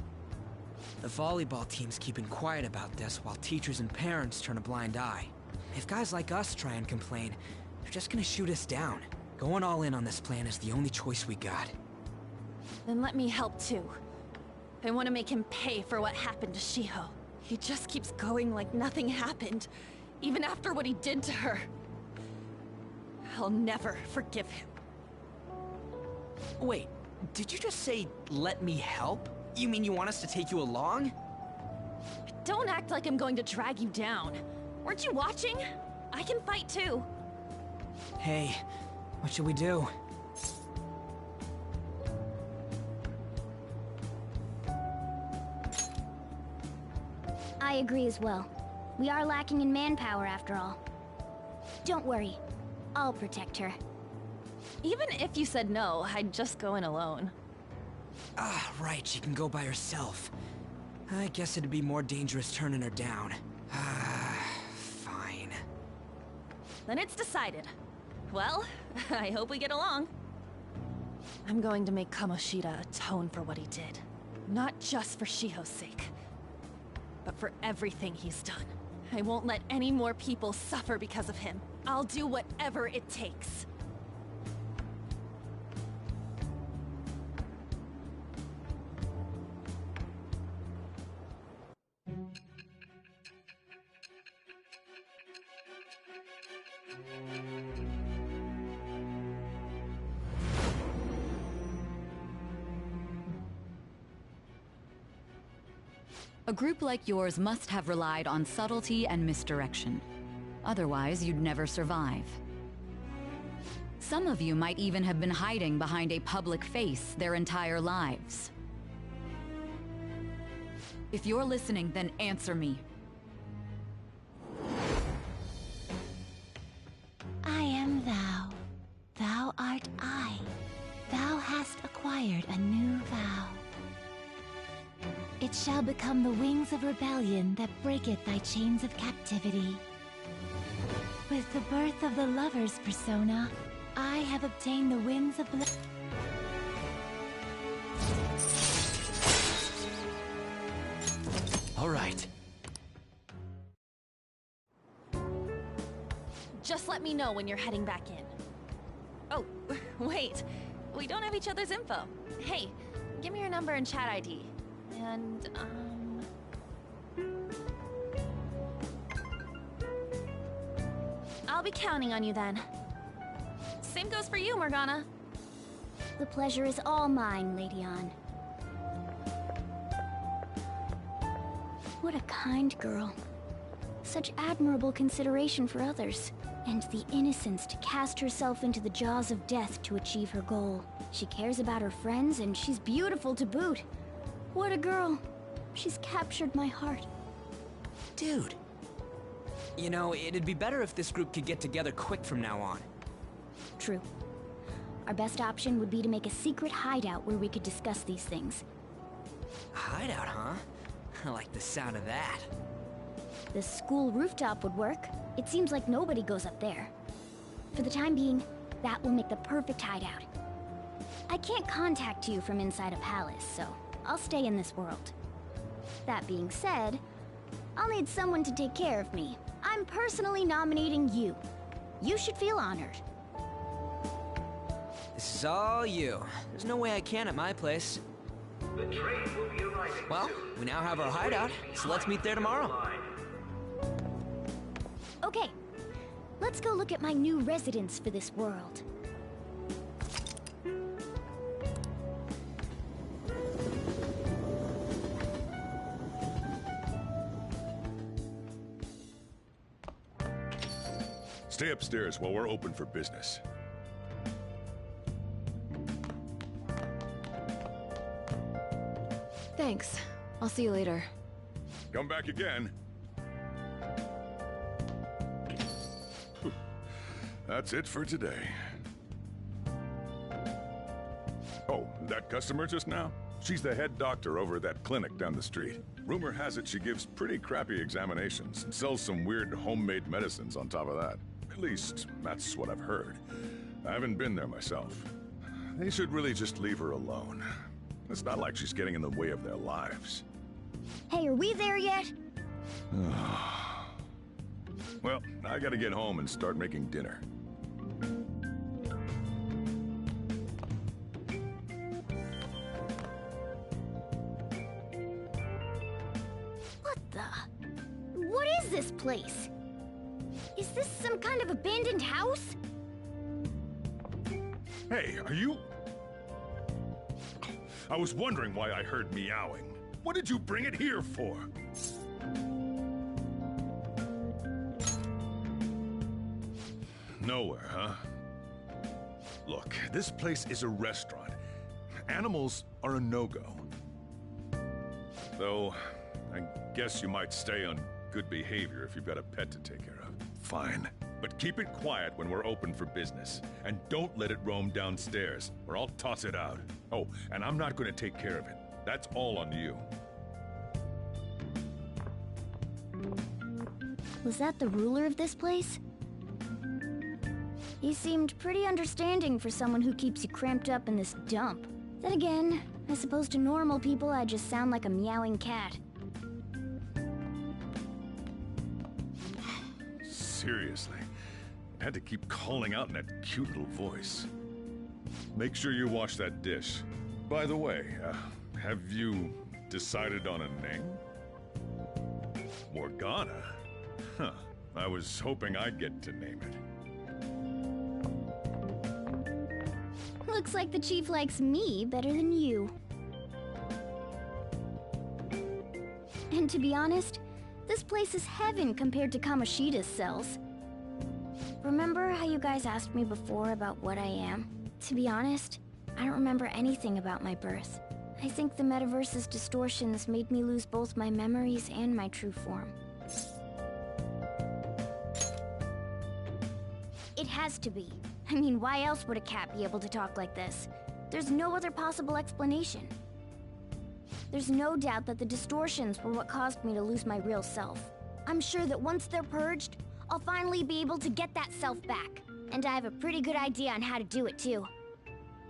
The volleyball team's keeping quiet about this while teachers and parents turn a blind eye. If guys like us try and complain, they're just gonna shoot us down. Going all in on this plan is the only choice we got. Then let me help too. I want to make him pay for what happened to Shiho. He just keeps going like nothing happened, even after what he did to her. I'll never forgive him. Wait, did you just say, let me help? You mean you want us to take you along? Don't act like I'm going to drag you down. Weren't you watching? I can fight too. Hey, what should we do? I agree as well. We are lacking in manpower after all. Don't worry. I'll protect her. Even if you said no, I'd just go in alone. Ah, right, she can go by herself. I guess it'd be more dangerous turning her down. Fine. Then it's decided. Well, I hope we get along. I'm going to make Kamoshida atone for what he did. Not just for Shiho's sake, but for everything he's done. I won't let any more people suffer because of him. I'll do whatever it takes. A group like yours must have relied on subtlety and misdirection. Otherwise, you'd never survive. Some of you might even have been hiding behind a public face their entire lives. If you're listening, then answer me. I am thou. Thou art I. Thou hast acquired a new vow. It shall become the wings of rebellion that breaketh thy chains of captivity. With the birth of the lover's persona, I have obtained the winds of blood. All right. Just let me know when you're heading back in. Oh, wait. We don't have each other's info. Hey, give me your number and chat ID. And, I'll be counting on you then. Same goes for you, Morgana. The pleasure is all mine, Lady Ann. What a kind girl. Such admirable consideration for others, and the innocence to cast herself into the jaws of death to achieve her goal. She cares about her friends, and she's beautiful to boot. What a girl. She's captured my heart. Dude. You know, it'd be better if this group could get together quick from now on. True. Our best option would be to make a secret hideout where we could discuss these things. Hideout, huh? I like the sound of that. The school rooftop would work. It seems like nobody goes up there. For the time being, that will make the perfect hideout. I can't contact you from inside a palace, so I'll stay in this world. That being said, I'll need someone to take care of me. I'm personally nominating you. You should feel honored. This is all you. There's no way I can at my place. The train will be arriving well, soon. We now have our hideout, so let's meet there tomorrow. Okay, let's go look at my new residence for this world. Stay upstairs while we're open for business. Thanks. I'll see you later. Come back again. That's it for today. Oh, that customer just now? She's the head doctor over at that clinic down the street. Rumor has it she gives pretty crappy examinations and sells some weird homemade medicines on top of that. At least, that's what I've heard. I haven't been there myself. They should really just leave her alone. It's not like she's getting in the way of their lives. Hey, are we there yet? Well, I gotta get home and start making dinner. What is this place? Is this some kind of abandoned house? Hey, are you... I was wondering why I heard meowing. What did you bring it here for? Nowhere, huh? Look, this place is a restaurant. Animals are a no-go. Though, I guess you might stay on good behavior if you've got a pet to take care of. Fine. But keep it quiet when we're open for business. And don't let it roam downstairs, or I'll toss it out. Oh, and I'm not going to take care of it. That's all on you. Was that the ruler of this place? He seemed pretty understanding for someone who keeps you cramped up in this dump. Then again, I suppose to normal people I just sound like a meowing cat. Seriously, I had to keep calling out in that cute little voice. Make sure you wash that dish. By the way, have you decided on a name? Morgana? Huh. I was hoping I'd get to name it. Looks like the chief likes me better than you. And to be honest, this place is heaven compared to Kamoshida's cells. Remember how you guys asked me before about what I am? To be honest, I don't remember anything about my birth. I think the metaverse's distortions made me lose both my memories and my true form. It has to be. I mean, why else would a cat be able to talk like this? There's no other possible explanation. There's no doubt that the distortions were what caused me to lose my real self. I'm sure that once they're purged, I'll finally be able to get that self back. And I have a pretty good idea on how to do it too.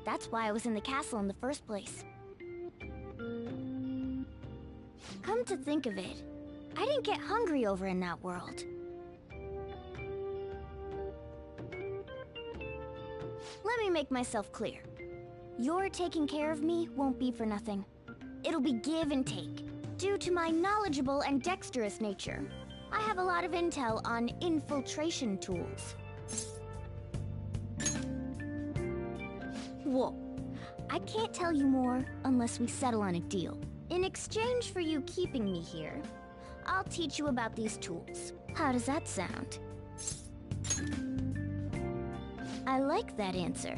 That's why I was in the castle in the first place. Come to think of it, I didn't get hungry over in that world. Let me make myself clear. Your taking care of me won't be for nothing. It'll be give and take, due to my knowledgeable and dexterous nature. I have a lot of intel on infiltration tools. Whoa. I can't tell you more unless we settle on a deal. In exchange for you keeping me here, I'll teach you about these tools. How does that sound? I like that answer.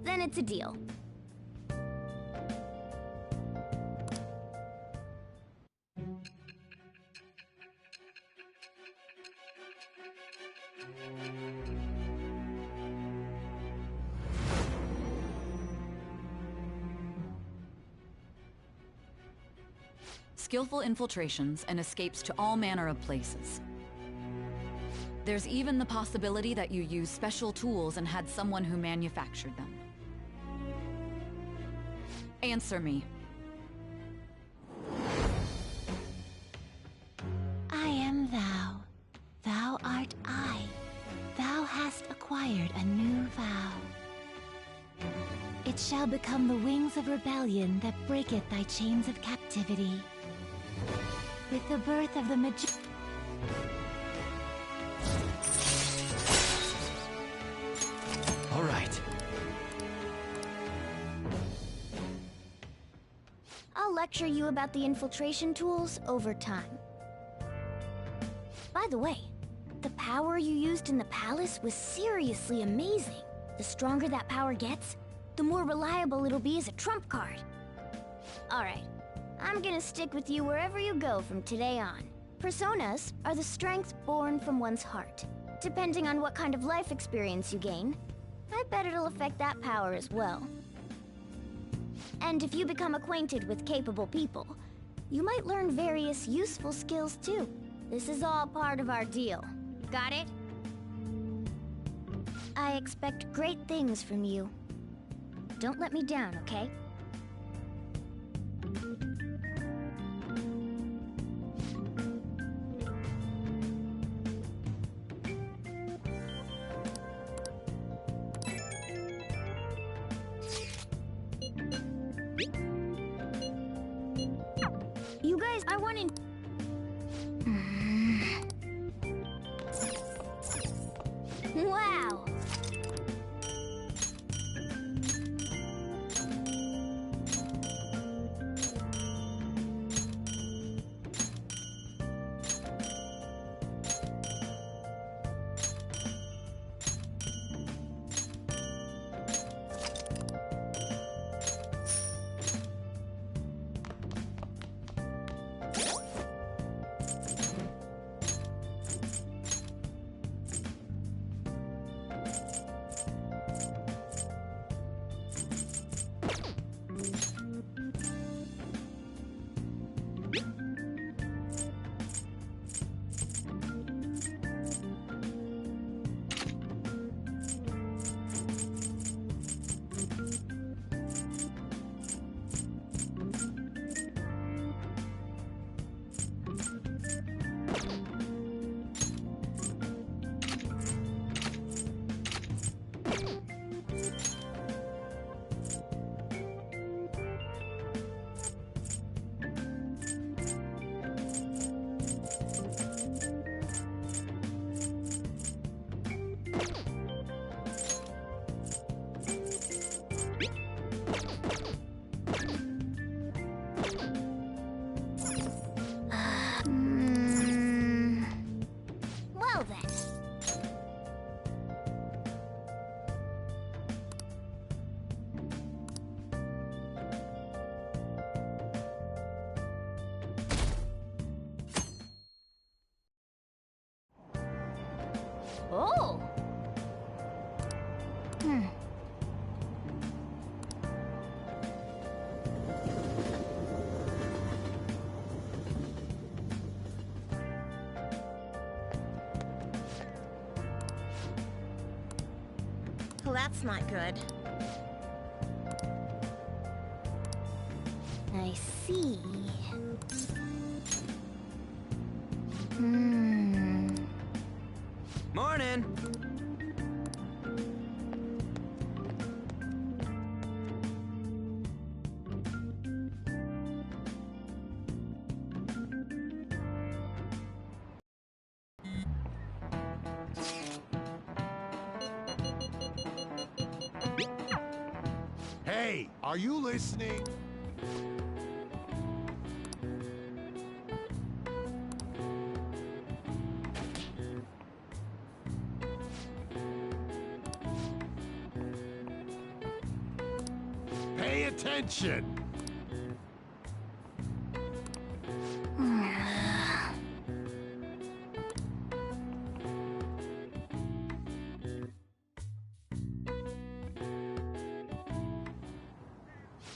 Then it's a deal. Skillful infiltrations and escapes to all manner of places. There's even the possibility that you used special tools and had someone who manufactured them. Answer me. I am thou. Thou art I. Thou hast acquired a new vow. It shall become the wings of rebellion that breaketh thy chains of captivity. With the birth of the All right. I'll lecture you about the infiltration tools over time. By the way, the power you used in the palace was seriously amazing. The stronger that power gets, the more reliable it'll be as a trump card. Alright, I'm gonna stick with you wherever you go from today on. Personas are the strength born from one's heart. Depending on what kind of life experience you gain, I bet it'll affect that power as well. And if you become acquainted with capable people, you might learn various useful skills too. This is all part of our deal. Got it? I expect great things from you. Don't let me down, okay? You guys, I want to... Wow! Well then. Oh! Well, that's not good. I see. Morning! Hey, are you listening? Pay attention!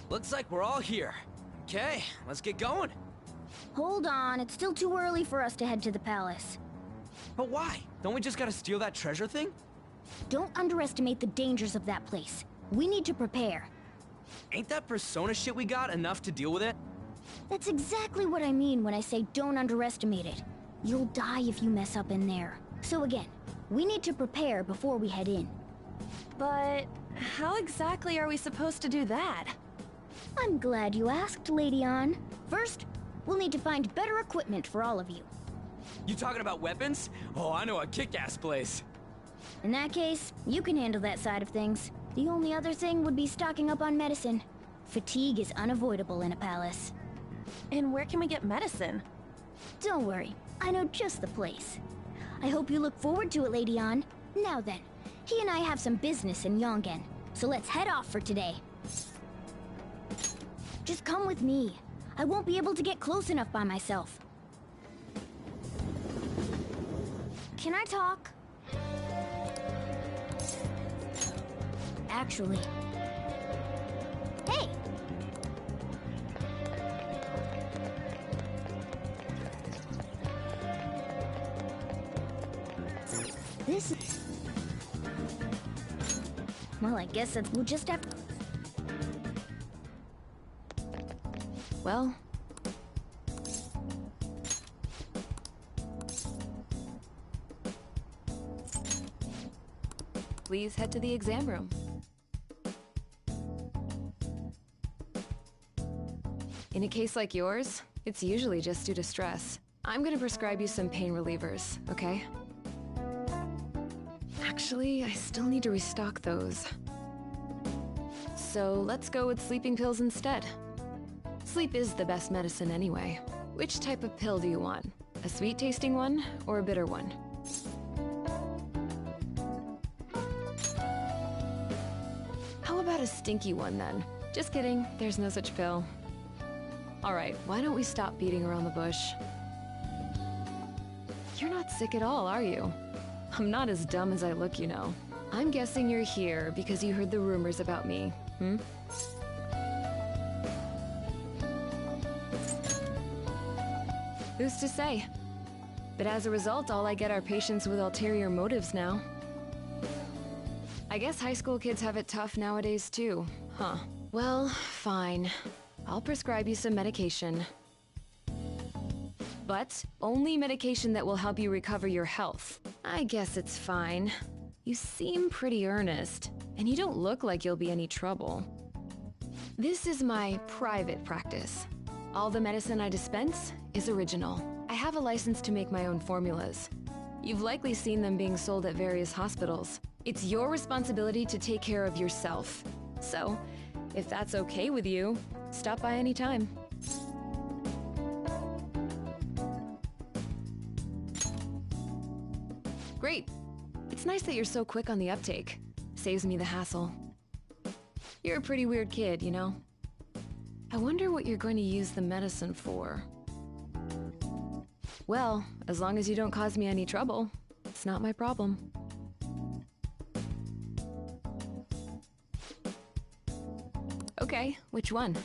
Looks like we're all here. Okay, let's get going. Hold on, it's still too early for us to head to the palace. But why? Don't we just gotta steal that treasure thing? Don't underestimate the dangers of that place. We need to prepare. Ain't that persona shit we got enough to deal with it? That's exactly what I mean when I say don't underestimate it. You'll die if you mess up in there. So again, we need to prepare before we head in. But how exactly are we supposed to do that? I'm glad you asked, Lady Ann. First, we'll need to find better equipment for all of you. You talking about weapons? Oh, I know a kick-ass place. In that case, you can handle that side of things. The only other thing would be stocking up on medicine. Fatigue is unavoidable in a palace. And where can we get medicine? Don't worry, I know just the place. I hope you look forward to it, Lady Ann. Now then, he and I have some business in Yongen, so let's head off for today. Just come with me. I won't be able to get close enough by myself. Can I talk? Actually... Hey! This is... Well, I guess that's... We'll just have... Well... Please head to the exam room. In a case like yours, it's usually just due to stress. I'm gonna prescribe you some pain relievers, okay? Actually, I still need to restock those. So let's go with sleeping pills instead. Sleep is the best medicine anyway. Which type of pill do you want? A sweet-tasting one or a bitter one? How about a stinky one then? Just kidding, there's no such pill. Alright, why don't we stop beating around the bush? You're not sick at all, are you? I'm not as dumb as I look, you know. I'm guessing you're here because you heard the rumors about me, hmm? Who's to say? But as a result, all I get are patients with ulterior motives now. I guess high school kids have it tough nowadays too, huh? Well, fine. I'll prescribe you some medication. But only medication that will help you recover your health. I guess it's fine. You seem pretty earnest, and you don't look like you'll be any trouble. This is my private practice. All the medicine I dispense is original. I have a license to make my own formulas. You've likely seen them being sold at various hospitals. It's your responsibility to take care of yourself. So, if that's okay with you, stop by any time. Great. It's nice that you're so quick on the uptake. Saves me the hassle. You're a pretty weird kid, you know? I wonder what you're going to use the medicine for. Well, as long as you don't cause me any trouble, it's not my problem. Okay, which one?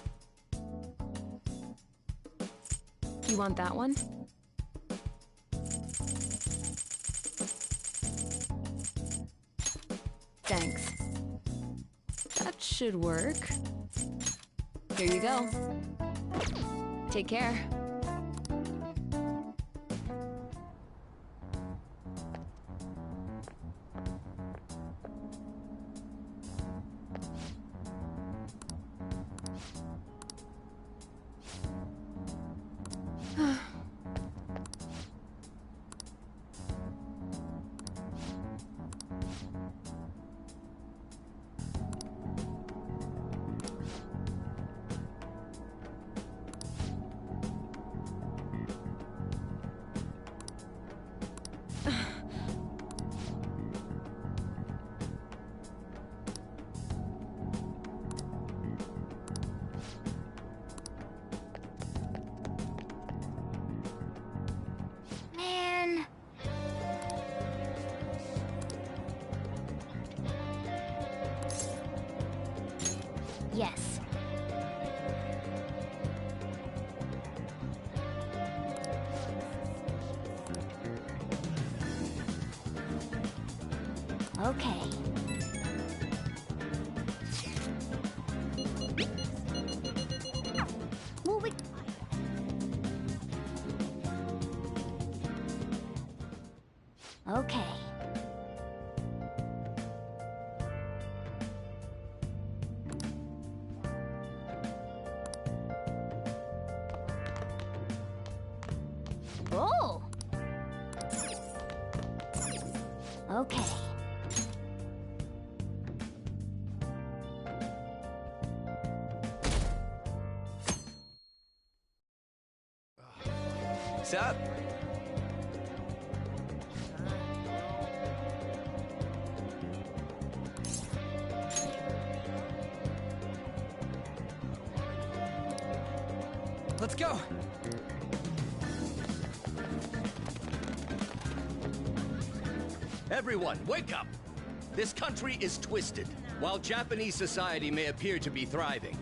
You want that one? Thanks. That should work. Here you go. Take care. Yes. Okay. Well, we... Okay. Oh! Okay. What's up? Let's go! Everyone, wake up! This country is twisted. While Japanese society may appear to be thriving,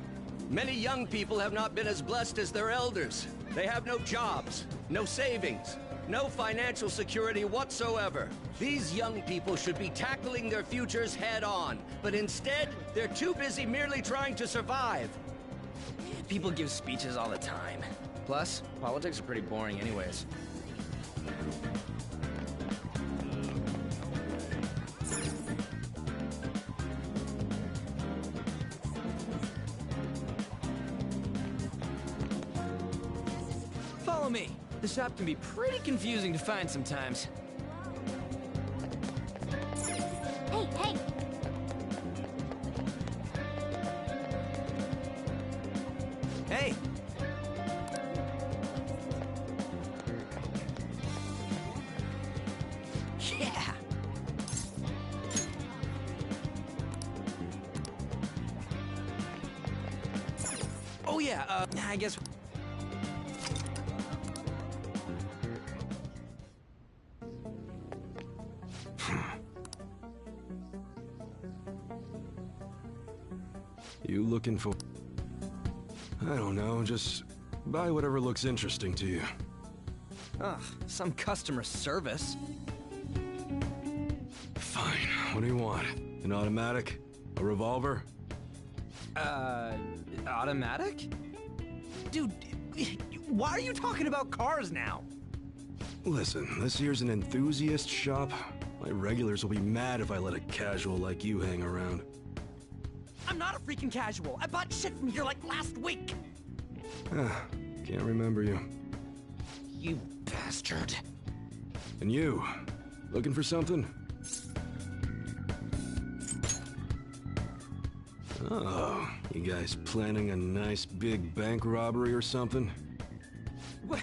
many young people have not been as blessed as their elders. They have no jobs, no savings, no financial security whatsoever. These young people should be tackling their futures head-on, but instead, they're too busy merely trying to survive. People give speeches all the time. Plus, politics are pretty boring anyways. Follow me. The shop can be pretty confusing to find sometimes. Hey, hey! Hey! Yeah! Oh yeah, I guess... You looking for... I don't know, just buy whatever looks interesting to you. Ugh, some customer service. Fine, what do you want? An automatic? A revolver? Automatic? Dude, why are you talking about cars now? Listen, this here's an enthusiast shop. My regulars will be mad if I let a casual like you hang around. I'm not a freaking casual. I bought shit from here like last week. Can't remember you. You bastard. And you, looking for something? Oh, you guys planning a nice big bank robbery or something? What?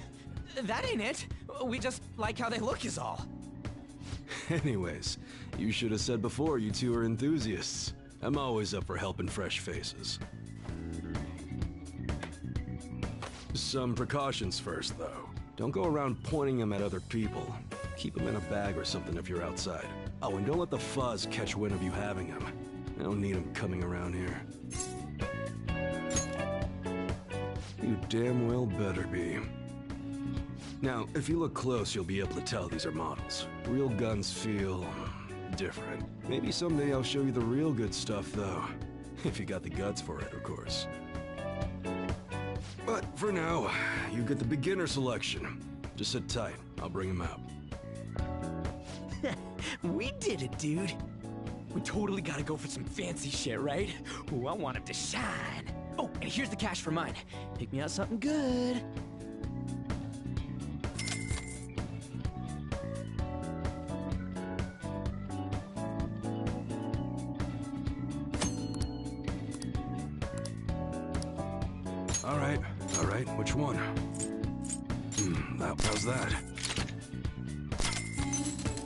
That ain't it. We just like how they look is all. Anyways, you should have said before you two are enthusiasts. I'm always up for helping fresh faces. Some precautions first, though. Don't go around pointing them at other people. Keep them in a bag or something if you're outside. Oh, and don't let the fuzz catch wind of you having them. I don't need them coming around here. You damn well better be. Now, if you look close, you'll be able to tell these are models. Real guns feel... different. Maybe someday I'll show you the real good stuff, though. If you got the guts for it, of course. But for now, you get the beginner selection. Just sit tight. I'll bring him out. We did it, dude. We totally gotta go for some fancy shit, right? Ooh, I want him to shine. Oh, and here's the cash for mine. Pick me out something good. All right, which one? How's that?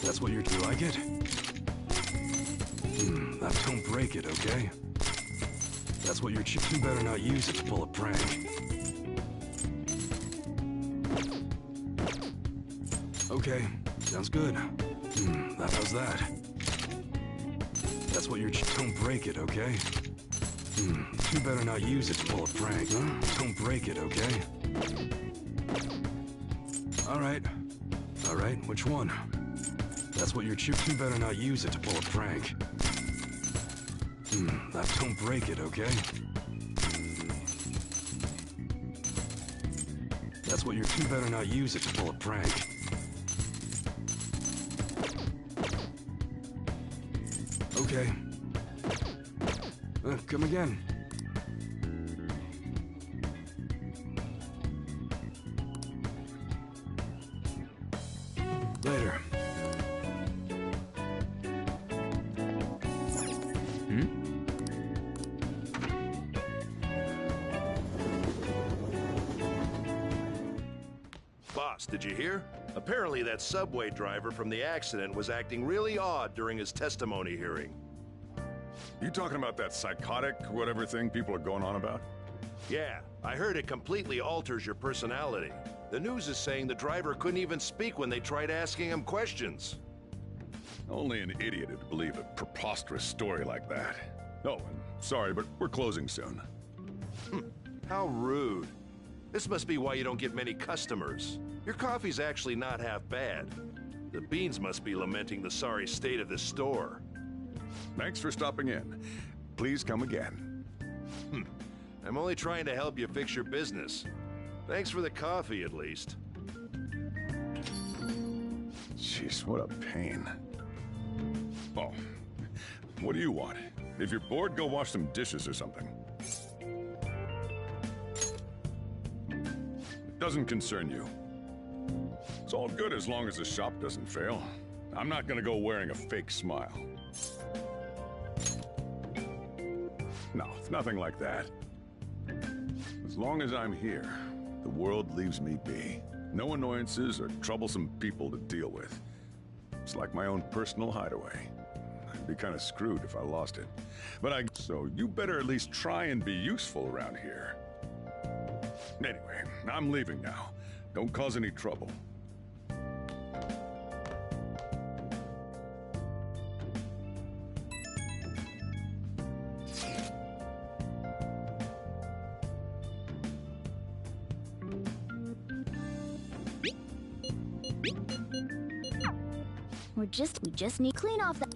That's what you're... Do you like it? That don't break it, okay? That's what you're... You better not use it to pull a prank. Okay, sounds good. How's that? That's what you're... Don't break it, okay? You better not use it to pull a prank, huh? Don't break it, okay? Alright. Alright, which one? That's what you're You better not use it to pull a prank. Don't break it, okay? That's what You better not use it to pull a prank. Okay. Come again. Later. Boss, did you hear? Apparently that subway driver from the accident was acting really odd during his testimony hearing. You talking about that psychotic whatever thing people are going on about? Yeah, I heard it completely alters your personality. The news is saying the driver couldn't even speak when they tried asking him questions. Only an idiot would believe a preposterous story like that. Oh, and sorry, but we're closing soon. How rude. This must be why you don't get many customers. Your coffee's actually not half bad. The beans must be lamenting the sorry state of this store. Thanks for stopping in. Please come again. I'm only trying to help you fix your business. Thanks for the coffee, at least. Jeez, what a pain. Oh, what do you want? If you're bored, go wash some dishes or something. It doesn't concern you. It's all good as long as the shop doesn't fail. I'm not gonna go wearing a fake smile. No, it's nothing like that. As long as I'm here, the world leaves me be. No annoyances or troublesome people to deal with. It's like my own personal hideaway. I'd be kind of screwed if I lost it. So you better at least try and be useful around here. Anyway, I'm leaving now. Don't cause any trouble. We just need to clean off that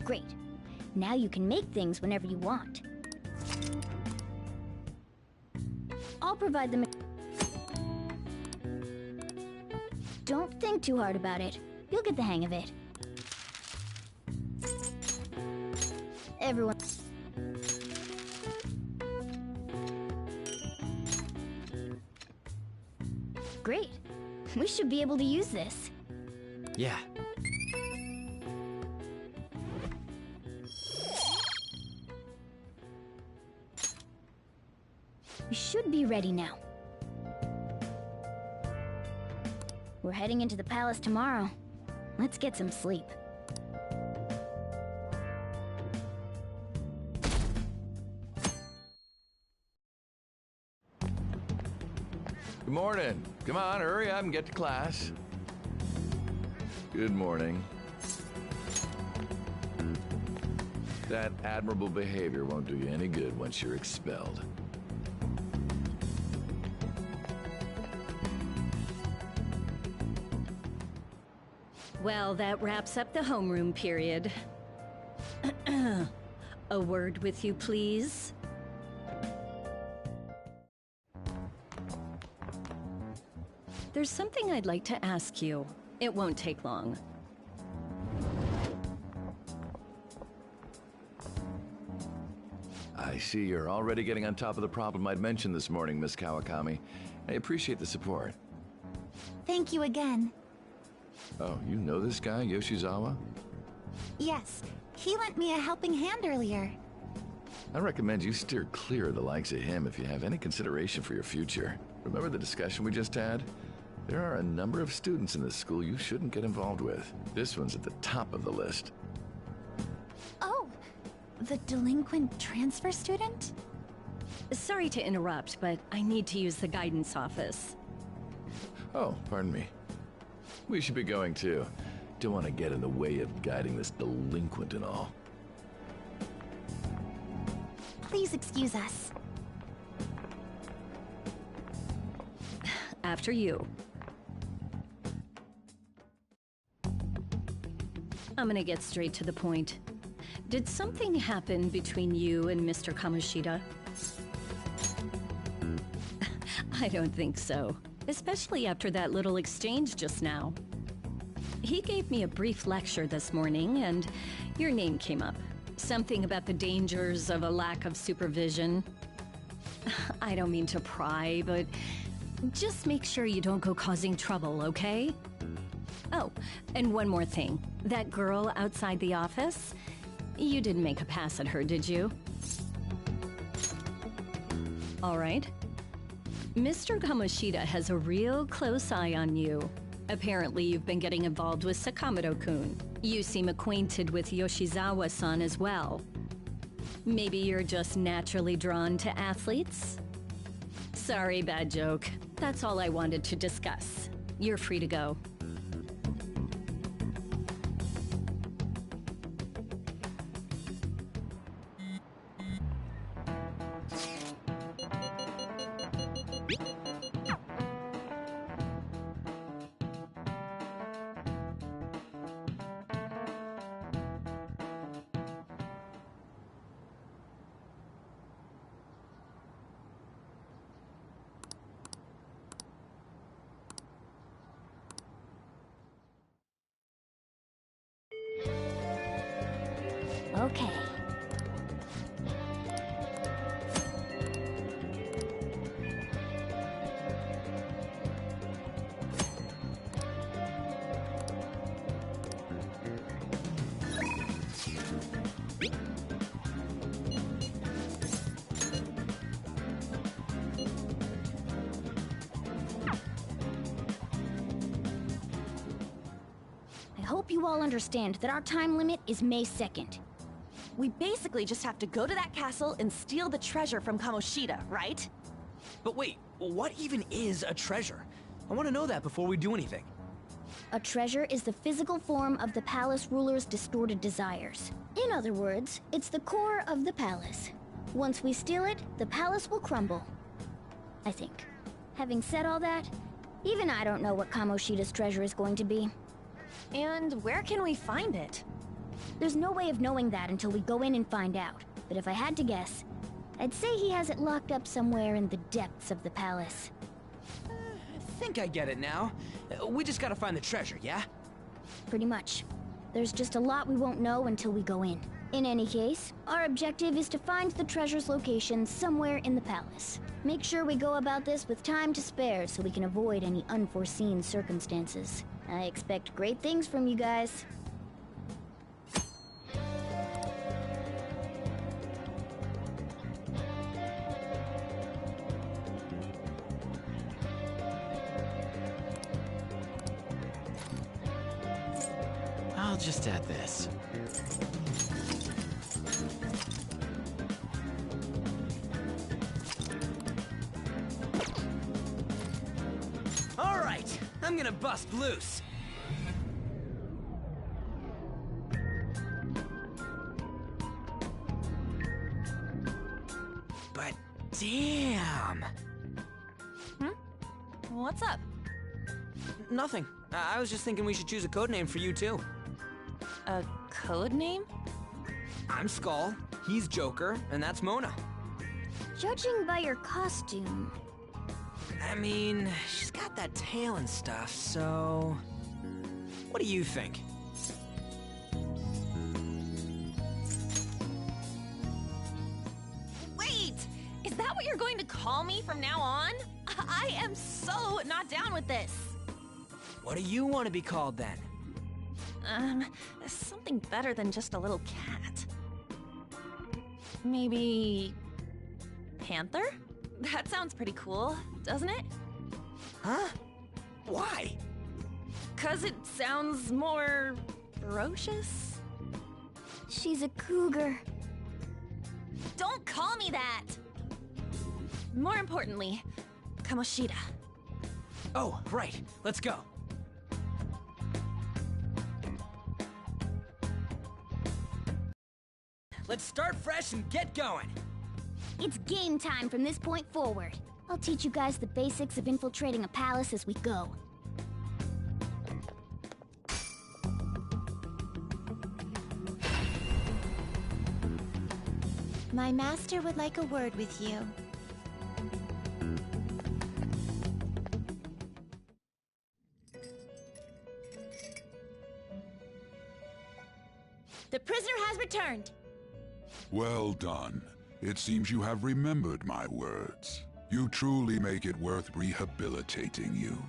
Great. Now you can make things whenever you want. I'll provide them. Don't think too hard about it. You'll get the hang of it. Everyone. Great. We should be able to use this. Yeah. We should be ready now. We're heading into the palace tomorrow. Let's get some sleep. Good morning. Come on, hurry up and get to class. Good morning. That admirable behavior won't do you any good once you're expelled. Well, that wraps up the homeroom period. A word with you, please? There's something I'd like to ask you. It won't take long. I see you're already getting on top of the problem I'd mentioned this morning, Miss Kawakami. I appreciate the support. Thank you again. Oh, you know this guy, Yoshizawa? Yes, he lent me a helping hand earlier. I recommend you steer clear of the likes of him if you have any consideration for your future. Remember the discussion we just had? There are a number of students in this school you shouldn't get involved with. This one's at the top of the list. Oh, the delinquent transfer student? Sorry to interrupt, but I need to use the guidance office. Oh, pardon me. We should be going too. Don't want to get in the way of guiding this delinquent and all. Please excuse us. After you. I'm gonna get straight to the point. Did something happen between you and Mr. Kamoshida? I don't think so. Especially after that little exchange just now. He gave me a brief lecture this morning, and your name came up. Something about the dangers of a lack of supervision. I don't mean to pry, but just make sure you don't go causing trouble, okay? Oh, and one more thing. That girl outside the office? You didn't make a pass at her, did you? All right. Mr. Kamoshida has a real close eye on you. Apparently, you've been getting involved with Sakamoto-kun. You seem acquainted with Yoshizawa-san as well. Maybe you're just naturally drawn to athletes? Sorry, bad joke. That's all I wanted to discuss. You're free to go. Okay. I hope you all understand that our time limit is May 2nd. We basically just have to go to that castle and steal the treasure from Kamoshida, right? But wait, what even is a treasure? I want to know that before we do anything. A treasure is the physical form of the palace ruler's distorted desires. In other words, it's the core of the palace. Once we steal it, the palace will crumble. I think. Having said all that, even I don't know what Kamoshida's treasure is going to be. And where can we find it? There's no way of knowing that until we go in and find out. But if I had to guess, I'd say he has it locked up somewhere in the depths of the palace. I think I get it now. We just gotta find the treasure, yeah? Pretty much. There's just a lot we won't know until we go in. In any case, our objective is to find the treasure's location somewhere in the palace. Make sure we go about this with time to spare so we can avoid any unforeseen circumstances. I expect great things from you guys. I'll just add this. All right, I'm gonna bust loose. But damn. What's up? Nothing. I was just thinking we should choose a code name for you too. A code name? I'm Skull, he's Joker, and that's Mona. Judging by your costume... I mean, she's got that tail and stuff, so... What do you think? Wait! Is that what you're going to call me from now on? I am so not down with this. What do you want to be called then? Something better than just a little cat. Maybe... Panther? That sounds pretty cool, doesn't it? Huh? Why? 'Cause it sounds more... ferocious? She's a cougar. Don't call me that! More importantly, Kamoshida. Oh, right. Let's go. Let's start fresh and get going. It's game time from this point forward. I'll teach you guys the basics of infiltrating a palace as we go. My master would like a word with you. The prisoner has returned. Well done. It seems you have remembered my words. You truly make it worth rehabilitating you.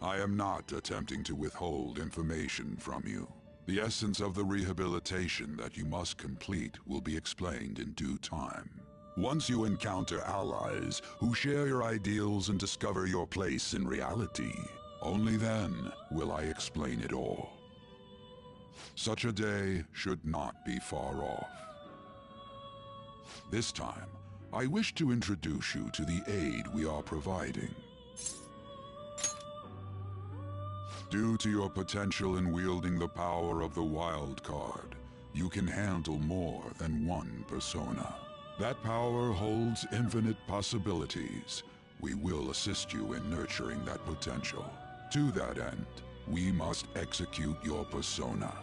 I am not attempting to withhold information from you. The essence of the rehabilitation that you must complete will be explained in due time. Once you encounter allies who share your ideals and discover your place in reality, only then will I explain it all. Such a day should not be far off. This time, I wish to introduce you to the aid we are providing. Due to your potential in wielding the power of the wild card, you can handle more than one persona. That power holds infinite possibilities. We will assist you in nurturing that potential. To that end, we must execute your persona.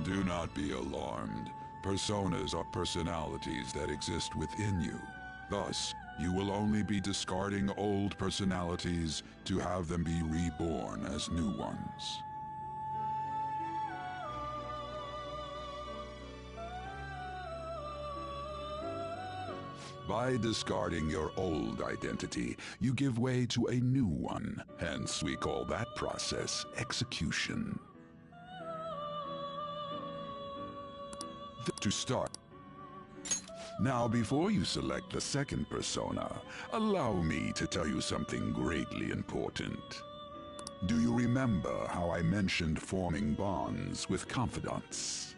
Do not be alarmed. Personas are personalities that exist within you. Thus, you will only be discarding old personalities to have them be reborn as new ones. By discarding your old identity, you give way to a new one. Hence, we call that process execution. To start. Now, before you select the second persona, allow me to tell you something greatly important. Do you remember how I mentioned forming bonds with confidants?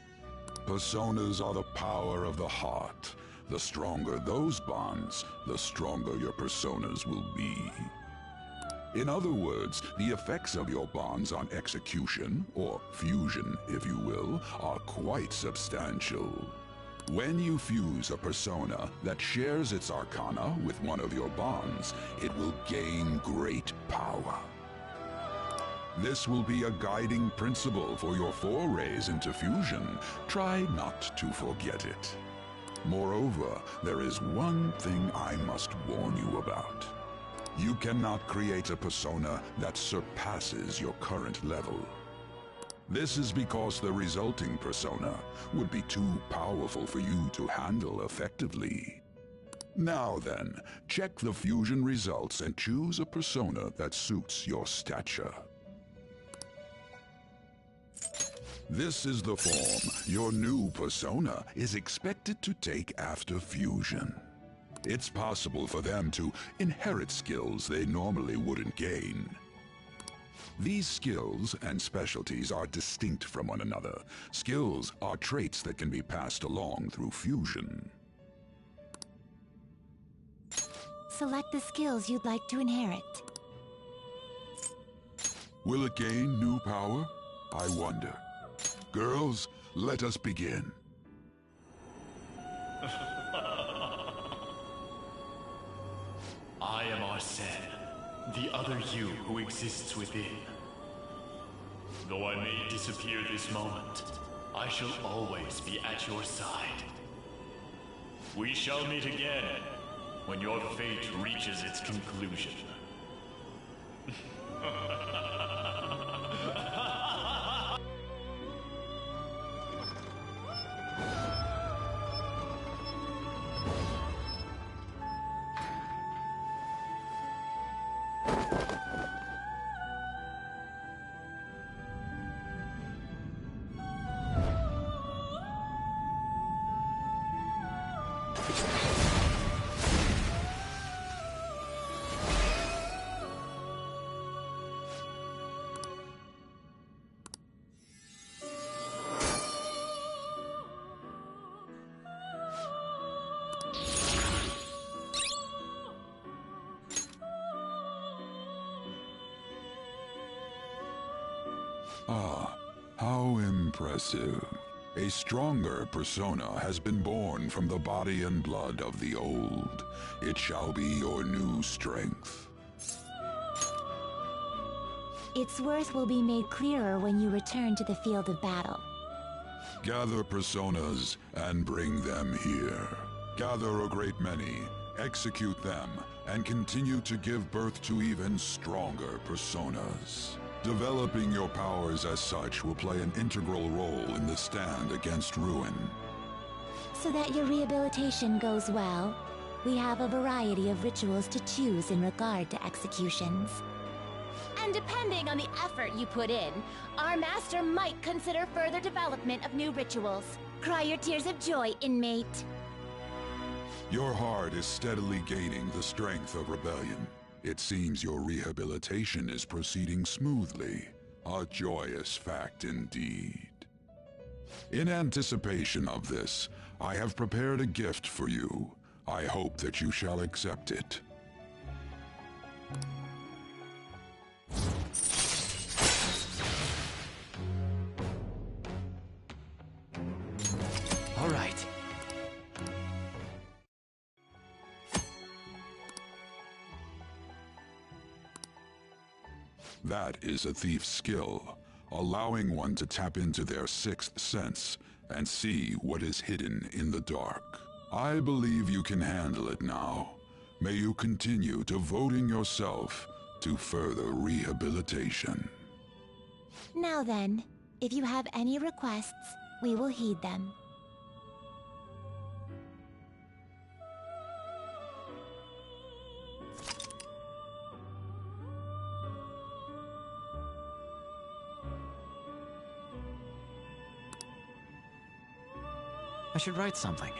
Personas are the power of the heart. The stronger those bonds, the stronger your personas will be. In other words, the effects of your bonds on execution, or fusion if you will, are quite substantial. When you fuse a persona that shares its arcana with one of your bonds, it will gain great power. This will be a guiding principle for your forays into fusion. Try not to forget it. Moreover, there is one thing I must warn you about. You cannot create a persona that surpasses your current level. This is because the resulting persona would be too powerful for you to handle effectively. Now then, check the fusion results and choose a persona that suits your stature. This is the form your new persona is expected to take after fusion. It's possible for them to inherit skills they normally wouldn't gain. These skills and specialties are distinct from one another. Skills are traits that can be passed along through fusion. Select the skills you'd like to inherit. Will it gain new power? I wonder. Girls, let us begin. I am Arsene, the other you who exists within. Though I may disappear this moment, I shall always be at your side. We shall meet again when your fate reaches its conclusion. Ah, how impressive. A stronger persona has been born from the body and blood of the old. It shall be your new strength. Its worth will be made clearer when you return to the field of battle. Gather personas and bring them here. Gather a great many, execute them, and continue to give birth to even stronger personas. Developing your powers as such will play an integral role in the stand against ruin. So that your rehabilitation goes well, we have a variety of rituals to choose in regard to executions. And depending on the effort you put in, our master might consider further development of new rituals. Cry your tears of joy, inmate. Your heart is steadily gaining the strength of rebellion. It seems your rehabilitation is proceeding smoothly. A joyous fact indeed. In anticipation of this, I have prepared a gift for you. I hope that you shall accept it. All right. That is a thief's skill, allowing one to tap into their sixth sense and see what is hidden in the dark. I believe you can handle it now. May you continue devoting yourself to further rehabilitation. Now then, if you have any requests, we will heed them. I should write something.